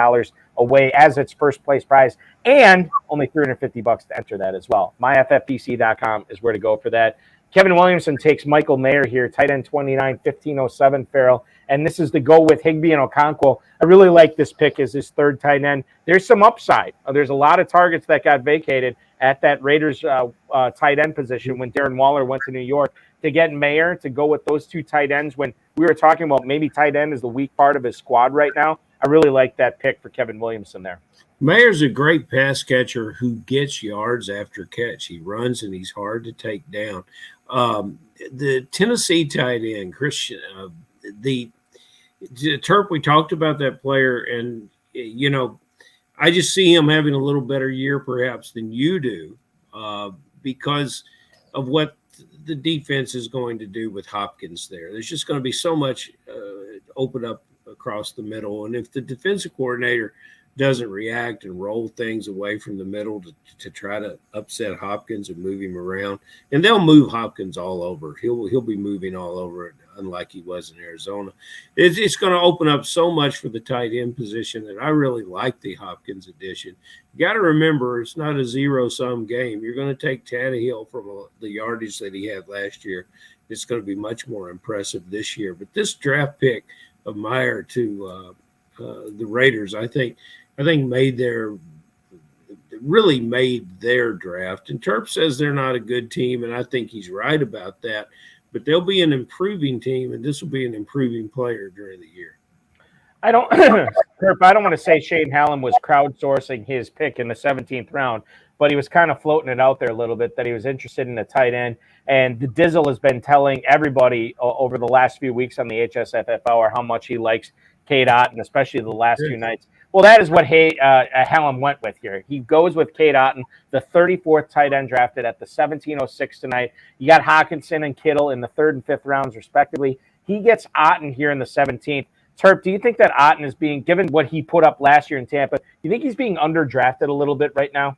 away as its first place prize, and only $350 to enter that as well. myffpc.com is where to go for that. Kevin Williamson takes Michael Mayer here, tight end 29, 1507 Farrell. And this is the go with Higbee and Okonkwo. I really like this pick as his third tight end. There's some upside. There's a lot of targets that got vacated at that Raiders tight end position when Darren Waller went to New York. To get Mayer to go with those 2 tight ends when we were talking about maybe tight end is the weak part of his squad right now, I really like that pick for Kevin Williamson there. Mayer's a great pass catcher who gets yards after catch. He runs and he's hard to take down. The Tennessee tight end, Christian, the Terp, we talked about that player, and, I just see him having a little better year perhaps than you do because of what the defense is going to do with Hopkins there. There's just going to be so much open up across the middle. And if the defensive coordinator doesn't react and roll things away from the middle to try to upset Hopkins and move him around, and they'll move Hopkins all over. He'll be moving all over it, unlike he was in Arizona. It's going to open up so much for the tight end position that I really like the Hopkins addition. You got to remember, it's not a zero-sum game. You're going to take Tannehill from the yardage that he had last year. It's going to be much more impressive this year. But this draft pick of Meyer to the Raiders, I think made their draft. And Terp says they're not a good team, and I think he's right about that. But they'll be an improving team, and this will be an improving player during the year. I don't want to say Shane Hallam was crowdsourcing his pick in the 17th round, but he was kind of floating it out there a little bit that he was interested in a tight end. And the Dizzle has been telling everybody over the last few weeks on the HSFF Hour how much he likes Cade Otton, especially the last 2 nights. Well, that is what Hallam went with here. He goes with Cade Otton, the 34th tight end drafted at the 1706 tonight. You got Hawkinson and Kittle in the 3rd and 5th rounds, respectively. He gets Otton here in the 17th. Terp, do you think that Otton is being, given what he put up last year in Tampa, do you think he's being underdrafted a little bit right now?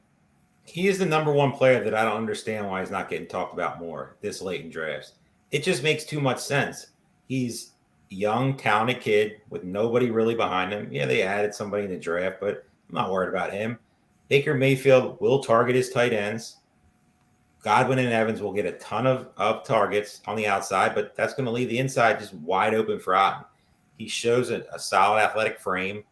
He is the number 1 player that I don't understand why he's not getting talked about more this late in drafts. It just makes too much sense. He's a young, talented kid with nobody really behind him. Yeah, they added somebody in the draft, but I'm not worried about him. Baker Mayfield will target his tight ends. Godwin and Evans will get a ton of targets on the outside, but that's going to leave the inside just wide open for Otton. He shows a solid athletic frame.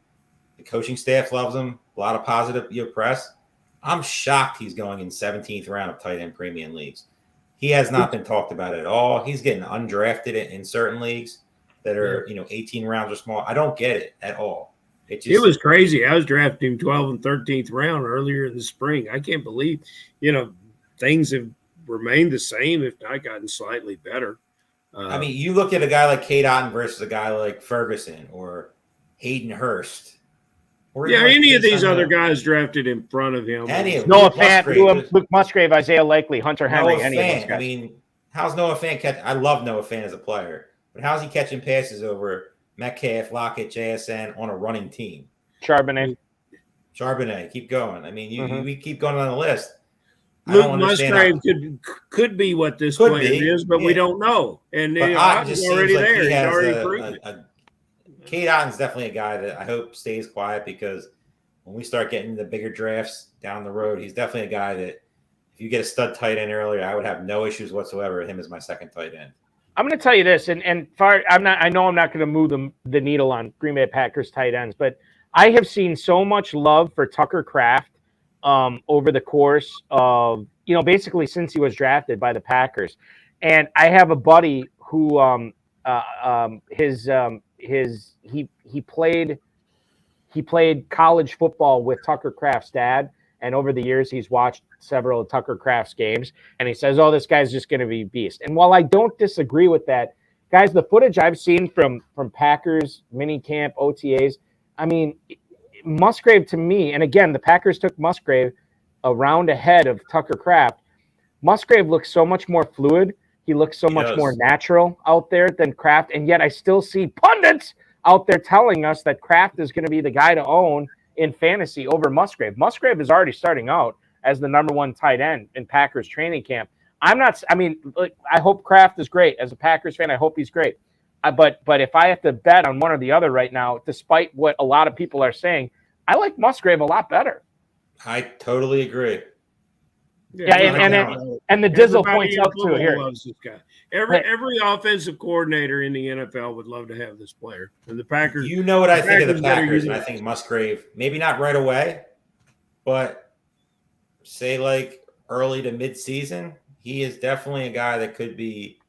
The coaching staff loves him. A lot of positive press. I'm shocked he's going in 17th round of tight end premium leagues. He has not been talked about at all. He's getting undrafted in certain leagues that are 18 rounds or small. I don't get it at all. It was crazy. I was drafting him 12th and 13th round earlier in the spring. I can't believe things have remained the same, if not gotten slightly better. I mean, you look at a guy like Cade Otton versus a guy like Ferguson or Hayden Hurst. Any of these other guys drafted in front of him. Noah Fant, Luke Musgrave, Isaiah Likely, Hunter Henry. Noah Fant. I mean, how's Noah Fant catch? I love Noah Fant as a player, but how's he catching passes over Metcalf, Lockett, JSN on a running team? Charbonnet, keep going. I mean, we keep going on the list. Luke Musgrave could be what this player is, but we don't know. And Otton's already like there. He has already proven. Cade Otton's definitely a guy that I hope stays quiet, because when we start getting the bigger drafts down the road, he's definitely a guy that if you get a stud tight end earlier, I would have no issues whatsoever with him as my second tight end. I'm going to tell you this, and I know I'm not going to move the needle on Green Bay Packers tight ends, but I have seen so much love for Tucker Kraft over the course of, basically since he was drafted by the Packers. And I have a buddy who he played college football with Tucker Kraft's dad, And over the years, he's watched several of Tucker Kraft's games, and he says, oh, this guy's just going to be a beast. And while I don't disagree with that, guys, the footage I've seen from Packers, minicamp, OTAs, I mean, Musgrave to me, and again, the Packers took Musgrave a round ahead of Tucker Kraft. Musgrave looks so much more fluid. He looks so much more natural out there than Kraft, and yet I still see pundits out there telling us that Kraft is going to be the guy to own in fantasy over Musgrave. Musgrave is already starting out as the number one tight end in Packers training camp. I hope Kraft is great. As a Packers fan, I hope he's great. But if I have to bet on one or the other right now, despite what a lot of people are saying, I like Musgrave a lot lot I totally agree. Yeah, and the Dizzle points out to it here. Loves this guy. Every offensive coordinator in the NFL would love to have this player. And the Packers. You know what I think of the Packers, and I think Musgrave, maybe not right away, but say like early to mid-season, he is definitely a guy that could be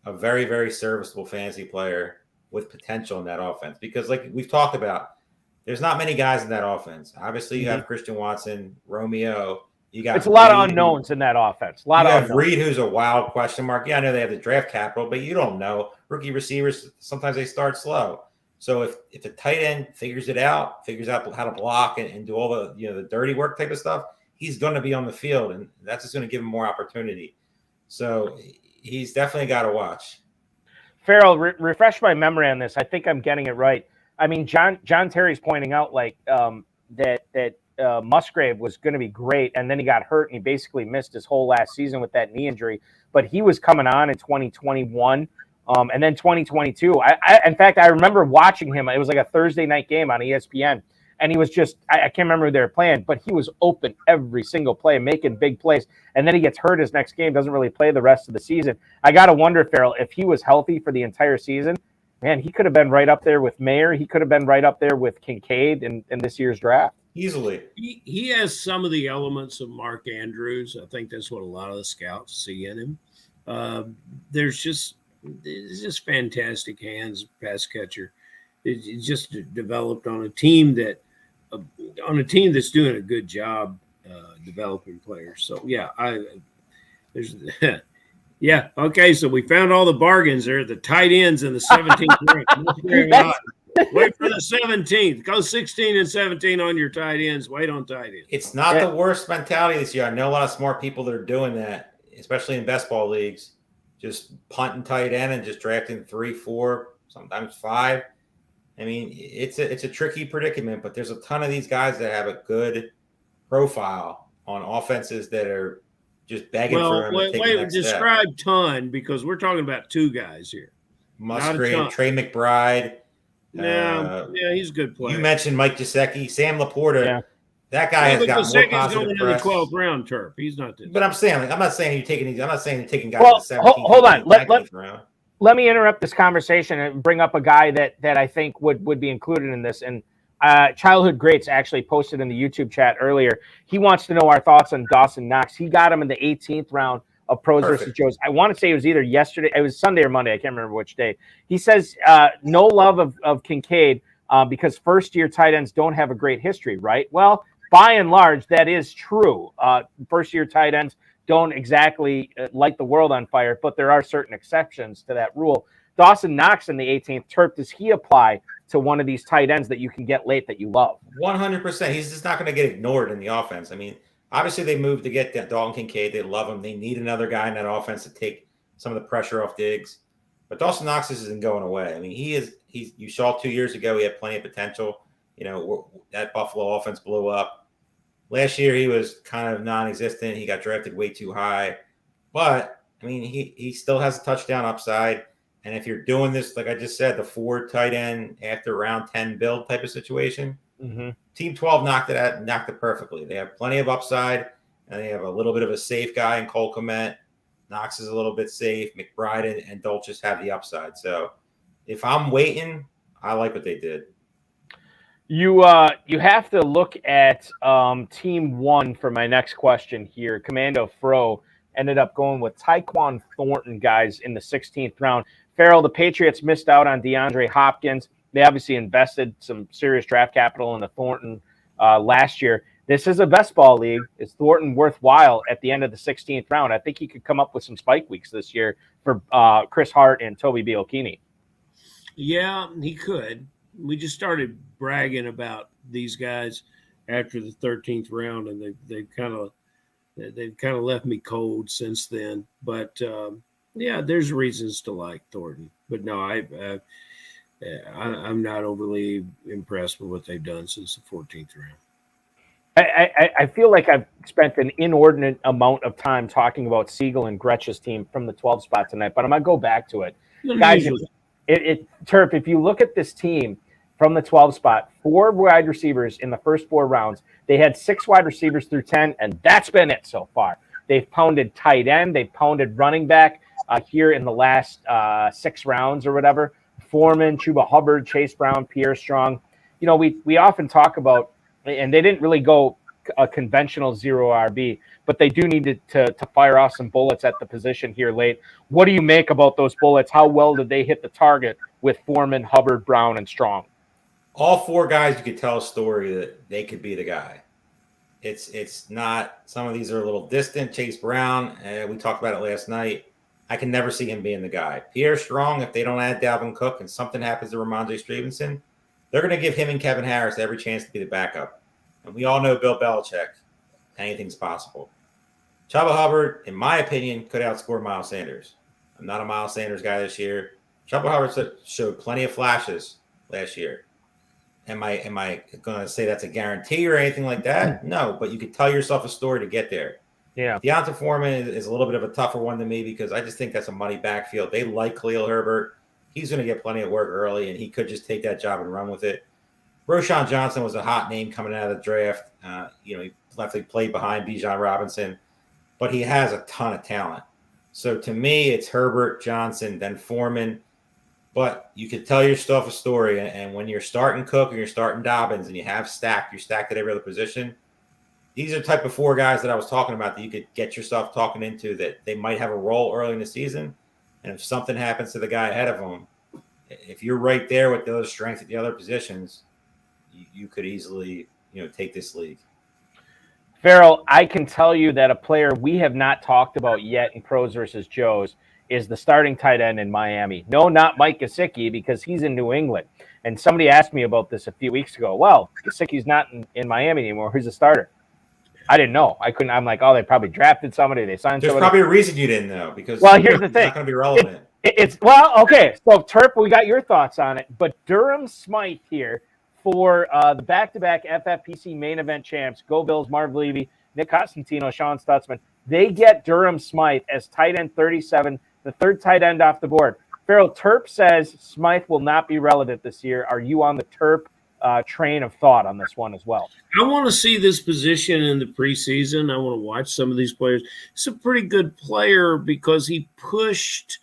a very, very serviceable fantasy player with potential in that offense. Because like we've talked about, there's not many guys in that offense. Obviously, you have Christian Watson, Romeo. It's a lot of unknowns in that offense. You have Reed, who's a wild question mark. Yeah, I know they have the draft capital, but you don't know. Rookie receivers, sometimes they start slow. So if the tight end figures out how to block and do all the dirty work type of stuff, he's going to be on the field, and that's just going to give him more opportunity. So he's definitely got to watch. Farrell, refresh my memory on this. I think I'm getting it right. I mean, John Terry's pointing out that Musgrave was going to be great, and then he got hurt, and he basically missed his whole last season with that knee injury. But he was coming on in 2021, and then 2022. In fact, I remember watching him. It was like a Thursday night game on ESPN, and he was I can't remember who they were playing, but he was open every single play, making big plays. And then he gets hurt his next game, doesn't really play the rest of the season. I got to wonder, Farrell, if he was healthy for the entire season, man, he could have been right up there with Mayer. He could have been right up there with Kincaid in this year's draft. Easily. He has some of the elements of Mark Andrews. I think that's what a lot of the scouts see in him. There's just fantastic hands, pass catcher. It's just developed on a team that's doing a good job developing players. So yeah, okay. So we found all the bargains there. The tight ends in the 17th round. Wait for the 17th. Go 16 and 17 on your tight ends. Wait on tight ends. It's not the worst mentality this year. I know a lot of smart people that are doing that, especially in best ball leagues, just punting tight end and just drafting 3, 4, sometimes 5. I mean, it's a tricky predicament, but there's a ton of these guys that have a good profile on offenses that are just begging for him to take the next describe step. Ton, because we're talking about two guys here. Musgrave, Trey McBride. He's a good player. You mentioned Mike Gesicki, Sam Laporta. Yeah. That guy has got more positive going press. In the 12th round turf. He's not this. But I'm saying, I'm not saying you're taking these. I'm not saying you're taking guys in the 17th. Hold on. Round. Let me interrupt this conversation and bring up a guy that I think would be included in this. And Childhood Greats actually posted in the YouTube chat earlier. He wants to know our thoughts on Dawson Knox. He got him in the 18th round of Pros versus Joes. I want to say it was either yesterday. It was Sunday or Monday. I can't remember which day. He says no love of Kincaid because first-year tight ends don't have a great history, right? Well, by and large, that is true. First-year tight ends don't exactly light the world on fire, but there are certain exceptions to that rule. Dawson Knox in the 18th turf, does he apply to one of these tight ends that you can get late that you love? 100%. He's just not going to get ignored in the offense. I mean, obviously they moved to get that Dalton Kincaid. They love him. They need another guy in that offense to take some of the pressure off Diggs. But Dawson Knox isn't going away. I mean, you saw 2 years ago he had plenty of potential. You know, that Buffalo offense blew up. Last year he was kind of non-existent. He got drafted way too high. But, I mean, he still has a touchdown upside. And if you're doing this, like I just said, the 4 tight end after round 10 build type of situation, Team 12 knocked it perfectly. They have plenty of upside, and they have a little bit of a safe guy in Cole Kmet. Knox is a little bit safe. McBride and Dolchus have the upside. So if I'm waiting, I like what they did. You have to look at Team 1 for my next question here. Commando Fro ended up going with Tyquan Thornton, guys, in the 16th round. Farrell, the Patriots missed out on DeAndre Hopkins. They obviously invested some serious draft capital in the Thornton last year. this is a best ball league. Is Thornton worthwhile at the end of the 16th round? I think he could come up with some spike weeks this year for Chris Hart and Toby Bielkini. Yeah, he could. We just started bragging about these guys after the 13th round, and they've kind of left me cold since then. But yeah, there's reasons to like Thornton. But no, I'm not overly impressed with what they've done since the 14th round. I feel like I've spent an inordinate amount of time talking about Siegel and Gretsch's team from the 12 spot tonight, but I'm going to go back to it. Guys, Terp, if you look at this team from the 12 spot, 4 wide receivers in the first 4 rounds. They had 6 wide receivers through 10, and that's been it so far. They've pounded tight end. They've pounded running back here in the last 6 rounds or whatever. Foreman, Chuba Hubbard, Chase Brown, Pierre Strong. You know, we often talk about, and they didn't really go a conventional 0 RB, but they do need to fire off some bullets at the position here late. What do you make about those bullets? How well did they hit the target with Foreman, Hubbard, Brown, and Strong? All 4 guys, you could tell a story that they could be the guy. It's not, some of these are a little distant. Chase Brown, we talked about it last night. I can never see him being the guy. Pierre Strong, if they don't add Dalvin Cook and something happens to Ramondre Stevenson, they're going to give him and Kevin Harris every chance to be the backup. And we all know Bill Belichick. Anything's possible. Chuba Hubbard, in my opinion, could outscore Miles Sanders. I'm not a Miles Sanders guy this year. Chuba Hubbard showed plenty of flashes last year. Am I going to say that's a guarantee or anything like that? No, but you could tell yourself a story to get there. Yeah. Deonta Foreman is a little bit of a tougher one to me because I just think that's a money backfield. They like Khalil Herbert. He's going to get plenty of work early, and he could just take that job and run with it. Roschon Johnson was a hot name coming out of the draft. He left played behind Bijan Robinson, but he has a ton of talent. So to me, it's Herbert, Johnson, then Foreman. But you could tell yourself a story, and when you're starting Cook and you're starting Dobbins and you're stacked at every other position, these are the type of 4 guys that I was talking about that you could get yourself talking into that they might have a role early in the season. And if something happens to the guy ahead of them, if you're right there with the other strength at the other positions, you could easily, take this league. Farrell, I can tell you that a player we have not talked about yet in Pros versus Joes is the starting tight end in Miami. No, not Mike Gesicki, because he's in New England. And somebody asked me about this a few weeks ago. Well, Gesicki's not in Miami anymore. Who's the starter? I didn't know. I'm like, oh, they probably drafted somebody. They signed There's somebody. probably a reason you didn't know because here's the thing. It's not going to be relevant. Okay. So Terp, we got your thoughts on it, but Durham Smythe here for the back-to-back FFPC main event champs, Go Bills, Marv Levy, Nick Constantino, Sean Stutzman. They get Durham Smythe as tight end 37, the 3rd tight end off the board. Farrell, Terp says Smythe will not be relevant this year. Are you on the Terp train of thought on this one as well? I want to see this position in the preseason. I want to watch some of these players. He's a pretty good player because he pushed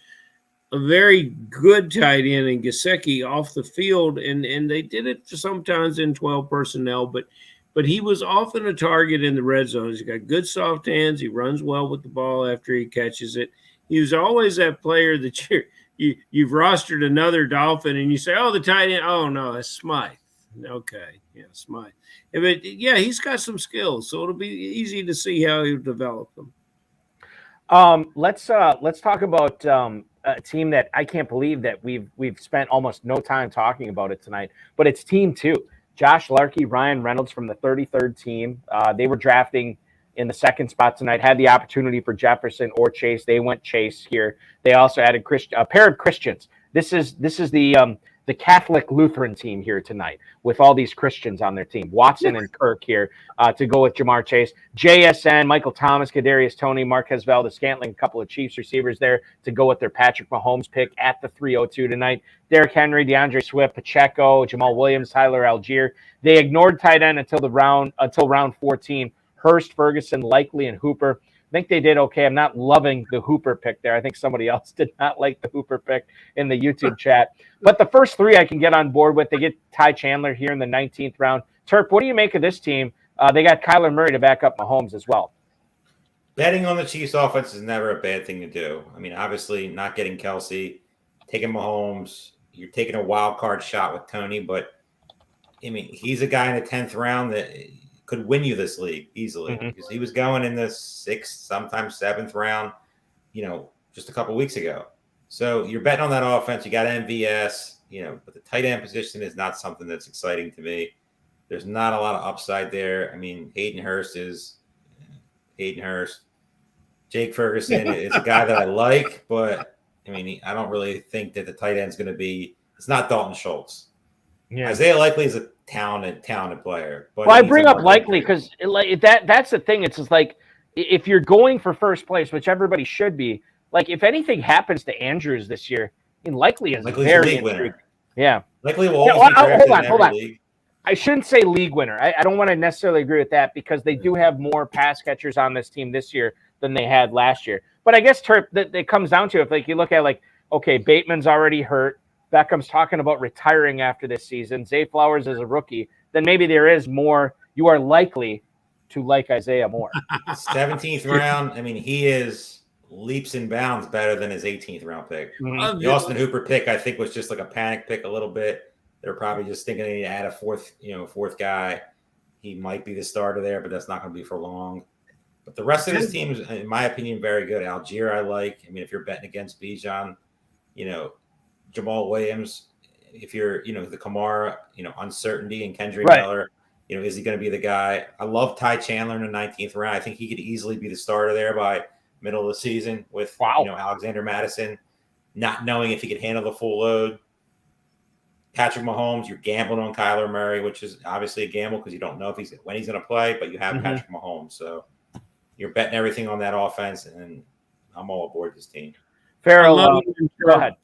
a very good tight end in Gesicki off the field, and they did it sometimes in 12 personnel, but he was often a target in the red zone. He's got good soft hands. He runs well with the ball after he catches it. He was always that player that you've rostered another Dolphin, and you say, oh, the tight end. Oh, no, that's Smythe. Okay, yeah, Smythe. But yeah, he's got some skills, so it'll be easy to see how he'll develop them. Let's talk about a team that I can't believe that we've spent almost no time talking about it tonight, but it's Team 2. Josh Larky, Ryan Reynolds from the 33rd team. They were drafting in the 2nd spot tonight, had the opportunity for Jefferson or Chase. They went Chase here. They also added a pair of Christians. This is the Catholic Lutheran team here tonight with all these Christians on their team. Watson and Kirk here to go with Jamar Chase. JSN, Michael Thomas, Kadarius Toney, Marquez Valdez-Scantling, a couple of Chiefs receivers there to go with their Patrick Mahomes pick at the 302 tonight. Derrick Henry, DeAndre Swift, Pacheco, Jamal Williams, Tyler Algier. They ignored tight end until round 14. Hurst, Ferguson, Likely, and Hooper. I think they did okay. I'm not loving the Hooper pick there. I think somebody else did not like the Hooper pick in the YouTube chat. But the first 3 I can get on board with. They get Ty Chandler here in the 19th round. Terp, what do you make of this team? They got Kyler Murray to back up Mahomes as well. Betting on the Chiefs offense is never a bad thing to do. I mean, obviously not getting Kelsey, taking Mahomes, you're taking a wild card shot with Toney, but I mean, he's a guy in the 10th round that could win you this league easily because he was going in the 6th, sometimes 7th round, just a couple weeks ago. So you're betting on that offense. You got MVS, but the tight end position is not something that's exciting to me. There's not a lot of upside there. I mean, Hayden Hurst. Jake Ferguson is a guy that I like, but I mean, I don't really think that the tight end is going to be. It's not Dalton Schultz. Yeah. Isaiah Likely is a talented player. But I bring up Likely because that's the thing. It's just like if you're going for first place, which everybody should be. Like if anything happens to Andrews this year, Likely is Likely's very a league winner. Yeah, Likely will always be drafted in every league. I shouldn't say league winner. I don't want to necessarily agree with that because they do have more pass catchers on this team this year than they had last year. But I guess Terp, that it comes down to if you look at okay, Bateman's already hurt. Beckham's talking about retiring after this season. Zay Flowers is a rookie. Then maybe there is more. You are likely to like Isaiah more. 17th round. I mean, he is leaps and bounds better than his 18th round pick. The Austin Hooper pick, I think, was just like a panic pick a little bit. They're probably just thinking they need to add a fourth guy. He might be the starter there, but that's not going to be for long. But the rest of this team is, in my opinion, very good. Algier, I like. I mean, if you're betting against Bijan, Jamal Williams, if you're, the Kamara, uncertainty and Kendrick Miller, is he going to be the guy? I love Ty Chandler in the 19th round. I think he could easily be the starter there by middle of the season with, Alexander Madison, not knowing if he could handle the full load. Patrick Mahomes, you're gambling on Kyler Murray, which is obviously a gamble because you don't know when he's going to play, but you have Patrick Mahomes. So you're betting everything on that offense, and I'm all aboard this team. Farrell, go ahead.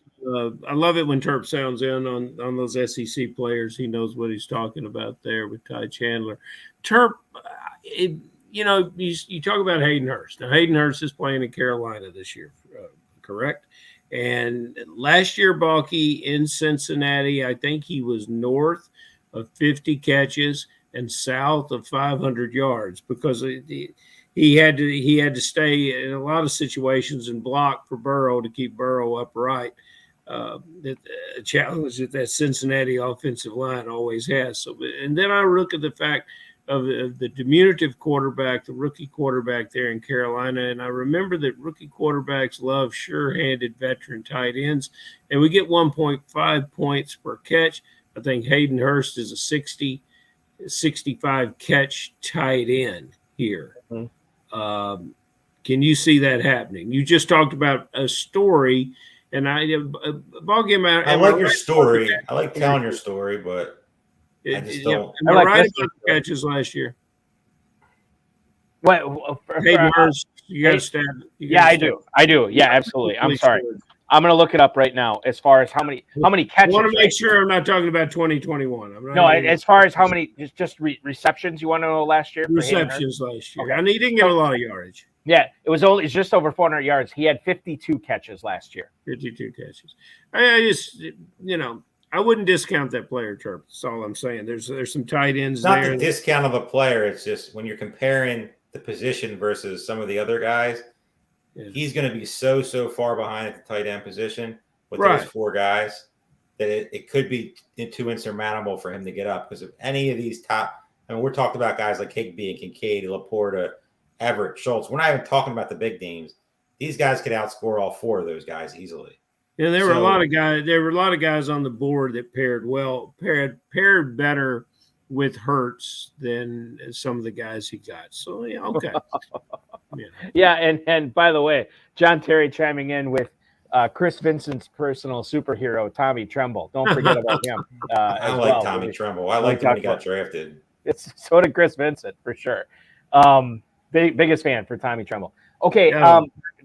I love it when Terp sounds in on those SEC players. He knows what he's talking about there with Ty Chandler. Terp, you talk about Hayden Hurst. Now, Hayden Hurst is playing in Carolina this year, correct? And last year, Balky in Cincinnati, I think he was north of 50 catches and south of 500 yards because he had to stay in a lot of situations and block for Burrow to keep Burrow upright. The challenge that Cincinnati offensive line always has. So, and then I look at the fact of the diminutive quarterback, the rookie quarterback there in Carolina, and I remember that rookie quarterbacks love sure-handed veteran tight ends, and we get 1.5 points per catch. I think Hayden Hurst is a 65 catch tight end here. Can you see that happening? You just talked about a story. And I like your story. I like telling your story, but I just don't. Am I right about the catches last year? What? You got to stand. I do. Yeah, absolutely. I'm sorry. I'm going to look it up right now. As far as how many catches. I want to make sure I'm not talking about 2021. As far as how many just receptions you want to know last year. Receptions last year. Okay. And he didn't get a lot of yardage. Yeah, it's just over 400 yards. He had 52 catches last year. 52 catches. I just, I wouldn't discount that player, Terp. That's all I'm saying. There's some tight ends there. Not the discount of a player. It's just when you're comparing the position versus some of the other guys, he's going to be so far behind at the tight end position with those four guys that it could be too insurmountable for him to get up. Because if any of these top, we're talking about guys like Higbee and Kincaid, Laporta, Everett, Schultz. We're not even talking about the big names. These guys could outscore all four of those guys easily. Yeah, there were a lot of guys. There were a lot of guys on the board that paired better with Hurts than some of the guys he got. So yeah, okay. Yeah, and by the way, John Terry chiming in with Chris Vincent's personal superhero, Tommy Tremble. Don't forget about him. I like Tommy Tremble. I liked him when he got drafted. So did Chris Vincent for sure. Biggest fan for Tommy Tremble. Okay,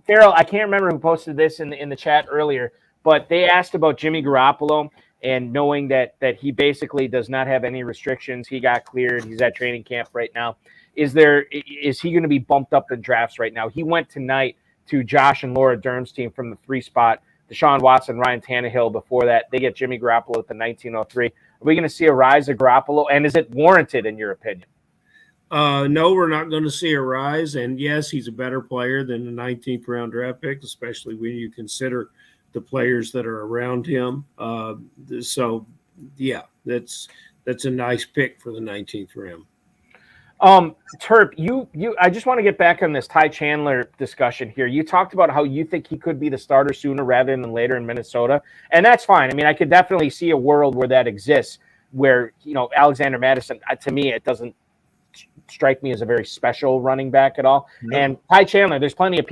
Farrell, I can't remember who posted this in the chat earlier, but they asked about Jimmy Garoppolo and knowing that he basically does not have any restrictions. He got cleared. He's at training camp right now. Is he going to be bumped up in drafts right now? He went tonight to Josh and Laura Derm's team from the 3 spot. Deshaun Watson, Ryan Tannehill before that. They get Jimmy Garoppolo at the 1903. Are we going to see a rise of Garoppolo? And is it warranted in your opinion? No, we're not going to see a rise. And yes, he's a better player than the 19th round draft pick, especially when you consider the players that are around him. So yeah, that's a nice pick for the 19th round. Terp, I just want to get back on this Ty Chandler discussion here. You talked about how you think he could be the starter sooner rather than later in Minnesota, and that's fine. I mean, I could definitely see a world where that exists, where Alexander Mattison, to me, it doesn't strike me as a very special running back at all. No. And Ty Chandler, there's plenty of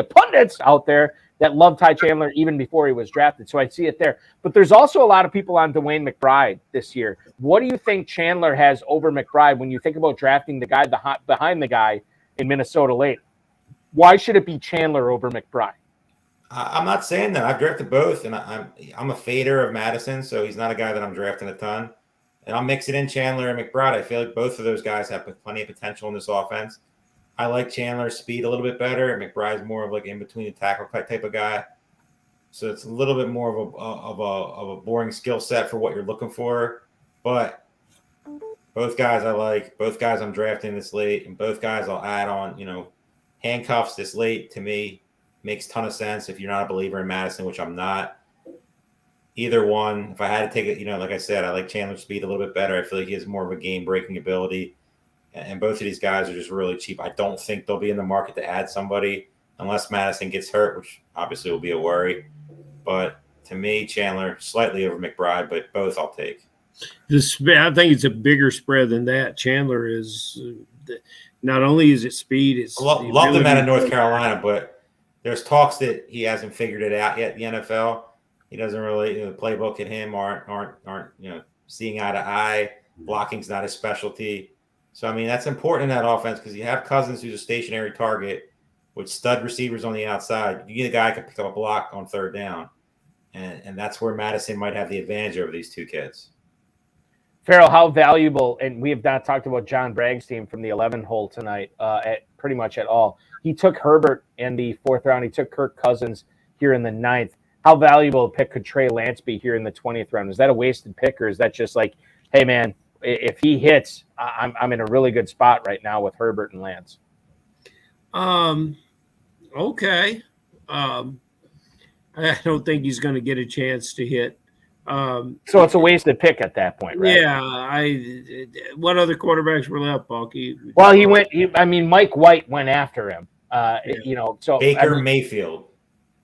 pundits out there that love Ty Chandler even before he was drafted. So I see it there. But there's also a lot of people on Dwayne McBride this year. What do you think Chandler has over McBride when you think about drafting the guy behind the guy in Minnesota late? Why should it be Chandler over McBride? I'm not saying that. I've drafted both, and I'm a fader of Madison, so he's not a guy that I'm drafting a ton. And I'll mix it in Chandler and McBride. I feel like both of those guys have plenty of potential in this offense. I like Chandler's speed a little bit better. McBride's more of like in between the tackle type of guy. So it's a little bit more of a boring skill set for what you're looking for. But both guys I like. Both guys I'm drafting this late, and both guys I'll add on. Handcuffs this late to me makes a ton of sense if you're not a believer in Madison, which I'm not. Either one, if I had to take it, like I said, I like Chandler's speed a little bit better. I feel like he has more of a game-breaking ability. And both of these guys are just really cheap. I don't think they'll be in the market to add somebody unless Madison gets hurt, which obviously will be a worry. But to me, Chandler slightly over McBride, but both I'll take. I think it's a bigger spread than that. Chandler is not only is it speed, it's love him out of North Carolina, but there's talks that he hasn't figured it out yet in the NFL. He doesn't really the playbook at him aren't seeing eye to eye. Blocking's not his specialty. So, I mean, that's important in that offense because you have Cousins, who's a stationary target, with stud receivers on the outside. You get a guy who can pick up a block on third down. And that's where Madison might have the advantage over these two kids. Farrell, how valuable, and we have not talked about John Bragg's team from the 11 hole tonight at pretty much at all. He took Herbert in the 4th round. He took Kirk Cousins here in the 9th. How valuable a pick could Trey Lance be here in the 20th round? Is that a wasted pick, or is that just like, hey, man, if he hits, I'm in a really good spot right now with Herbert and Lance? Okay. I don't think he's going to get a chance to hit. So it's a wasted pick at that point, right? Yeah. What other quarterbacks were left, Balky? Well, Mike White went after him. So Baker Mayfield.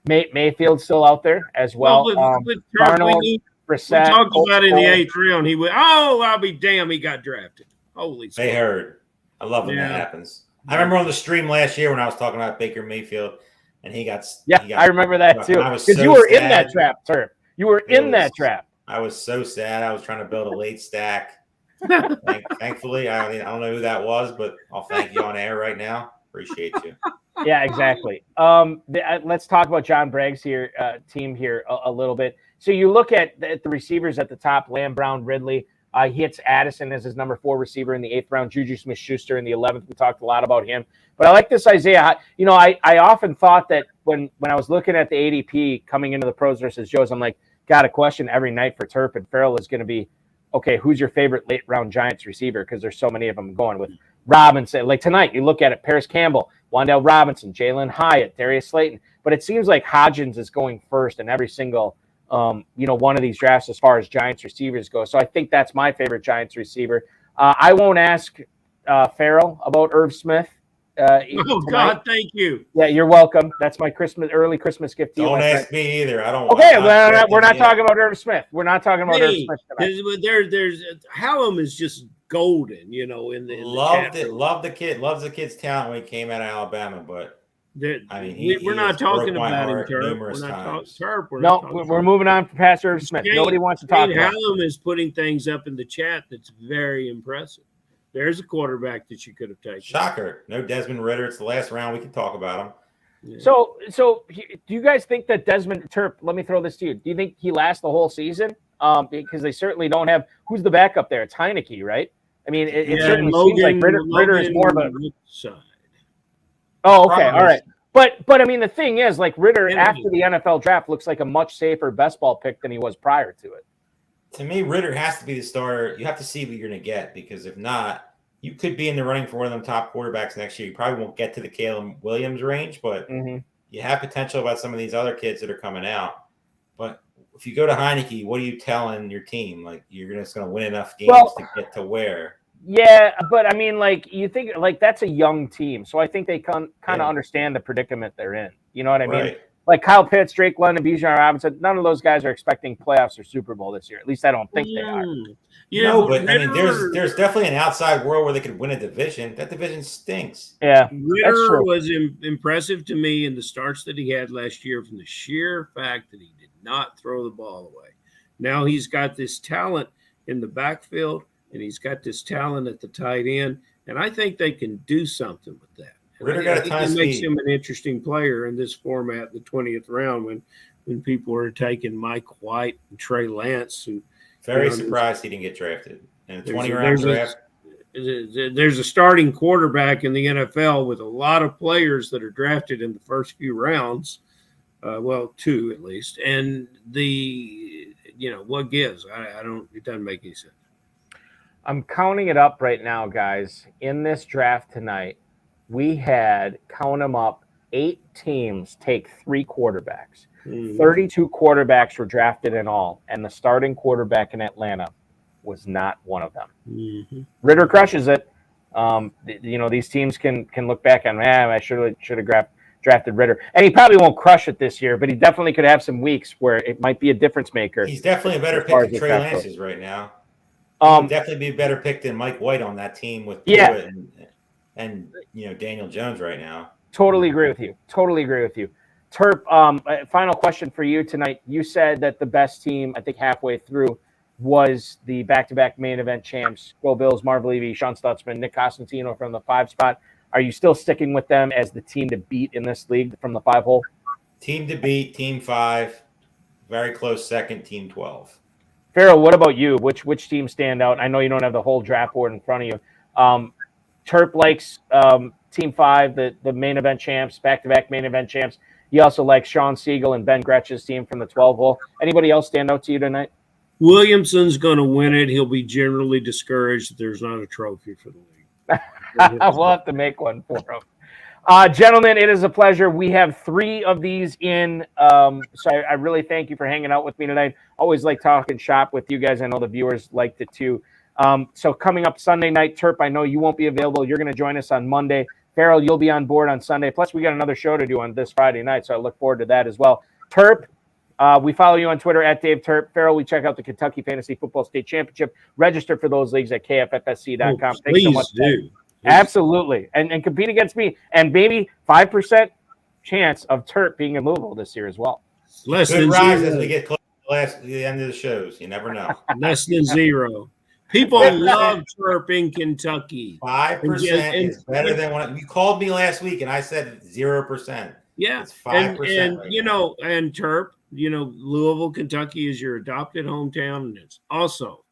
Mayfield's still out there as well. Darnold, Brissett, we talked about in the 8th round. He went, I'll be damned he got drafted. Holy They heard. I love when that happens. I remember on the stream last year when I was talking about Baker Mayfield, and he got I remember that too. Because you were in that trap, Turp. You were in that trap. I was so sad. I was trying to build a late stack. Thankfully, I don't know who that was, but I'll thank you on air right now. Appreciate you. Yeah, exactly. Let's talk about John Bragg's team here a little bit. So you look at the receivers at the top: Lamb, Brown, Ridley. He hits Addison as his number 4 receiver in the 8th round. Juju Smith-Schuster in the 11th. We talked a lot about him. But I like this Isaiah. I often thought that when I was looking at the ADP coming into the Pros versus Joes, I'm like, got a question every night for Turp and Farrell is going to be, okay, who's your favorite late round Giants receiver? Because there's so many of them going with Robinson. Like tonight, you look at it, Paris Campbell, Wan'Dale Robinson, Jalen Hyatt, Darius Slayton. But it seems like Hodgins is going first in every single one of these drafts as far as Giants receivers go. So I think that's my favorite Giants receiver. I won't ask Farrell about Irv Smith. God, thank you. Yeah, you're welcome. That's my early Christmas gift to you. Don't ask me either. I don't. Okay, we're not talking about Irv Smith. We're not talking about Irv Smith tonight. There's Hallam is just golden, loved the kid, loves the kid's talent when he came out of Alabama, but we're not talking about him, Turp. We're moving on from past Irv Smith. Nobody wants to talk about Hallam is putting things up in the chat that's very impressive. There's a quarterback that you could have taken. Shocker. No Desmond Ridder. It's the last round. We can talk about him. Yeah. So do you guys think that Desmond Turp, let me throw this to you. Do you think he lasts the whole season? Because they certainly don't have – who's the backup there? It's Heineke, right? I mean, it certainly seems like Ridder is more of a – Oh, okay. All right. But I mean, the thing is, like Ridder after the NFL draft looks like a much safer best ball pick than he was prior to it. To me, Ridder has to be the starter. You have to see what you're going to get because if not, you could be in the running for one of them top quarterbacks next year. You probably won't get to the Caleb Williams range, but you have potential about some of these other kids that are coming out. But if you go to Heineke, what are you telling your team? Like you're just going to win enough games to get to where? Yeah, but I mean, like you think, like that's a young team, so I think they kind of understand the predicament they're in. You know what I mean? Right. Like Kyle Pitts, Drake London, Bijan Robinson, none of those guys are expecting playoffs or Super Bowl this year. At least I don't think they are. Yeah, No, but I mean, Ritter- there's definitely an outside world where they could win a division. That division stinks. Yeah, that's Ritter true. was impressive to me in the starts that he had last year from the sheer fact that he did not throw the ball away. Now he's got this talent in the backfield, and he's got this talent at the tight end, and I think they can do something with that. And Ritter I got a think ton of it makes speed. him an interesting player in this format, the 20th round, when people are taking Mike White and Trey Lance, who Very you know, surprised he didn't get drafted in a there's 20-round draft. there's a starting quarterback in the NFL with a lot of players that are drafted in the first few rounds. Well, two at least. And what gives? I don't, it doesn't make any sense. I'm counting it up right now, guys. In this draft tonight, we had, count them up, 8 teams take 3 quarterbacks. 32 quarterbacks were drafted in all, and the starting quarterback in Atlanta was not one of them. Ritter crushes it. These teams can look back and, I should have drafted Ritter. And he probably won't crush it this year, but he definitely could have some weeks where it might be a difference maker. He's definitely a better pick than Trey Lance is right now. He would definitely be a better pick than Mike White on that team with Tua and Daniel Jones right now. Totally agree with you. Terp, final question for you tonight. You said that the best team, I think halfway through, was the back-to-back main event champs, Go Bills, Marv Levy, Sean Stutzman, Nick Constantino from the 5 spot. Are you still sticking with them as the team to beat in this league from the 5 hole? Team to beat, team 5, very close second, team 12. Farrell, what about you? Which teams stand out? I know you don't have the whole draft board in front of you. Terp likes team 5, the main event champs, back-to-back main event champs. He also likes Sean Siegel and Ben Gretch's team from the 12 hole. Anybody else stand out to you tonight? Williamson's going to win it. He'll be generally discouraged that there's not a trophy for the league. We'll have to make one for him. Gentlemen, it is a pleasure. We have 3 of these in. So I really thank you for hanging out with me tonight. Always like talking shop with you guys. I know the viewers liked it too. So coming up Sunday night, Terp, I know you won't be available. You're going to join us on Monday. Farrell, you'll be on board on Sunday. Plus, we got another show to do on this Friday night, so I look forward to that as well. Terp, we follow you on Twitter at Dave Terp. Farrell, we check out the Kentucky Fantasy Football State Championship. Register for those leagues at kffsc.com. Oh, Thanks so much. do. Absolutely. And compete against me. And maybe 5% chance of Terp being in Louisville this year as well. Less Good than rise zero. as we get close to the end of the shows. You never know. Less than zero. People love Terp in Kentucky. 5% is better than when you called me last week and I said 0%. Yeah. It's 5%. And right you now. know, and Terp, Louisville, Kentucky is your adopted hometown, and it's also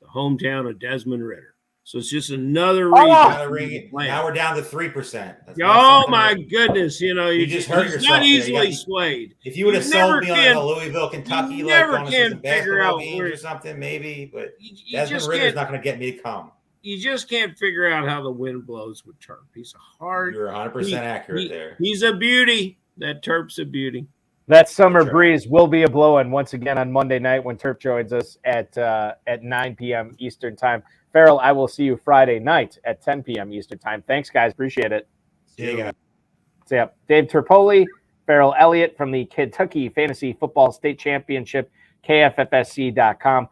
the hometown of Desmond Ritter. So it's just another reason. Now we're down to 3%. That's Oh not my something goodness! You just hurt he's yourself not there. easily swayed. If you would have You sold never me can- on a Louisville, Kentucky, you like never on can some figure basketball out games where- or something, maybe. But You Desmond just Ritter's can't. not going to get me to come. You just can't figure out how the wind blows with Terp. He's a hard. You're 100% accurate there. He's a beauty. That Terp's a beauty. That summer That's right. breeze will be a blowing once again on Monday night when Terp joins us at 9 p.m. Eastern time. Farrell, I will see you Friday night at 10 p.m. Eastern time. Thanks, guys. Appreciate it. See you guys. So, yeah, Dave Terpoli, Farrell Elliott from the Kentucky Fantasy Football State Championship, KFFSC.com.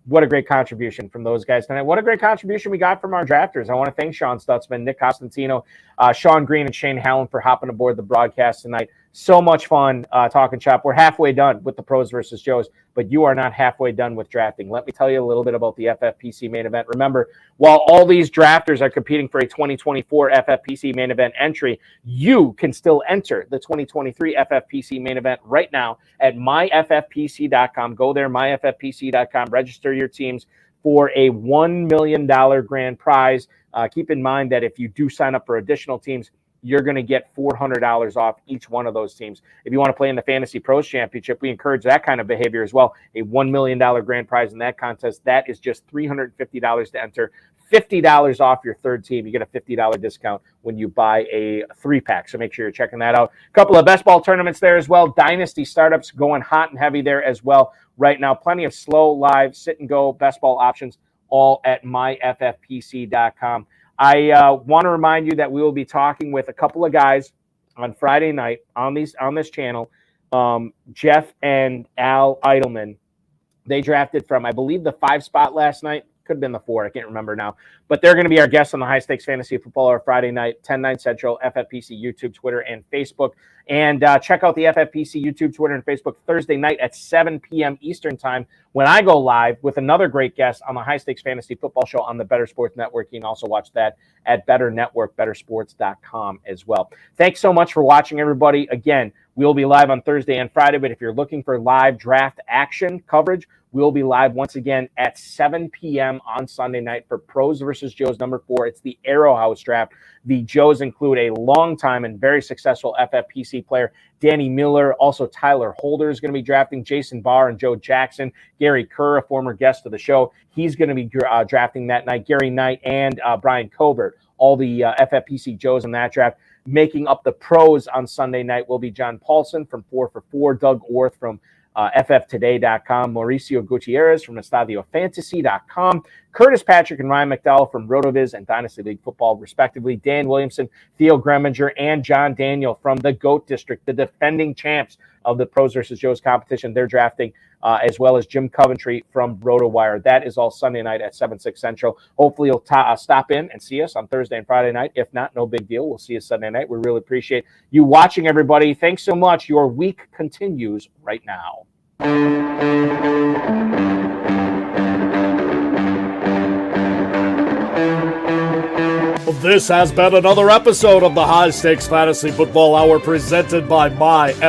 What a great contribution from those guys tonight. What a great contribution we got from our drafters. I want to thank Sean Stutzman, Nick Constantino, Sean Green, and Shane Hallam for hopping aboard the broadcast tonight. So much fun talking shop. We're halfway done with the Pros versus Joes, but you are not halfway done with drafting. Let me tell you a little bit about the FFPC Main Event. Remember, while all these drafters are competing for a 2024 FFPC Main Event entry, you can still enter the 2023 FFPC Main Event right now at myffpc.com. Go there, myffpc.com. Register your teams for a $1 million grand prize. Keep in mind that if you do sign up for additional teams, you're going to get $400 off each one of those teams. If you want to play in the Fantasy Pros Championship, we encourage that kind of behavior as well. A $1 million grand prize in that contest. That is just $350 to enter. $50 off your third team. You get a $50 discount when you buy a 3-pack. So make sure you're checking that out. A couple of best ball tournaments there as well. Dynasty startups going hot and heavy there as well right now. Plenty of slow, live, sit and go best ball options. all at myffpc.com. I want to remind you that we will be talking with a couple of guys on Friday night on this channel. Jeff and Al Eidelman. They drafted from, I believe, the 5 spot last night. Could have been the 4. I can't remember now. But they're going to be our guests on the High Stakes Fantasy Football Hour Friday night, 10/9 Central, FFPC YouTube, Twitter, and Facebook. And check out the FFPC YouTube, Twitter, and Facebook Thursday night at 7 p.m. Eastern Time when I go live with another great guest on the High Stakes Fantasy Football Show on the Better Sports Network. You can also watch that at Better Network, bettersports.com as well. Thanks so much for watching, everybody. Again, we'll be live on Thursday and Friday, but if you're looking for live draft action coverage, we'll be live once again at 7 p.m. on Sunday night for Pros versus Joes number 4. It's the Arrow House draft. The Joes include a long-time and very successful FFPC player, Danny Miller. Also, Tyler Holder is going to be drafting, Jason Barr and Joe Jackson. Gary Kerr, a former guest of the show, he's going to be drafting that night. Gary Knight and Brian Covert, all the FFPC Joes in that draft. Making up the Pros on Sunday night will be John Paulson from 4 for 4, Doug Orth from FFtoday.com, Mauricio Gutierrez from EstadioFantasy.com, Curtis Patrick and Ryan McDowell from RotoViz and Dynasty League Football, respectively, Dan Williamson, Theo Greminger, and John Daniel from the GOAT District, the defending champs of the Pros versus Joes competition. They're drafting, as well as Jim Coventry from RotoWire. That is all Sunday night at 7/6 Central. Hopefully you'll stop in and see us on Thursday and Friday night. If not, no big deal. We'll see you Sunday night. We really appreciate you watching, everybody. Thanks so much. Your week continues right now. This has been another episode of the High Stakes Fantasy Football Hour presented by myffpc.com.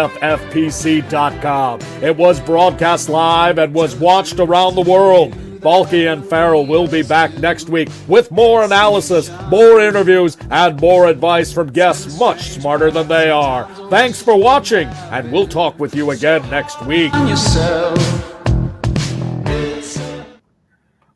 It was broadcast live and was watched around the world. Balky and Farrell will be back next week with more analysis, more interviews, and more advice from guests much smarter than they are. Thanks for watching, and we'll talk with you again next week.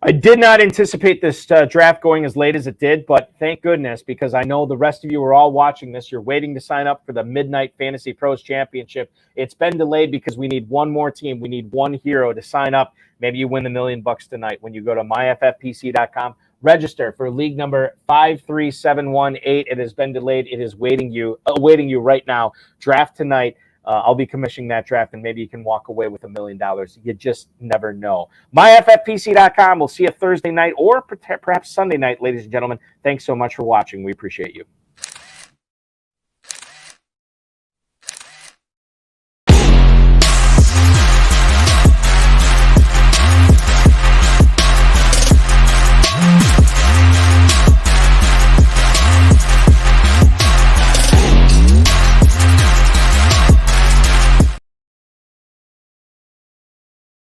I did not anticipate this draft going as late as it did, but thank goodness, because I know the rest of you are all watching this. You're waiting to sign up for the Midnight Fantasy Pros Championship. It's been delayed because we need one more team. We need one hero to sign up. Maybe you win the $1 million tonight when you go to myffpc.com. Register for league number 53718. It has been delayed. It is awaiting you right now. Draft tonight. I'll be commissioning that draft, and maybe you can walk away with $1 million. You just never know. MyFFPC.com. We'll see you Thursday night or perhaps Sunday night, ladies and gentlemen. Thanks so much for watching. We appreciate you.